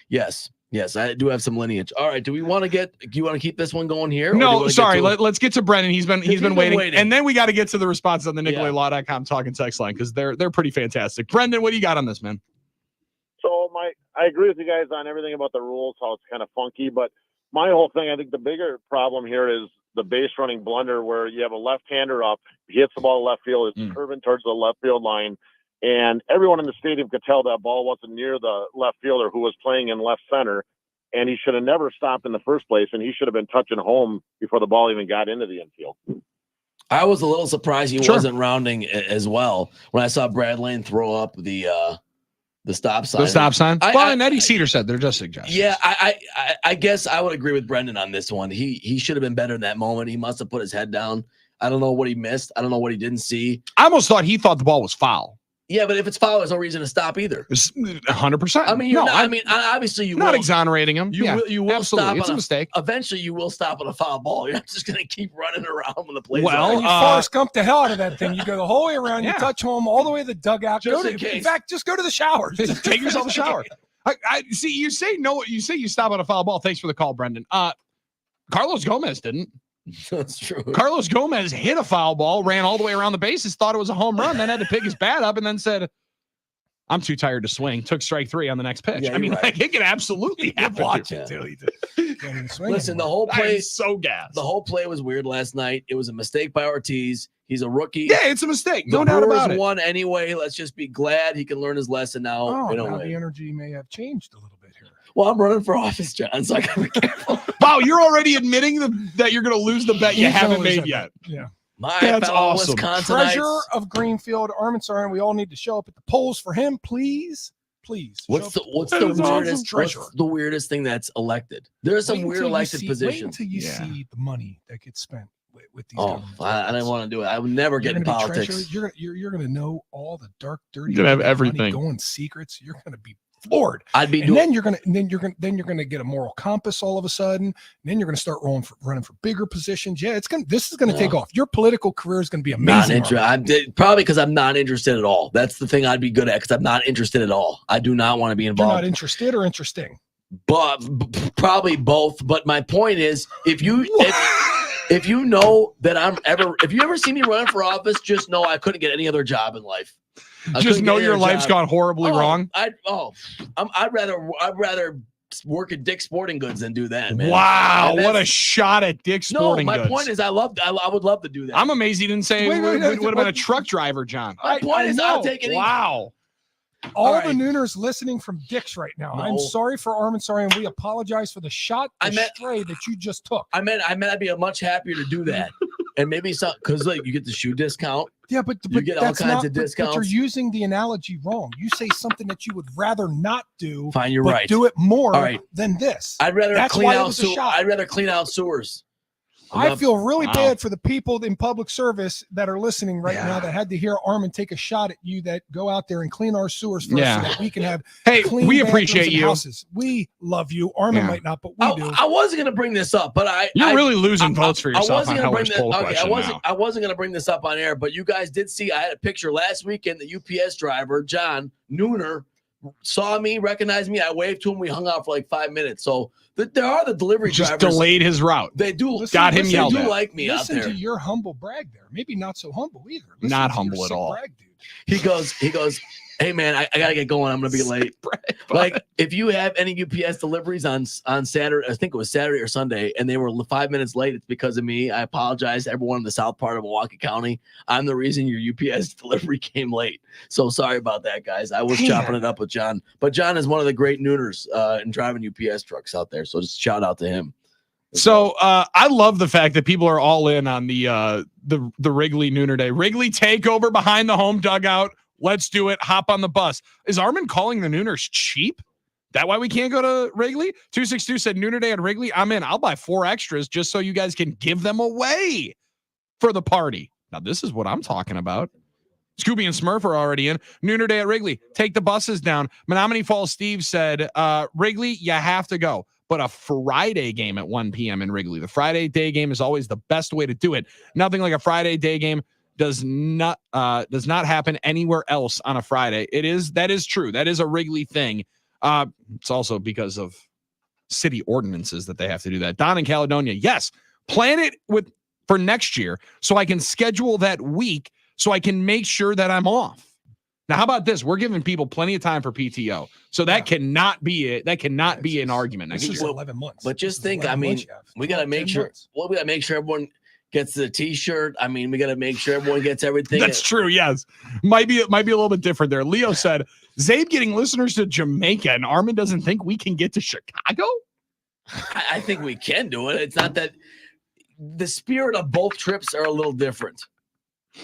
Yes, I do have some lineage. All right, do you want to keep this one going here? or do you No, wanna get sorry. to it? Let's get to Brennan. He's been waiting. waiting. And then we got to get to the responses on the Yeah. NicolayLaw.com talking text line because they're pretty fantastic. Brendan, what do you got on this, man? So I agree with you guys on everything about the rules, how it's kind of funky. But my whole thing, I think the bigger problem here is the base running blunder where you have a left-hander up, he hits the ball left field, it's curving towards the left field line, and everyone in the stadium could tell that ball wasn't near the left fielder who was playing in left center, and he should have never stopped in the first place, and he should have been touching home before the ball even got into the infield. I was a little surprised he Sure. wasn't rounding as well when I saw Brad Lane throw up the stop sign. The stop sign? I- Well, I- and Eddie Cedar said they're just suggestions. Yeah, I guess I would agree with Brendan on this one. He should have been better in that moment. He must have put his head down. I don't know what he missed. I don't know what he didn't see. I almost thought he thought the ball was foul. Yeah, but if it's foul, there's no reason to stop either. 100%. I mean, you're no, not, I'm obviously you not will. exonerating him. You Yeah, will. You will absolutely. stop. It's on a mistake. Eventually, you will stop on a foul ball. You're not just going to keep running around when the plays. Well, are You over. Forrest Gump the hell out of that thing. You go the whole way around. Yeah. You touch home all the way to the dugout. Just Go in to, case. in fact, just go to the showers. Just take yourself a shower. I see. You say no. You say you stop on a foul ball. Thanks for the call, Brendan. Carlos Gomez didn't. That's true. Carlos Gomez hit a foul ball, ran all the way around the bases, thought it was a home run, then had to pick his bat up, and then said, "I'm too tired to swing." Took strike 3 on the next pitch. Yeah, I mean, you're right. like it could absolutely happen. Watch here. it, dude. He did. Can't even swing Listen, the anymore. whole I am play. so gassed. The whole play was weird last night. It was a mistake by Ortiz. He's a rookie. Yeah, it's a mistake. The No doubt Brewers about it. won anyway. Let's just be glad he can learn his lesson now. Oh, We don't now win. the energy may have changed a little bit here. Well, I'm running for office, John, so I gotta be careful. Wow, you're already admitting that you're going to lose the bet you He's gonna haven't lose made that yet. bet. Yeah. My That's fellow awesome. Wisconsinites. Treasurer of Greenfield, Armin Sarian. We all need to show up at the polls for him, please. Please. What's Show the up what's at the That is awesome. weirdest treasurer? what's the weirdest thing that's elected? There's some Wait weird until you elected see- positions. Wait until you Yeah. see the money that gets spent with these. Oh, government I didn't jobs. want to do it. I would never get You're in gonna be treasurer. politics. You're gonna know all the dark, dirty. You're gonna have money everything. going secrets. You're gonna be floored. I'd be And doing. then you're gonna get a moral compass all of a sudden. And then you're gonna start running for bigger positions. Yeah, this is gonna take off. Your political career is gonna be Not amazing. interested. Probably because I'm not interested at all. That's the thing I'd be good at because I'm not interested at all. I do not want to be You're involved. not interested or interesting. But probably both. But my point is, if you know that if you ever see me running for office, just know I couldn't get any other job in life. I Just couldn't know get any your other life's job. gone horribly wrong. I'd rather work at Dick's Sporting Goods than do that, man. Wow, And what a that's- shot at Dick's Sporting No, my Goods. point is, I would love to do that. I'm amazed he didn't say Wait, would have been a what- truck driver, John. my point I is, I'll know. take any. Wow. All right. the Nooners listening from Dick's right now. I'm No. sorry for Armin. Sorry, and we apologize for the shot I meant- stray that you just took. I meant I'd be much happier to do that, and maybe some because like you get the shoe discount. Yeah, but get all that's kinds not, of but you're discounts. using the analogy wrong. You say something that you would rather not do, Fine, you're but right. do it more All right. than this. I'd rather That's clean why it out. was a shot. I'd rather clean out sewers. I feel really Wow. bad for the people in public service that are listening right Yeah. now that had to hear Armin take a shot at you that go out there and clean our sewers first Yeah. so that we can have Hey, clean we bathrooms appreciate and you. houses. We love you. Armin Yeah. might not, but we do. I wasn't going to bring this up, but You're I really losing votes for I yourself wasn't on gonna bring Howard's this. poll Okay, question now. I wasn't going to bring this up on air, but you guys did see. I had a picture last weekend. The UPS driver, John Nooner, saw me, recognized me. I waved to him. We hung out for like 5 minutes. So there are the delivery Just drivers. delayed his route. They do. Listen- Got him listen- yelled They do at. like me out Listen there. to your humble brag there. Maybe not so humble either. Listen Not to your humble at sick all. brag, dude. He goes, hey man, I gotta get going. I'm gonna be late. Like if you have any UPS deliveries on Saturday, I think it was Saturday or Sunday, and they were 5 minutes late, it's because of me. I apologize to everyone in the south part of Milwaukee County. I'm the reason your UPS delivery came late. So sorry about that, guys. I was chopping it up with John, but John is one of the great nooners in driving UPS trucks out there. So just shout out to him. So I love the fact that people are all in on the Wrigley Nooner Day. Wrigley takeover behind the home dugout. Let's do it. Hop on the bus. Is Armin calling the Nooners cheap? That why we can't go to Wrigley? 262 said Nooner Day at Wrigley. I'm in. I'll buy 4 extras just so you guys can give them away for the party. Now this is what I'm talking about. Scooby and Smurf are already in. Nooner Day at Wrigley. Take the buses down. Menominee Falls Steve said, Wrigley, you have to go. But a Friday game at 1 p.m. in Wrigley. The Friday day game is always the best way to do it. Nothing like a Friday day game does not happen anywhere else on a Friday. That is true. That is a Wrigley thing. It's also because of city ordinances that they have to do that. Don in Caledonia, yes, plan it for next year so I can schedule that week so I can make sure that I'm off. Now, how about this? We're giving people plenty of time for PTO, so that cannot be it. That cannot be an argument This next is year. 11 months. But just This is think, 11 I mean, months you have. we got to make 10 sure. months. Well, we got to make sure everyone gets the T-shirt. I mean, we got to make sure everyone gets everything. That's true. Yes, might be a little bit different there. Leo said Zabe getting listeners to Jamaica, and Armin doesn't think we can get to Chicago. I think we can do it. It's not that the spirit of both trips are a little different.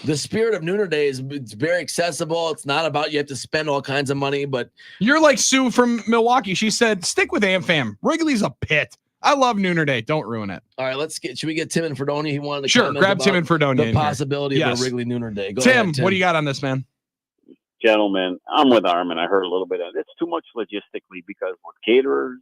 The spirit of Nooner Day it's very accessible. It's not about you have to spend all kinds of money, but You're like Sue from Milwaukee. She said, "Stick with AmFam. Wrigley's a pit. I love Nooner Day. Don't ruin it." all right, should we get Tim and Fredonia? He wanted to Sure, comment grab Tim about and Fredonia. the in here. possibility Yes. of a Wrigley Nooner Day. Go Tim, ahead, what do you got on this, man? Gentlemen, I'm with Armin. I heard a little bit of it. It's too much logistically because we're caterers.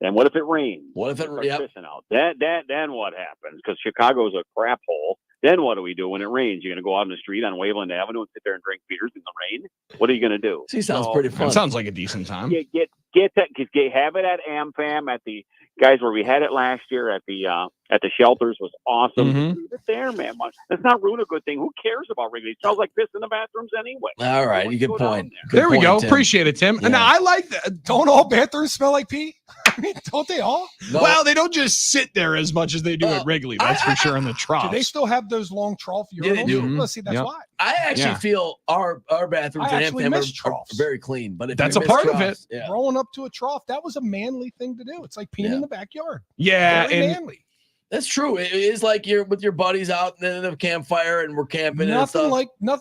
And what if it rains? What if it? Start Yep. pissing out? Then what happens? Because Chicago's a crap hole. Then what do we do when it rains? You're going to go out on the street on Waveland Avenue and sit there and drink beers in the rain? What are you going to do? He sounds So, pretty That fun. sounds like a decent time. Get that. Have it at AmFam at the guys where we had it last year at the shelters was awesome. Mhm. Leave it there, man. Let's not ruin a good thing. Who cares about Wrigley? It smells like piss in the bathrooms anyway. All right, Why you don't good go down point. there? Good There we point, go. Tim. Appreciate it, Tim. Yeah. And I like that. Don't all bathrooms smell like pee? I mean, don't they all? No, Well, they don't just sit there as much as they do Well, at Wrigley. That's for sure in the Do troughs. they still have those long trough Yeah, they urinals? do. Let's see, that's Yep. why. I actually Yeah. feel our bathrooms I at actually AmFam miss are troughs. very clean. But if That's you a miss part of troughs, Yeah. Rolling up to a trough, that was a manly thing to do. It's like peeing Yeah. in the backyard. Yeah, Very and manly. That's true. It is like you're with your buddies out in the campfire and we're camping and Nothing stuff.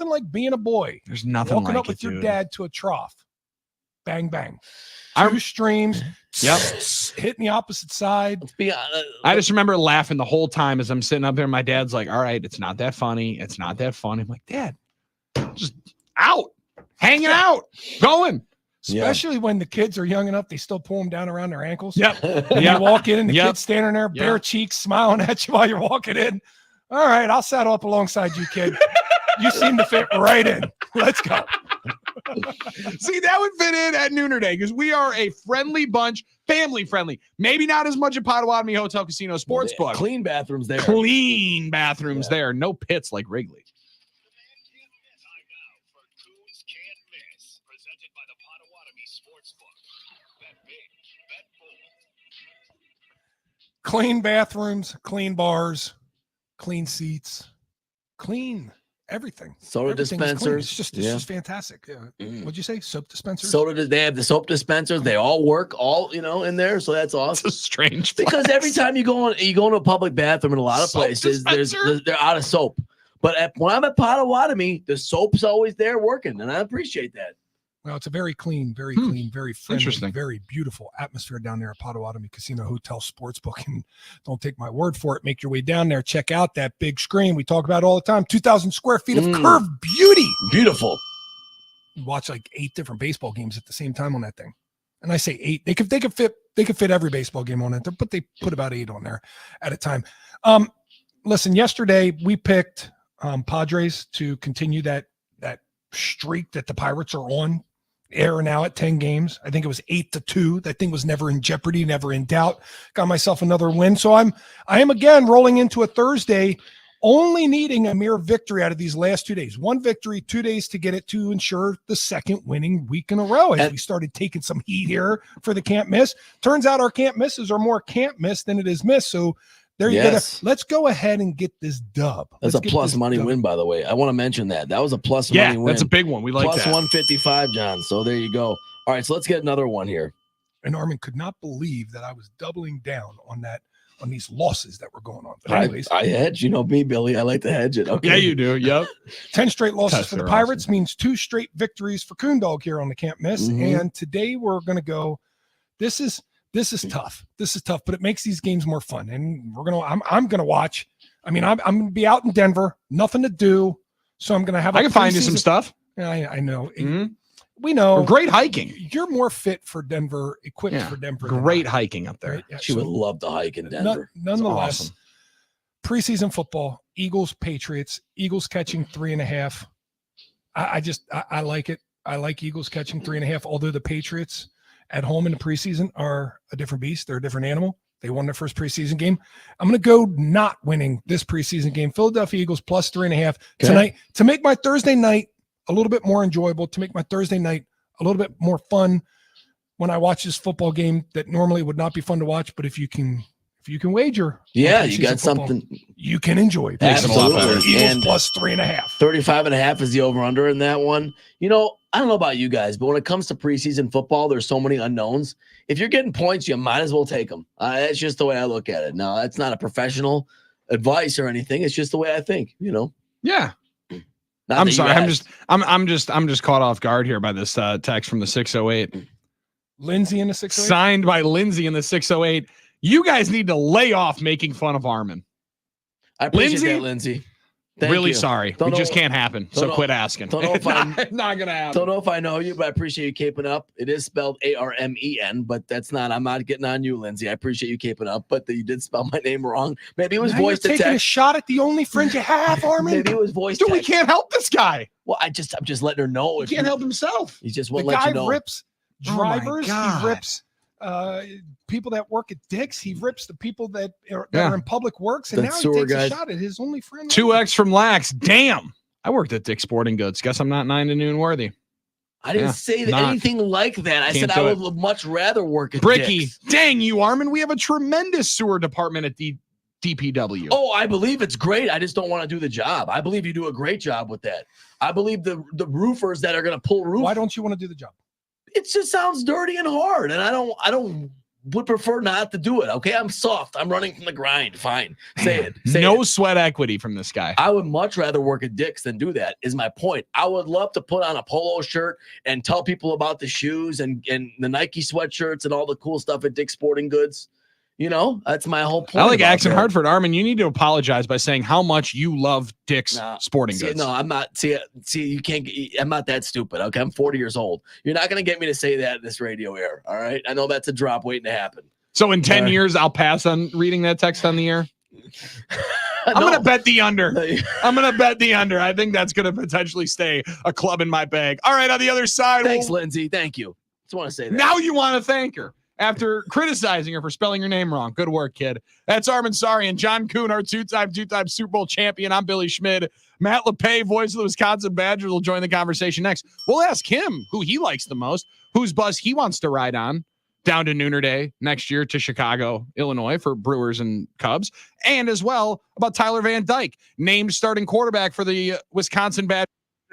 like being a boy. there's nothing Walking like up with it, your dude. dad to a trough. Bang, bang. I'm- Two streams. Yep. Hitting the opposite side. Let's be honest. I just remember laughing the whole time as I'm sitting up there. My dad's like, "All right, it's not that funny. It's not that funny." I'm like, "Dad, just out, hanging out, going." Especially when the kids are young enough, they still pull them down around their ankles. Yep. And you walk in and the Yep. kid's standing there, bare cheeks, smiling at you while you're walking in. All right, I'll saddle up alongside you, kid. You seem to fit right in. Let's go. See, that would fit in at Nooner Day because we are a friendly bunch, family friendly. Maybe not as much at Potawatomi Hotel Casino Sportsbook. Clean bathrooms there. Clean bathrooms there. No pits like Wrigley. Clean bathrooms, clean bars, clean seats, clean everything. Soda Everything is clean. dispensers. It's Yeah. just fantastic. What'd you say? Soap dispensers? They have the soap dispensers. They all work, in there. So that's It's awesome. a strange Because every time you go into a public bathroom in a lot of Soap places, dispenser? they're out of soap. But when I'm at Potawatomi, the soap's always there working, and I appreciate that. Well, it's a very clean, very clean, very friendly, Interesting. very beautiful atmosphere down there at Potawatomi Casino Hotel Sportsbook. And don't take my word for it. Make your way down there. Check out that big screen we talk about all the time. 2,000 square feet of curved beauty. Beautiful. You watch like 8 different baseball games at the same time on that thing. And I say 8. They could fit every baseball game on it, but they put about 8 on there at a time. Listen, yesterday we picked Padres to continue that streak that the Pirates are on. Air now at 10 games. I think it was 8-2. That thing was never in jeopardy, never in doubt. Got myself another win. So I am again rolling into a Thursday, only needing a mere victory out of these last 2 days. 1 victory, 2 days to get it to ensure the second winning week in a row. As we started taking some heat here for the can't miss. Turns out our can't misses are more can't miss than it is miss. So there you go. Let's go ahead and get this dub. That's a plus money win, by the way. I want to mention that. That was a plus money win. That's a big one. We like plus that. 155, John. So there you go. All right, so let's get another one here. And Armin could not believe that I was doubling down on these losses that were going on. But anyways, I hedge. You know me, Billy. I like to hedge it. Okay. Yeah, you do. Yep. 10 straight losses Tests for the are Pirates awesome. means 2 straight victories for Coondog here on the Can't Miss. And today we're going to go. This is tough. This is tough, but it makes these games more fun. And I'm going to watch. I mean, I'm going to be out in Denver, nothing to do. So I'm going to have, I can find you some stuff. I know. Mhm. We know. Great hiking. You're more fit for Denver, equipped for Denver. than Great I am, hiking up there. right? Yeah, She so would love to hike in Denver. nonetheless, awesome. preseason football, Eagles, Patriots, Eagles catching 3.5. I like it. I like Eagles catching 3.5, although the Patriots at home in the preseason are a different beast. They're a different animal. They won their first preseason game. I'm going to go not winning this preseason game. Philadelphia Eagles plus 3.5 tonight to make my Thursday night a little bit more enjoyable, to make my Thursday night a little bit more fun when I watch this football game that normally would not be fun to watch. But if you can wager, on Yeah, you preseason got football, something. you can enjoy. Absolutely. Eagles And plus 3.5. 35.5 is the over-under in that one. I don't know about you guys, but when it comes to preseason football, there's so many unknowns. If you're getting points, you might as well take them. That's just the way I look at it. Now, that's not a professional advice or anything. It's just the way I think, Yeah. Not I'm that you sorry. asked. I'm just caught off guard here by this text from the 608. Lindsay in the 608. Signed by Lindsay in the 608. You guys need to lay off making fun of Armin. I appreciate Lindsay? that, Lindsay. Thank Really you. sorry. Don't It just know- can't happen. don't So know- quit asking. don't know if It's not going to happen. Don't know if I know you, but I appreciate you keeping up. It is spelled Armen, but I'm not getting on you, Lindsay. I appreciate you keeping up, but you did spell my name wrong. Maybe it was Now you're voice to taking a text. shot at the only friend you have, Armin. Maybe it was voice Dude, we text. can't help this guy. Well, I'm just letting her know. He If can't help himself. He just The won't let guy you know. rips Oh my drivers. God. He rips people that work at Dick's. He rips the people that are Yeah. in public works. And That now he sewer takes guys. a shot at his only friend. 2X from Lax. Damn. I worked at Dick's Sporting Goods. Guess I'm not 9 to noon worthy. I didn't Yeah, say not. anything like that. I said Can't I do would much rather work at Bricky. Dick's. Dang you, Armin. We have a tremendous sewer department at DPW. Oh, I believe it's great. I just don't want to do the job. I believe you do a great job with that. I believe the roofers that are going to pull roof. Why don't you want to do the job? It just sounds dirty and hard, and I don't would prefer not to do it. Okay, I'm soft. I'm running from the grind. Fine, say it. Say No it. sweat equity from this guy. I would much rather work at Dick's than do that. Is my point. I would love to put on a polo shirt and tell people about the shoes and the Nike sweatshirts and all the cool stuff at Dick's Sporting Goods. You know, that's my whole point. I like about Axon that. Hartford. Armin, you need to apologize by saying how much you love Dick's No, Sporting See, Goods. no, I'm not. See, you can't. I'm not that stupid. Okay, I'm 40 years old. You're not gonna get me to say that in this radio air. All right, I know that's a drop waiting to happen. So in 10 All right. years, I'll pass on reading that text on the air. I'm No. going to bet the under. I'm going to bet the under. I think that's going to potentially stay a club in my bag. All right, on the other side. Thanks, Lindsay. Thank you. Just want to say that. Now you want to thank her after criticizing her for spelling your name wrong. Good work, kid. That's Armin Sari and John Kuhn, our two-time Super Bowl champion. I'm Billy Schmid. Matt LePay, voice of the Wisconsin Badgers, will join the conversation next. We'll ask him who he likes the most, whose bus he wants to ride on down to Nooner Day next year to Chicago, Illinois for Brewers and Cubs, and as well about Tyler Van Dyke, named starting quarterback for the Wisconsin Badgers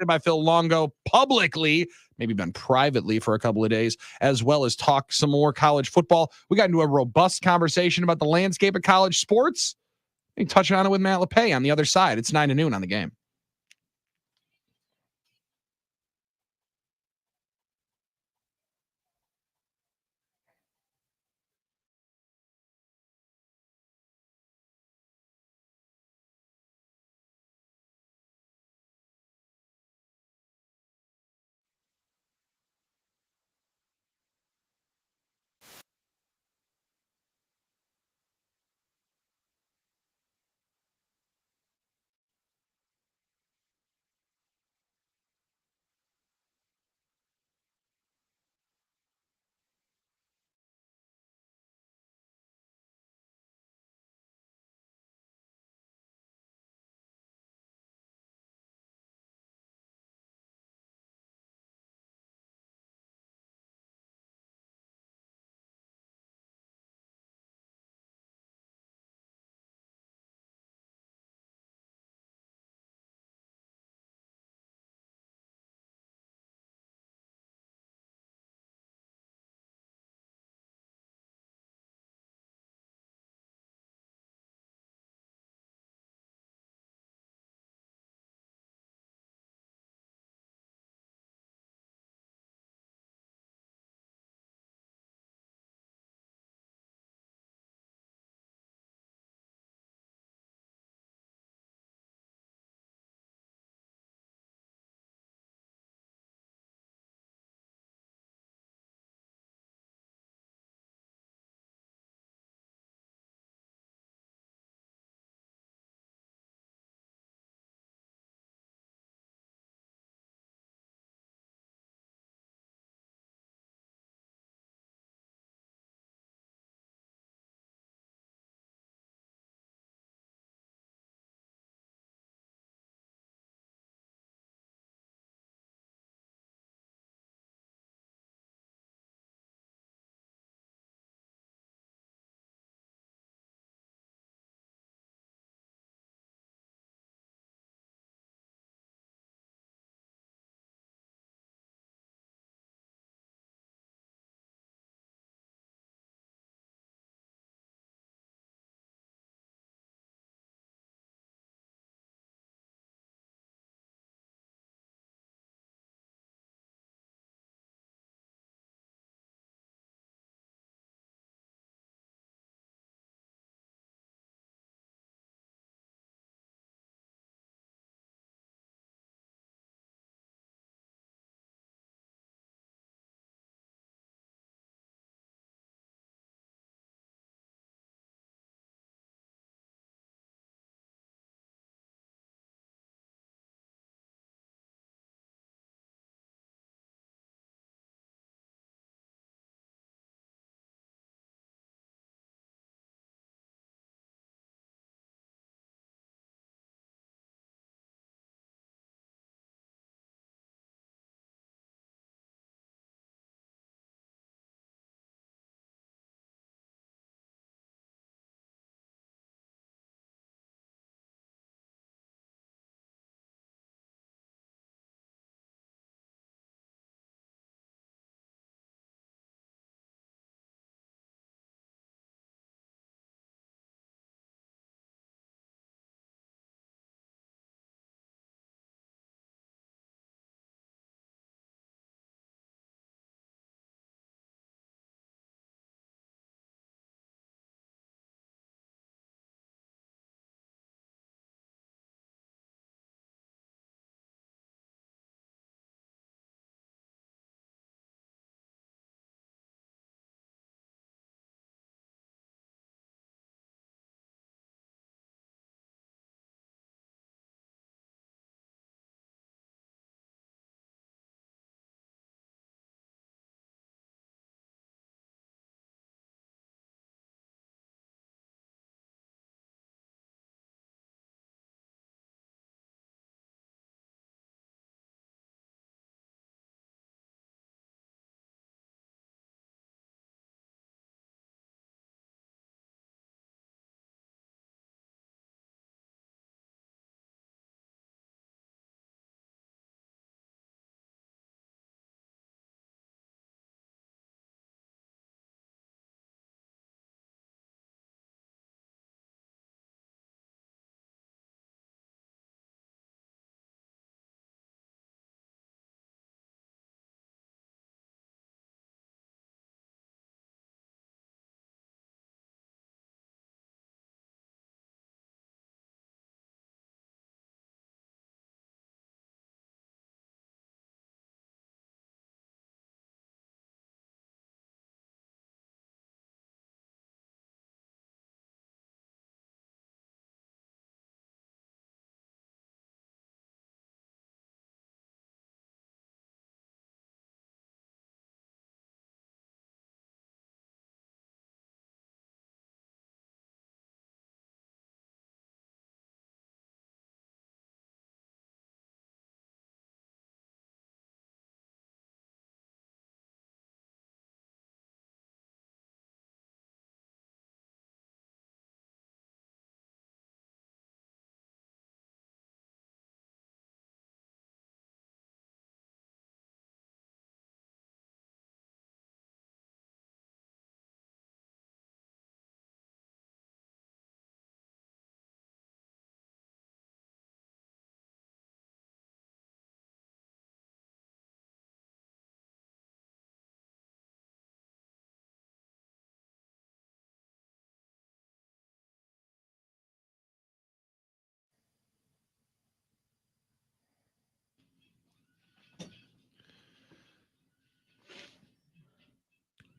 by Phil Longo publicly, maybe been privately for a couple of days, as well as talk some more college football. We got into a robust conversation about the landscape of college sports. We touch on it with Matt LePay on the other side. It's 9 to noon on the Game.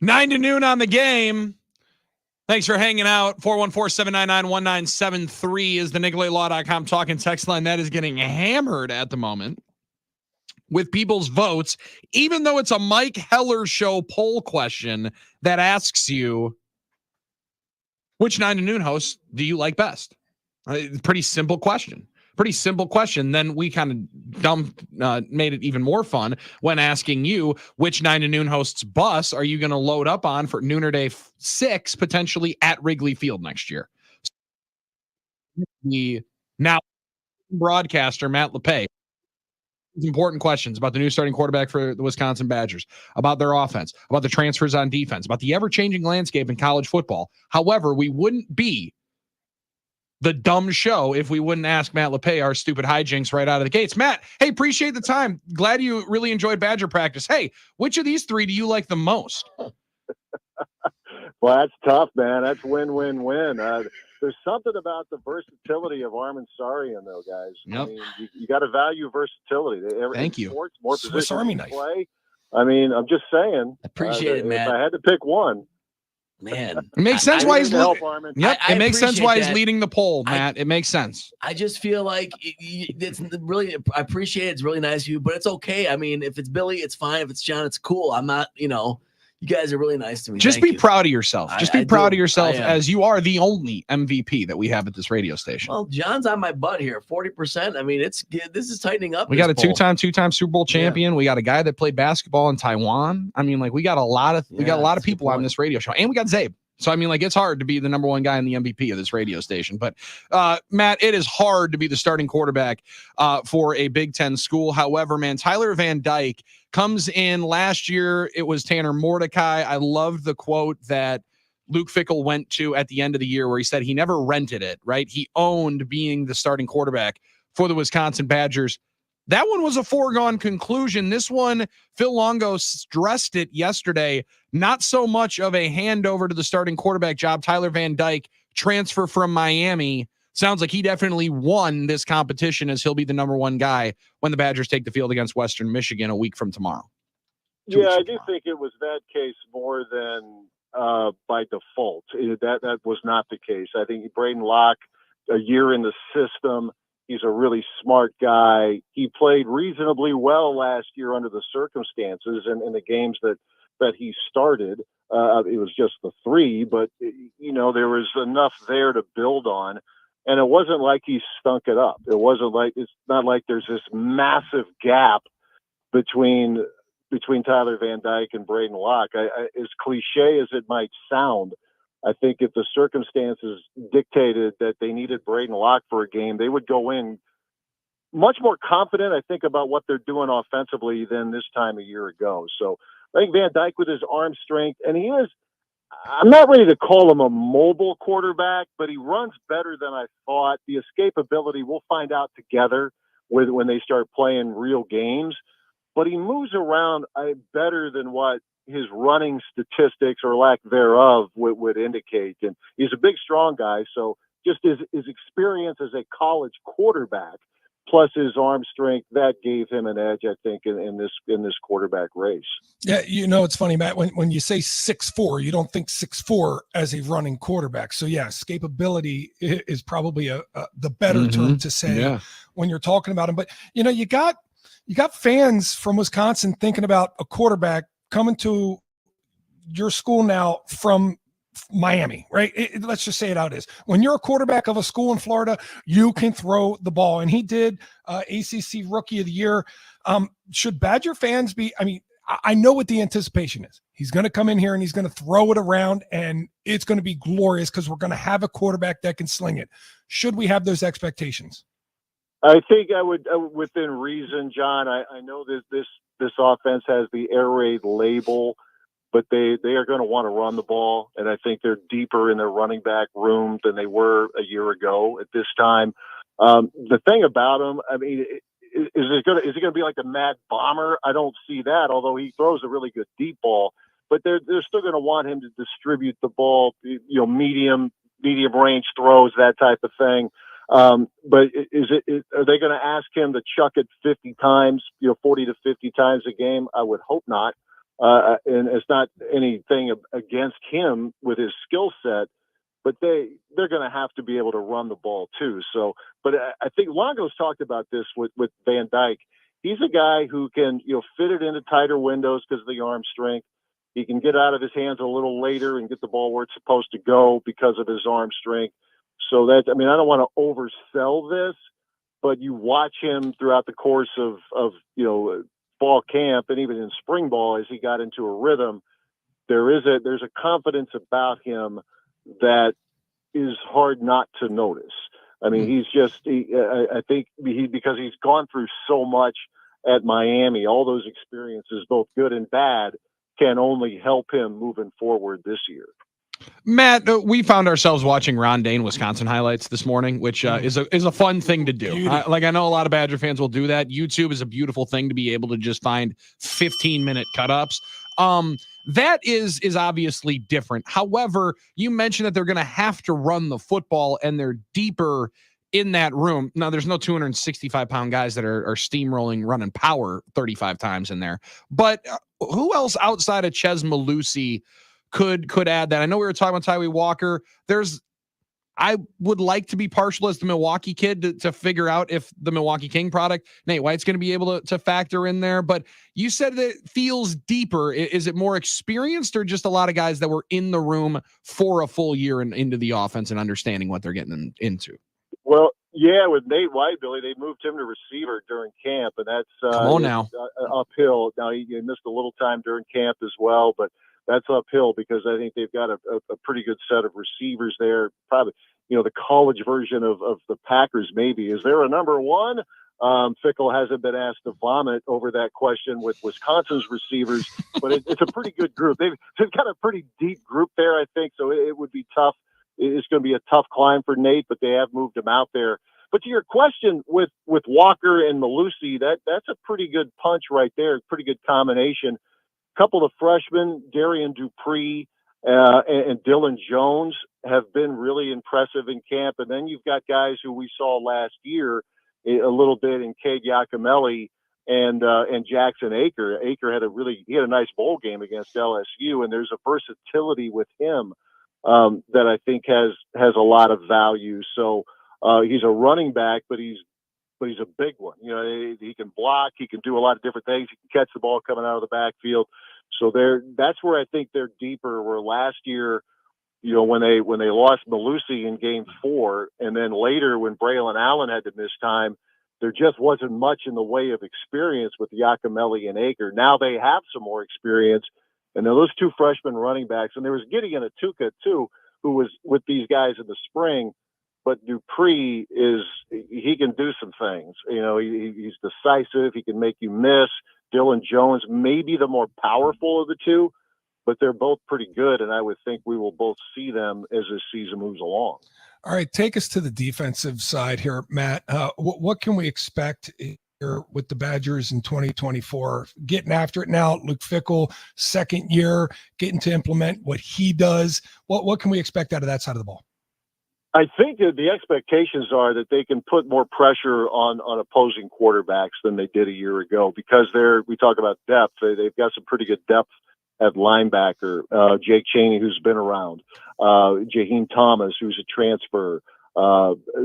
9 to noon on the game. Thanks for hanging out. 414-799-1973 is the NicoletLaw.com talking text line. That is getting hammered at the moment with people's votes, even though it's a Mike Heller show poll question that asks you, which 9 to noon host do you like best? Pretty simple question. Then we kind of made it even more fun when asking you which 9 to noon hosts bus are you going to load up on for Nooner Day 6, potentially at Wrigley Field next year. The now broadcaster, Matt LePay, important questions about the new starting quarterback for the Wisconsin Badgers, about their offense, about the transfers on defense, about the ever-changing landscape in college football. However, we wouldn't be the dumb show if we wouldn't ask Matt LePay our stupid hijinks right out of the gates. Matt, hey, appreciate the time. Glad you really enjoyed Badger practice. Hey, which of these three do you like the most? Well, that's tough, man. That's win-win-win. There's something about the versatility of Armin Sarian, though, guys. Yep. I mean, you got to value versatility. Thank you. Sports, more Swiss positions Army to knife. play. I mean, I'm just saying. Appreciate it, If Matt. I had to pick one. Man, It makes sense I why need he's to help Armin. Yep, I it makes sense appreciate why he's that. leading the poll, Matt. It makes sense. I just feel like it's really, I appreciate it. It's really nice of you, but it's okay. I mean, if it's Billy, it's fine. If it's John, it's cool. I'm not, you guys are really nice to me. Just Thank be you. proud of yourself. Just be I proud do. of yourself, I am. as you are the only MVP that we have at this radio station. Well, John's on my butt here, 40%. I mean, this is tightening up. We this got a poll. two-time Super Bowl champion. We got a guy that played basketball in Taiwan. I mean, like, we got a lot of Yeah, that's a good people on point. this radio show, and we got Zabe. So I mean, like, it's hard to be the number one guy in the MVP of this radio station. But Matt, it is hard to be the starting quarterback for a Big Ten school. However, man, Tyler Van Dyke comes in last year. It was Tanner Mordecai. I loved the quote that Luke Fickell went to at the end of the year where he said he never rented it, right? He owned being the starting quarterback for the Wisconsin Badgers. That one was a foregone conclusion. This one, Phil Longo stressed it yesterday. Not so much of a handover to the starting quarterback job. Tyler Van Dyke, transfer from Miami. Sounds like he definitely won this competition, as he'll be the number one guy when the Badgers take the field against Western Michigan a week from tomorrow. Yeah, I do think it was that case more than by default. That was not the case. I think Braden Locke, a year in the system, he's a really smart guy. He played reasonably well last year under the circumstances and in the games that he started. It was just the 3, but there was enough there to build on. And it wasn't like he stunk it up. It's not like there's this massive gap between Tyler Van Dyke and Braden Locke. As cliche as it might sound, I think if the circumstances dictated that they needed Braden Locke for a game, they would go in much more confident, I think, about what they're doing offensively than this time a year ago. So I think Van Dyke with his arm strength, and he is, I'm not ready to call him a mobile quarterback, but he runs better than I thought. The escapability, we'll find out together when they start playing real games. But he moves around better than what his running statistics or lack thereof would indicate. And he's a big, strong guy. So just his experience as a college quarterback plus his arm strength, that gave him an edge, I think, in this quarterback race. Yeah, it's funny, Matt, when you say 6'4", you don't think 6'4" as a running quarterback. So yeah, escapability is probably the better term to say when you're talking about him. But you got fans from Wisconsin thinking about a quarterback coming to your school now from Miami, right? Let's just say it how it is. When you're a quarterback of a school in Florida, you can throw the ball. And he did ACC Rookie of the Year. Should Badger fans be, I know what the anticipation is. He's going to come in here and he's going to throw it around and it's going to be glorious because we're going to have a quarterback that can sling it. Should we have those expectations? I think I would, within reason, John. I know this offense has the air raid label, but they are going to want to run the ball, and I think they're deeper in their running back room than they were a year ago at this time. The thing about him, is it going to be like the Mad Bomber? I don't see that, although he throws a really good deep ball. But they're still going to want him to distribute the ball, medium range throws, that type of thing. But are they going to ask him to chuck it 50 times, 40 to 50 times a game? I would hope not. and it's not anything against him with his skill set, but they're going to have to be able to run the ball too. So, but I think Longo's talked about this with Van Dyke. He's a guy who can, fit it into tighter windows because of the arm strength. He can get out of his hands a little later and get the ball where it's supposed to go because of his arm strength. So I don't want to oversell this, but you watch him throughout the course of fall camp and even in spring ball as he got into a rhythm. There's a confidence about him that is hard not to notice. I mean, he's just, I think because he's gone through so much at Miami, all those experiences, both good and bad, can only help him moving forward this year. Matt, we found ourselves watching Ron Dane Wisconsin highlights this morning, which is a fun thing to do. I know a lot of Badger fans will do that. YouTube is a beautiful thing to be able to just find 15-minute cut-ups. That is obviously different. However, you mentioned that they're going to have to run the football and they're deeper in that room. Now, there's no 265-pound guys that are steamrolling, running power 35 times in there. But who else outside of Chez Mellusi could add that? I know we were talking about Tyree Walker. I would like to be partial as the Milwaukee kid to figure out if the Milwaukee King product, Nate White's going to be able to factor in there. But you said that it feels deeper. Is it more experienced or just a lot of guys that were in the room for a full year and into the offense and understanding what they're getting into? Well, yeah, with Nate White, Billy, they moved him to receiver during camp, and that's Come on now. Uphill. Now, he missed a little time during camp as well, but that's uphill because I think they've got a pretty good set of receivers there. Probably, the college version of the Packers, maybe. Is there a number one? Fickle hasn't been asked to vomit over that question with Wisconsin's receivers, but it's a pretty good group. They've got a pretty deep group there, I think, so it would be tough. It's going to be a tough climb for Nate, but they have moved him out there. But to your question with Walker and Mellusi, that's a pretty good punch right there, pretty good combination. Couple of freshmen, Darian Dupree and Dylan Jones, have been really impressive in camp. And then you've got guys who we saw last year a little bit in Cade Yakimelli and Jackson Aker. Aker had a nice bowl game against LSU, and there's a versatility with him that I think has a lot of value. So he's a running back, but he's a big one. He can block, he can do a lot of different things. He can catch the ball coming out of the backfield. So that's where I think they're deeper. Where last year, when they lost Mellusi in game 4, and then later when Braylon Allen had to miss time, there just wasn't much in the way of experience with Yakimelli and Aker. Now they have some more experience. And then those two freshman running backs, and there was Gideon Atuka too, who was with these guys in the spring. But Dupree he can do some things. He's decisive. He can make you miss. Dylan Jones may be the more powerful of the two, but they're both pretty good. And I would think we will both see them as this season moves along. All right, take us to the defensive side here, Matt. What can we expect here with the Badgers in 2024? Getting after it now, Luke Fickell, second year, getting to implement what he does. What can we expect out of that side of the ball? I think that the expectations are that they can put more pressure on opposing quarterbacks than they did a year ago because we talk about depth. They've got some pretty good depth at linebacker. Jake Chaney, who's been around, Jaheim Thomas, who's a transfer,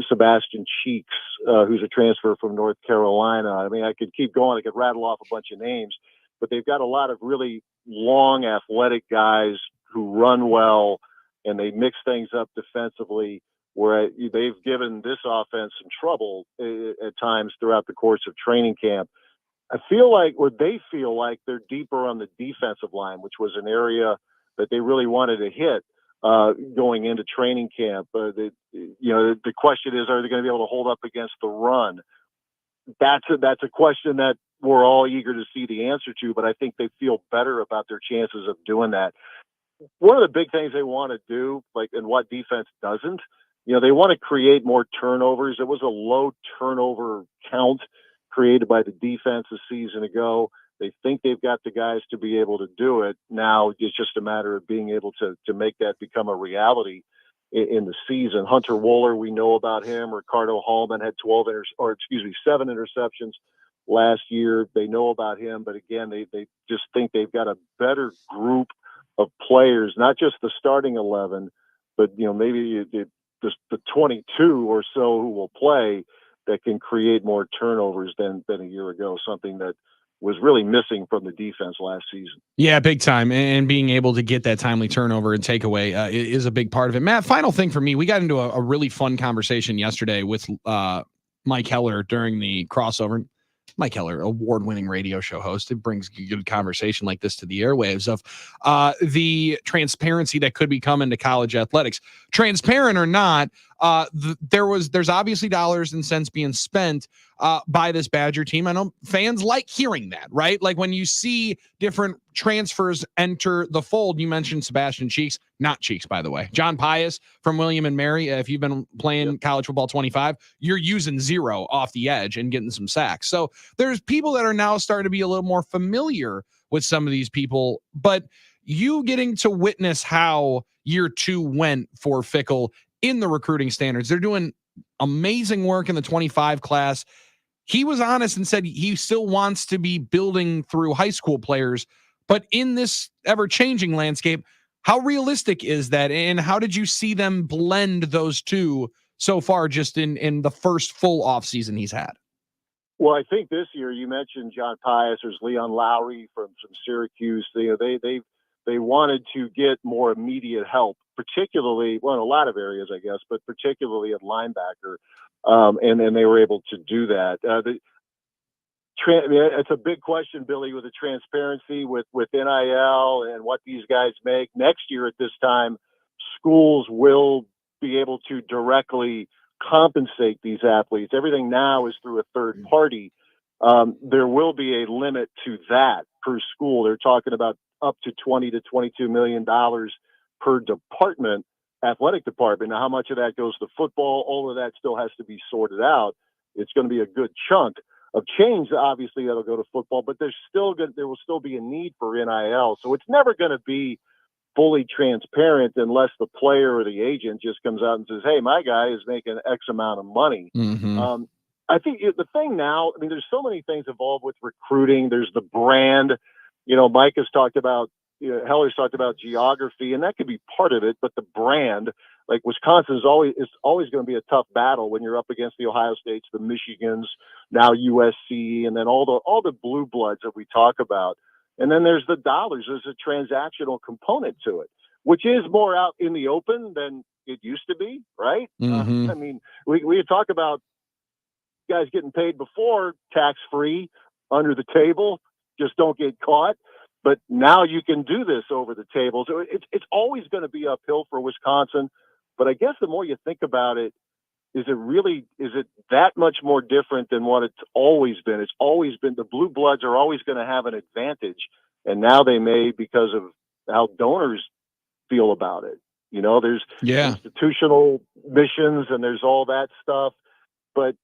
Sebastian Cheeks, who's a transfer from North Carolina. I mean, I could keep going. I could rattle off a bunch of names, but they've got a lot of really long, athletic guys who run well, and they mix things up defensively, where they've given this offense some trouble at times throughout the course of training camp. I feel like, or they feel like, they're deeper on the defensive line, which was an area that they really wanted to hit going into training camp. The question is, are they going to be able to hold up against the run? That's a question that we're all eager to see the answer to, but I think they feel better about their chances of doing that. One of the big things they want to do, and what defense doesn't, they want to create more turnovers. It was a low turnover count created by the defense a season ago. They think they've got the guys to be able to do it. Now it's just a matter of being able to make that become a reality in the season. Hunter Wohler, we know about him. Ricardo Hallman had 7 interceptions last year. They know about him, but again, they just think they've got a better group of players, not just the starting 11, but maybe the 22 or so who will play that can create more turnovers than a year ago. Something that was really missing from the defense last season. Yeah, big time. And being able to get that timely turnover and takeaway is a big part of it. Matt, final thing for me, we got into a really fun conversation yesterday with Mike Heller during the crossover. Mike Heller, award-winning radio show host, it brings a good conversation like this to the airwaves of the transparency that could be coming to college athletics. Transparent or not, there's obviously dollars and cents being spent by this Badger team. I know fans like hearing that, right? Like when you see different transfers enter the fold. You mentioned Sebastian Cheeks, not Cheeks, by the way. John Pius from William and Mary. If you've been playing college football 25, you're using 0 off the edge and getting some sacks. So there's people that are now starting to be a little more familiar with some of these people, but you getting to witness how year 2 went for Fickell in the recruiting standards. They're doing amazing work in the 25 class. He was honest and said he still wants to be building through high school players, but in this ever-changing landscape, how realistic is that? And how did you see them blend those two so far just in the first full offseason he's had? Well, I think this year you mentioned John Pius. There's Leon Lowry from Syracuse. They wanted to get more immediate help, particularly, well, in a lot of areas, I guess, but particularly at linebacker. And then they were able to do that. It's a big question, Billy, with the transparency with NIL and what these guys make. Next year at this time, schools will be able to directly compensate these athletes. Everything now is through a third party. There will be a limit to that per school. They're talking about up to $20 to $22 million per department, athletic department. Now, how much of that goes to football? All of that still has to be sorted out. It's going to be a good chunk of change. Obviously, that'll go to football, but there will still be a need for NIL. So it's never going to be fully transparent unless the player or the agent just comes out and says, "Hey, my guy is making X amount of money." Mm-hmm. I think the thing now, I mean, there's so many things involved with recruiting. There's the brand. Mike has talked about, Heller's talked about geography, and that could be part of it. But the brand, like Wisconsin, is always going to be a tough battle when you're up against the Ohio States, the Michigans, now USC, and then all the blue bloods that we talk about. And then there's the dollars. There's a transactional component to it, which is more out in the open than it used to be, right? Mm-hmm. I mean, we talk about guys getting paid before, tax-free, under the table, just don't get caught. But now you can do this over the table. So it's always going to be uphill for Wisconsin. But I guess the more you think about it, is it that much more different than what it's always been? It's always been the blue bloods are always going to have an advantage. And now they may because of how donors feel about it. There's institutional missions and there's all that stuff. But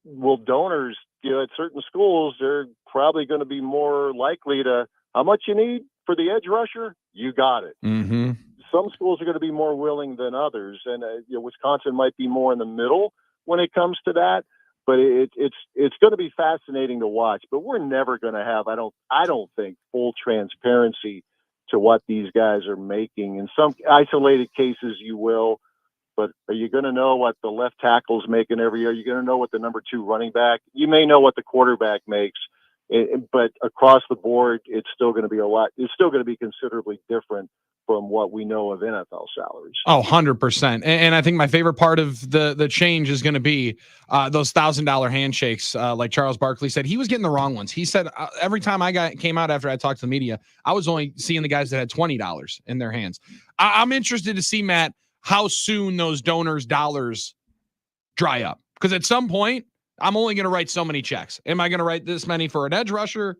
will donors, at certain schools, they're probably going to be more likely to, how much you need for the edge rusher? You got it. Mm-hmm. Some schools are going to be more willing than others. And Wisconsin might be more in the middle when it comes to that. But it's going to be fascinating to watch. But we're never going to have, I don't think, full transparency to what these guys are making. In some isolated cases, you will. But are you going to know what the left tackle's making every year? Are you going to know what the number 2 running back? You may know what the quarterback makes, but across the board, it's still going to be it's still going to be considerably different from what we know of NFL salaries. Oh, 100%. And I think my favorite part of the change is going to be those $1,000 handshakes. Like Charles Barkley said, he was getting the wrong ones. He said every time I came out after I talked to the media, I was only seeing the guys that had $20 in their hands. I'm interested to see, Matt, how soon those donors' dollars dry up. Because at some point, I'm only going to write so many checks. Am I going to write this many for an edge rusher?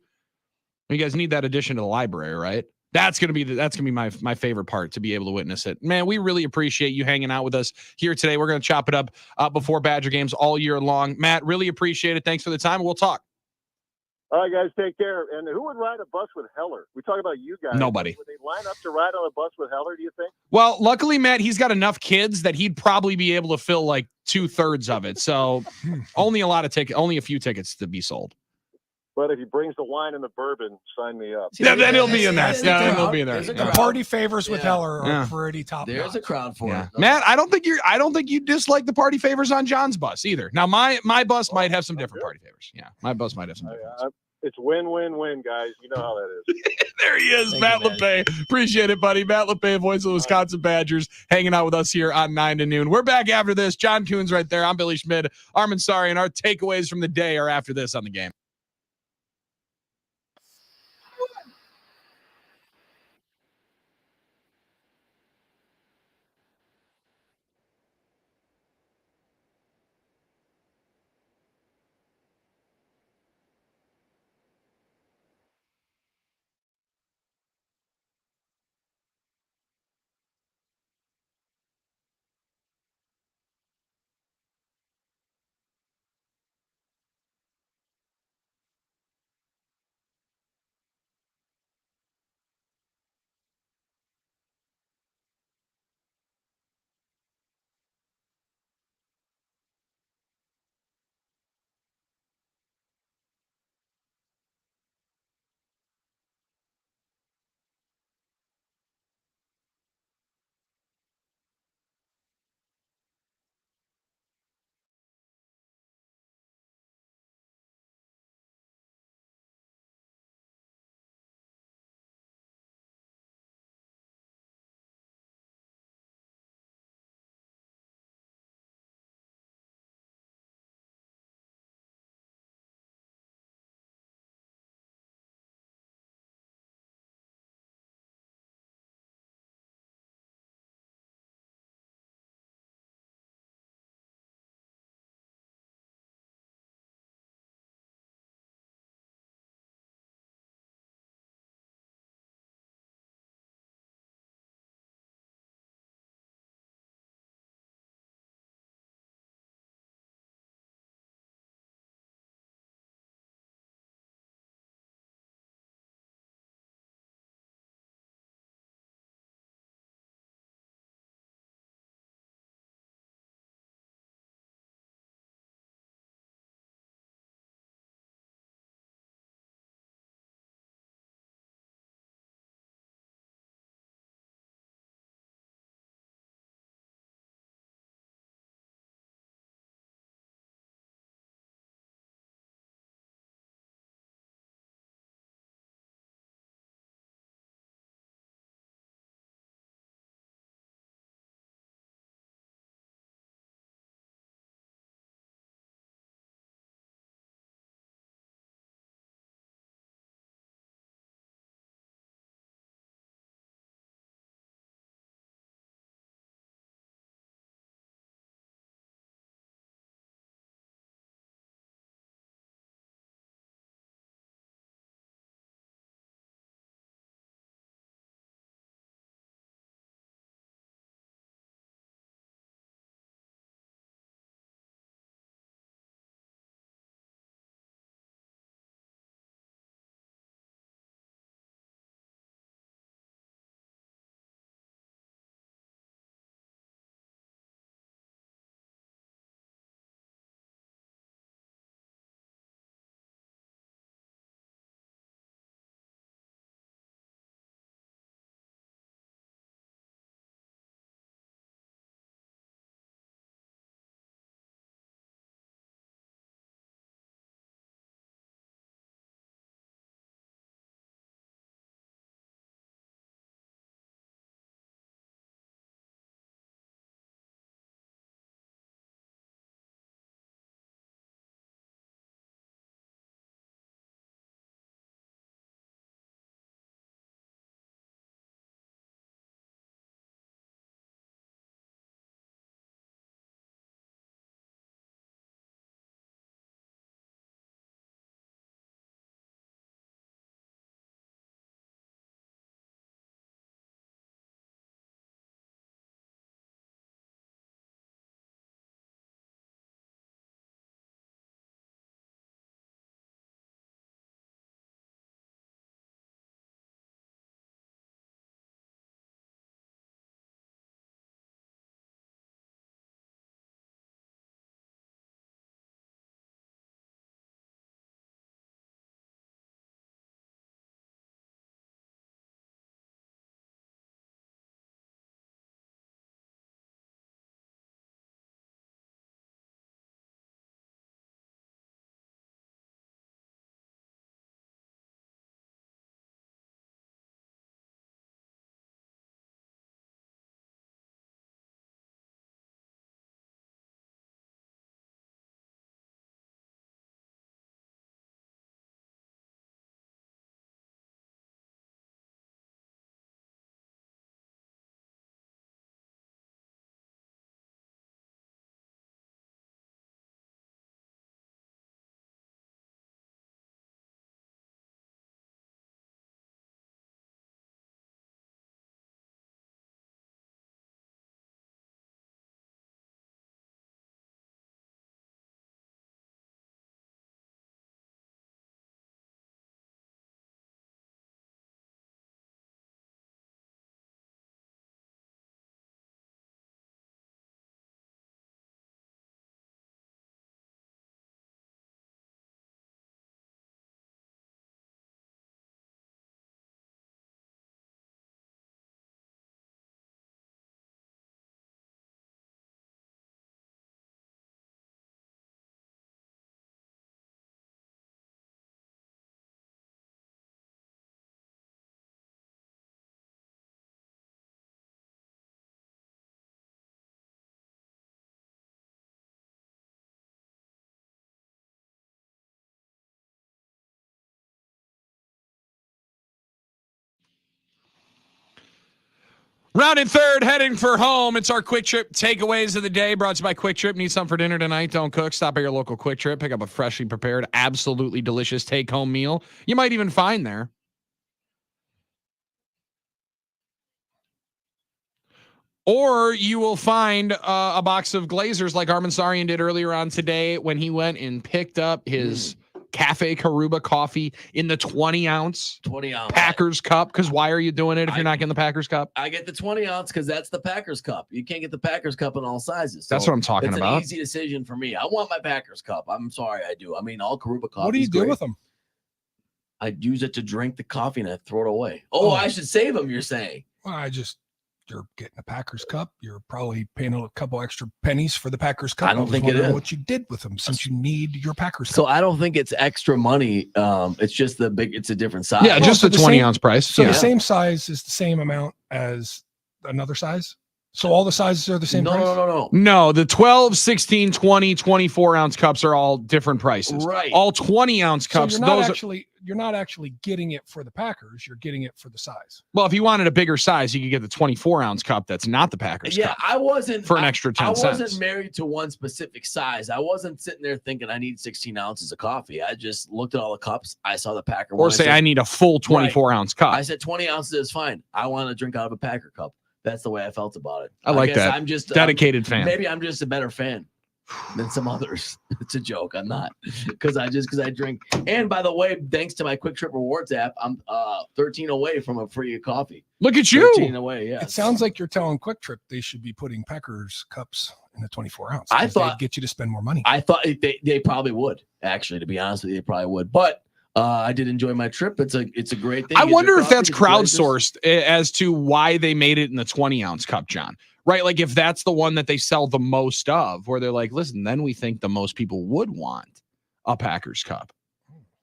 You guys need that addition to the library, right? That's going to be my favorite part, to be able to witness it. Man, we really appreciate you hanging out with us here today. We're going to chop it up before Badger games all year long. Matt, really appreciate it. Thanks for the time. We'll talk. All right, guys, take care. And who would ride a bus with Heller? We talk about you guys. Nobody. Would they line up to ride on a bus with Heller, do you think? Well, luckily, Matt, he's got enough kids that he'd probably be able to fill like 2/3 of it. So only a few tickets to be sold. But if he brings the wine and the bourbon, sign me up. See, Yeah, then he'll be in there. there's a Yeah, then crowd. he'll be in there. There's a Yeah. The crowd. party favors with Yeah. Heller are Yeah. pretty top There's a notch. crowd for Yeah. it. Matt, I don't think you dislike the party favors on John's bus either. Now my bus might have some different party favors. Yeah, my bus might have some different ones. It's win-win-win, guys. You know how that is. There he is, Thank Matt you, LePay. Appreciate it, buddy. Matt LePay, voice of the Wisconsin Badgers, hanging out with us here on 9 to noon. We're back after this. John Coons right there. I'm Billy Schmid, Armin Sari, and our takeaways from the day are after this on the game. Rounding third, heading for home. It's our Quick Trip takeaways of the day, brought to you by Quick Trip. Need something for dinner tonight? Don't cook. Stop at your local Quick Trip. Pick up a freshly prepared, absolutely delicious take-home meal. You might even find there. Or you will find a box of Glazers like Armin Sarian did earlier on today when he went and picked up his Cafe Karuba coffee in the 20-ounce 20-ounce Packers cup. Because why are you doing it if you're not getting the Packers cup? I get the 20-ounce because that's the Packers cup. You can't get the Packers cup in all sizes. That's what I'm talking it's about. It's an easy decision for me. I want my Packers cup. I'm sorry, I do. I mean, all Karuba coffee. What do you do with them? I use it to drink the coffee and I throw it away. Oh, I should save them, you're saying? Well, you're getting a Packers cup. You're probably paying a couple extra pennies for the Packers cup. I don't think it is. What you did with them since you need your Packers cup. So I don't think it's extra money. It's just it's a different size. Yeah, just so the the 20-ounce price. So yeah. the same size is the same amount as another size? So all the sizes are the same price? No. No, the 12, 16, 20, 24-ounce cups are all different prices. Right. All 20-ounce cups, So you're not actually getting it for the Packers. You're getting it for the size. well, if you wanted a bigger size, you could get the 24-ounce cup that's not the Packers Yeah, cup I wasn't for an extra 10 I cents. wasn't married to one specific size. I wasn't sitting there thinking I need 16 ounces of coffee. I just looked at all the cups. I saw the Packer Or one. say said, I need a full 24-ounce cup. I said 20 ounces is fine. I want to drink out of a Packer cup. That's the way I felt about it. I like guess that. I'm just Dedicated fan. Maybe I'm just a better fan than some others. It's a joke. I'm not because I drink. And by the way, thanks to my Quick Trip Rewards app, I'm 13 away from a free coffee. Look at you. 13 away. Yeah. It sounds like you're telling Quick Trip they should be putting Packers cups in the 24 ounce. I 'cause thought- they'd get you to spend more money. I thought they probably would actually. To be honest with you, they probably would. But I did enjoy my trip. It's a great thing. I You wonder drink if that's coffee, it's delicious. crowdsourced as to why they made it in the 20-ounce cup, John. Right? Like if that's the one that they sell the most of, where they're like, listen, then we think the most people would want a Packers cup.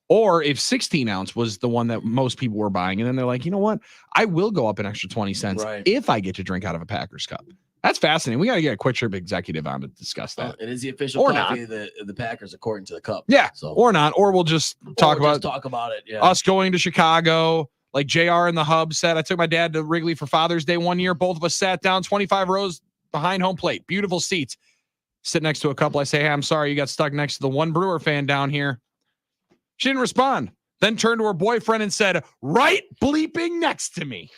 Or if 16-ounce was the one that most people were buying, and then they're like, you know what? I will go up an extra 20 cents Right. if I get to drink out of a Packers cup. That's fascinating. We got to get a Quick Trip executive on to discuss that. It is the official Or coffee of the Packers according to the cup. Yeah, So or not. Or we'll just talk about it. Yeah. us going to Chicago. Like JR in the hub said, I took my dad to Wrigley for Father's Day one year. Both of us sat down 25 rows behind home plate. Beautiful seats. Sit next to a couple. I say, hey, I'm sorry you got stuck next to the one Brewer fan down here. She didn't respond. Then turned to her boyfriend and said, right bleeping next to me.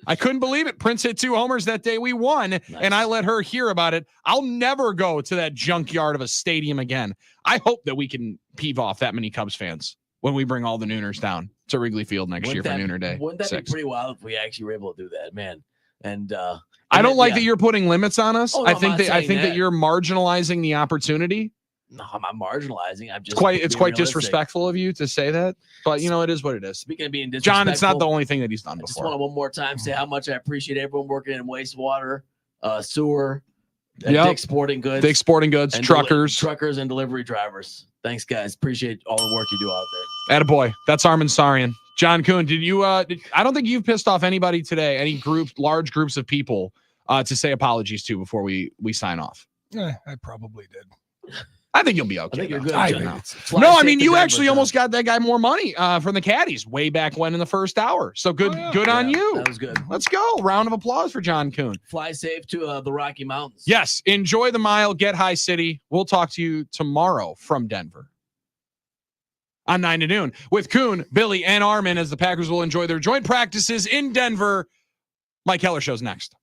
I couldn't believe it. Prince hit 2 homers that day. We won, and I let her hear about it. I'll never go to that junkyard of a stadium again. I hope that we can peeve off that many Cubs fans when we bring all the Nooners down to Wrigley Field next year for Nooner Day. Wouldn't that 6. be pretty wild if we actually were able to do that, man? And I don't like that you're putting limits on us. Oh, no, I I'm think not that saying that. you're marginalizing the opportunity. No, I'm not marginalizing. I'm just It's being quite realistic. disrespectful of you to say that, but you know it is what it is. Speaking of being disrespectful, John, it's not the only thing that he's done I just before. want to one more time say how much I appreciate everyone working in wastewater, sewer, Yep. Dick's Sporting Goods, Dick's Sporting Goods, and truckers. and delivery drivers. Thanks, guys. Appreciate all the work you do out there. Attaboy. That's Armin Sarian. John Kuhn, did you? I don't think you've pissed off anybody today. Any large groups of people to say apologies to before we sign off. I probably did. I think you'll be okay. I think you're though. good. I John. think Fly No, I safe mean to you Denver, actually John. almost got that guy more money from the caddies way back when in the first hour. So good, Oh, yeah. good on Yeah, you. That was good. Let's go. Round of applause for John Kuhn. Fly safe to the Rocky Mountains. Yes, enjoy the mile. Get high, city. We'll talk to you tomorrow from Denver on 9 to noon with Kuhn, Billy, and Armin as the Packers will enjoy their joint practices in Denver. Mike Heller Show's next.